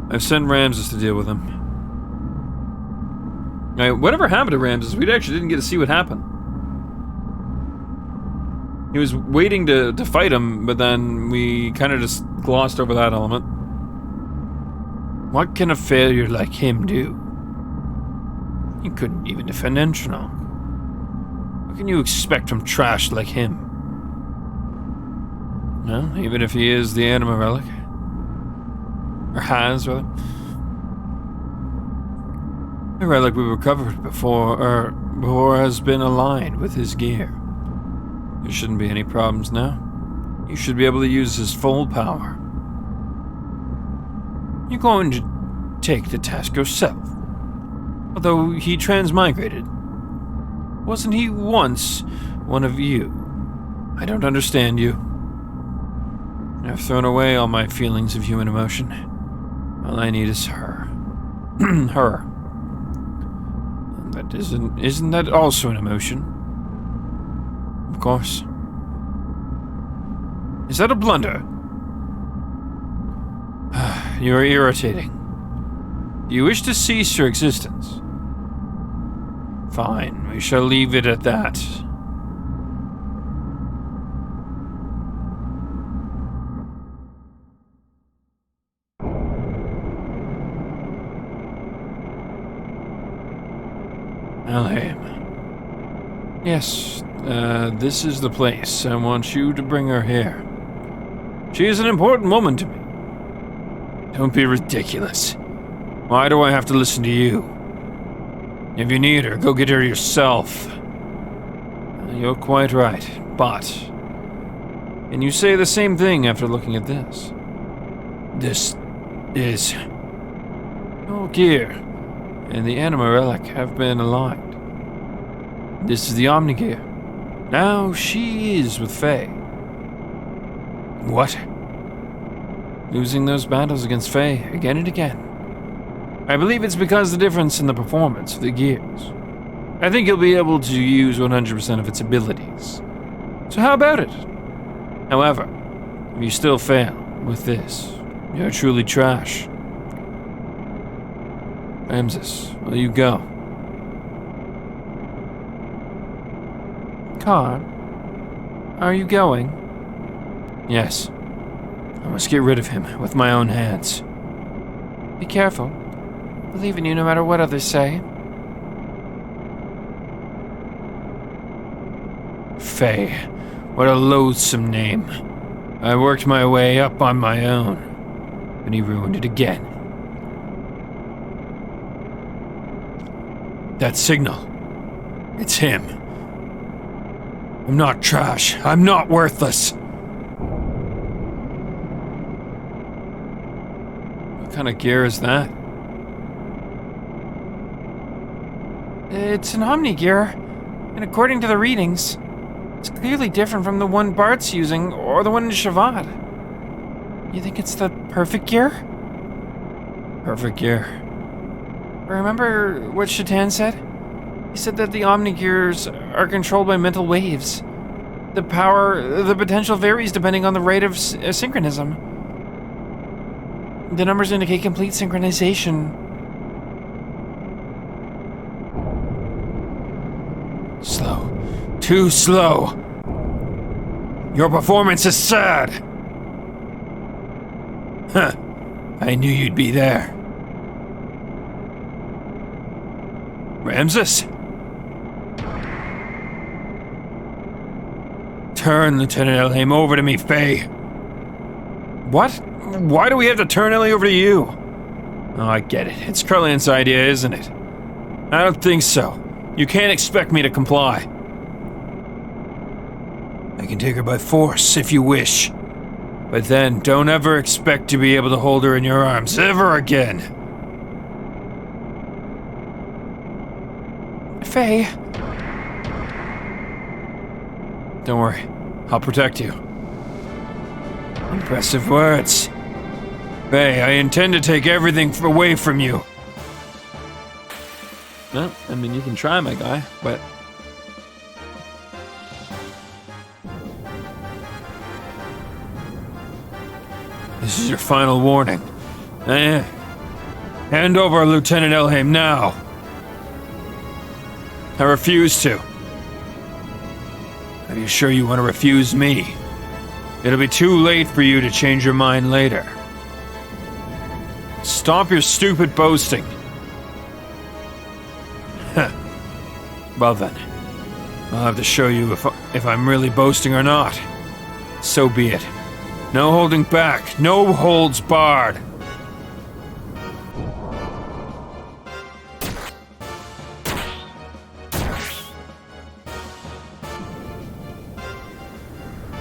I've sent Ramses to deal with him. Now, whatever happened to Ramses, we actually didn't get to see what happened. He was waiting to fight him, but then we kind of just glossed over that element. What can a failure like him do? He couldn't even defend Enchinock. What can you expect from trash like him? Well, even if he is the Anima Relic. Or has, rather. The relic we recovered before has been aligned with his gear. There shouldn't be any problems now. You should be able to use his full power. You're going to take the task yourself. Although he transmigrated. Wasn't he once one of you? I don't understand you. I've thrown away all my feelings of human emotion. All I need is her. Her. That isn't that also an emotion? Of course. Is that a blunder? You are irritating. Do you wish to cease your existence? Fine, we shall leave it at that. Alhaim. Yes, this is the place. I want you to bring her here. She is an important woman to me. Don't be ridiculous. Why do I have to listen to you? If you need her, go get her yourself. You're quite right, but... Can you say the same thing after looking at this? This is... Your gear and the Anima Relic have been aligned. This is the Omni-Gear. Now she is with Faye. What? Losing those battles against Faye again and again. I believe it's because of the difference in the performance of the gears. I think you'll be able to use 100% of its abilities. So how about it? However, if you still fail with this, you're truly trash. Ramses, will you go? Car, are you going? Yes. I must get rid of him with my own hands. Be careful. I believe in you no matter what others say. Faye. What a loathsome name. I worked my way up on my own, and he ruined it again. That signal. It's him. I'm not trash. I'm not worthless. What kind of gear is that? It's an Omni-Gear, and according to the readings, it's clearly different from the one Bart's using or the one in Shavad. You think it's the perfect gear? Perfect gear. Remember what Shatan said? He said that the Omni-Gears are controlled by mental waves. The potential varies depending on the rate of synchronism. The numbers indicate complete synchronization. Slow. Too slow. Your performance is sad. Huh. I knew you'd be there. Ramses? Turn Lieutenant Elhaim over to me, Faye. What? Why do we have to turn Ellie over to you? Oh, I get it. It's Krellian's idea, isn't it? I don't think so. You can't expect me to comply. I can take her by force, if you wish. But then, don't ever expect to be able to hold her in your arms ever again. Faye. Don't worry. I'll protect you. Impressive words. Faye, I intend to take everything away from you. No, I mean, you can try, my guy, but... This is your final warning. Hand over Lieutenant Elhaim now. I refuse to. Are you sure you want to refuse me? It'll be too late for you to change your mind later. Stop your stupid boasting. Well then, I'll have to show you if I'm really boasting or not. So be it. No holding back, no holds barred.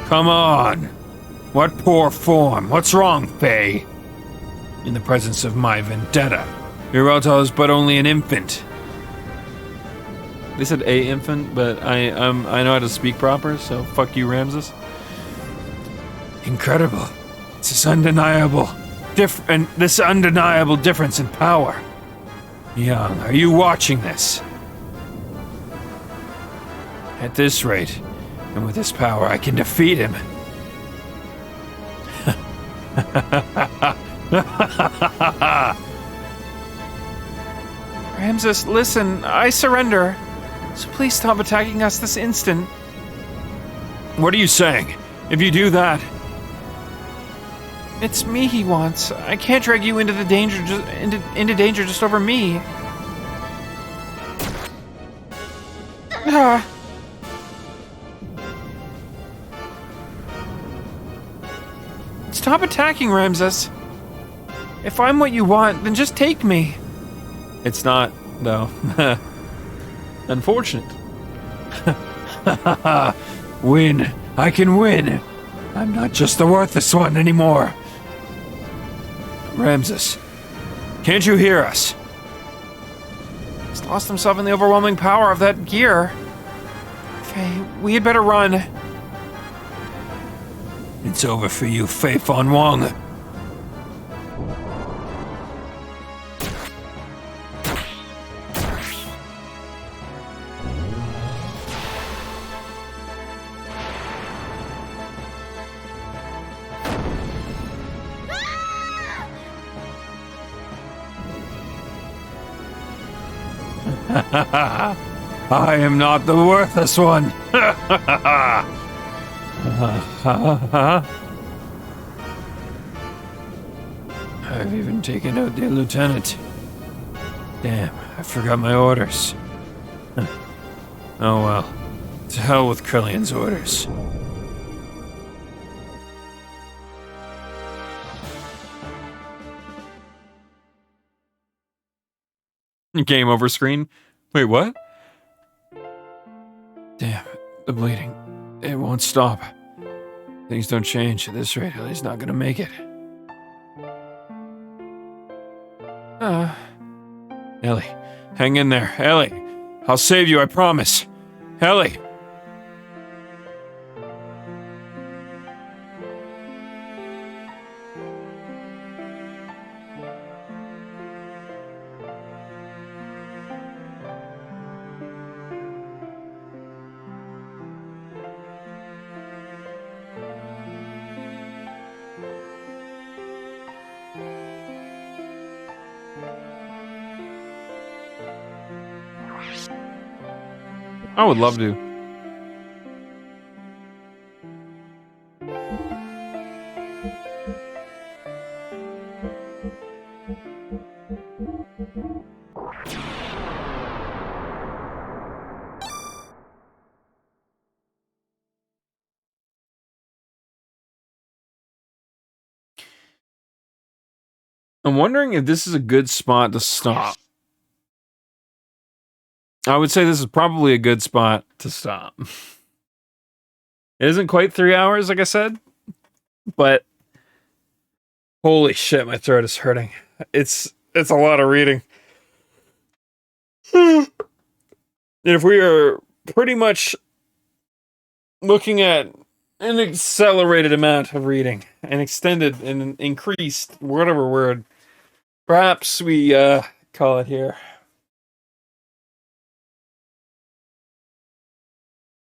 Come on. What poor form? What's wrong, Faye? In the presence of my vendetta, Iraltal is but only an infant. They said a infant, but I know how to speak proper, so fuck you, Ramses. Incredible. It's this undeniable difference in power. Young, are you watching this? At this rate, and with this power, I can defeat him. Ramses, listen, I surrender. So please stop attacking us this instant. What are you saying? If you do that... It's me he wants. I can't drag you into the danger into danger just over me. Ah. Stop attacking, Ramses. If I'm what you want, then just take me. It's not, though. Unfortunate. Win. I can win. I'm not just the worthless one anymore. Ramses, can't you hear us? He's lost himself in the overwhelming power of that gear. Faye, we had better run. It's over for you, Faye Fan Wong. I am not the worthless one. I've even taken out the lieutenant. Damn, I forgot my orders. Oh well. To hell with Krellian's orders. Game over screen. Wait, what? Damn, the bleeding. It won't stop. Things don't change at this rate. Ellie's not gonna make it. Ellie, hang in there. Ellie, I'll save you, I promise. Ellie! I would love to. I'm wondering if this is a good spot to stop. I would say this is probably a good spot to stop. It isn't quite 3 hours, like I said, but holy shit, my throat is hurting. It's a lot of reading. And if we are pretty much looking at an accelerated amount of reading, an extended and increased, whatever word, perhaps we call it here.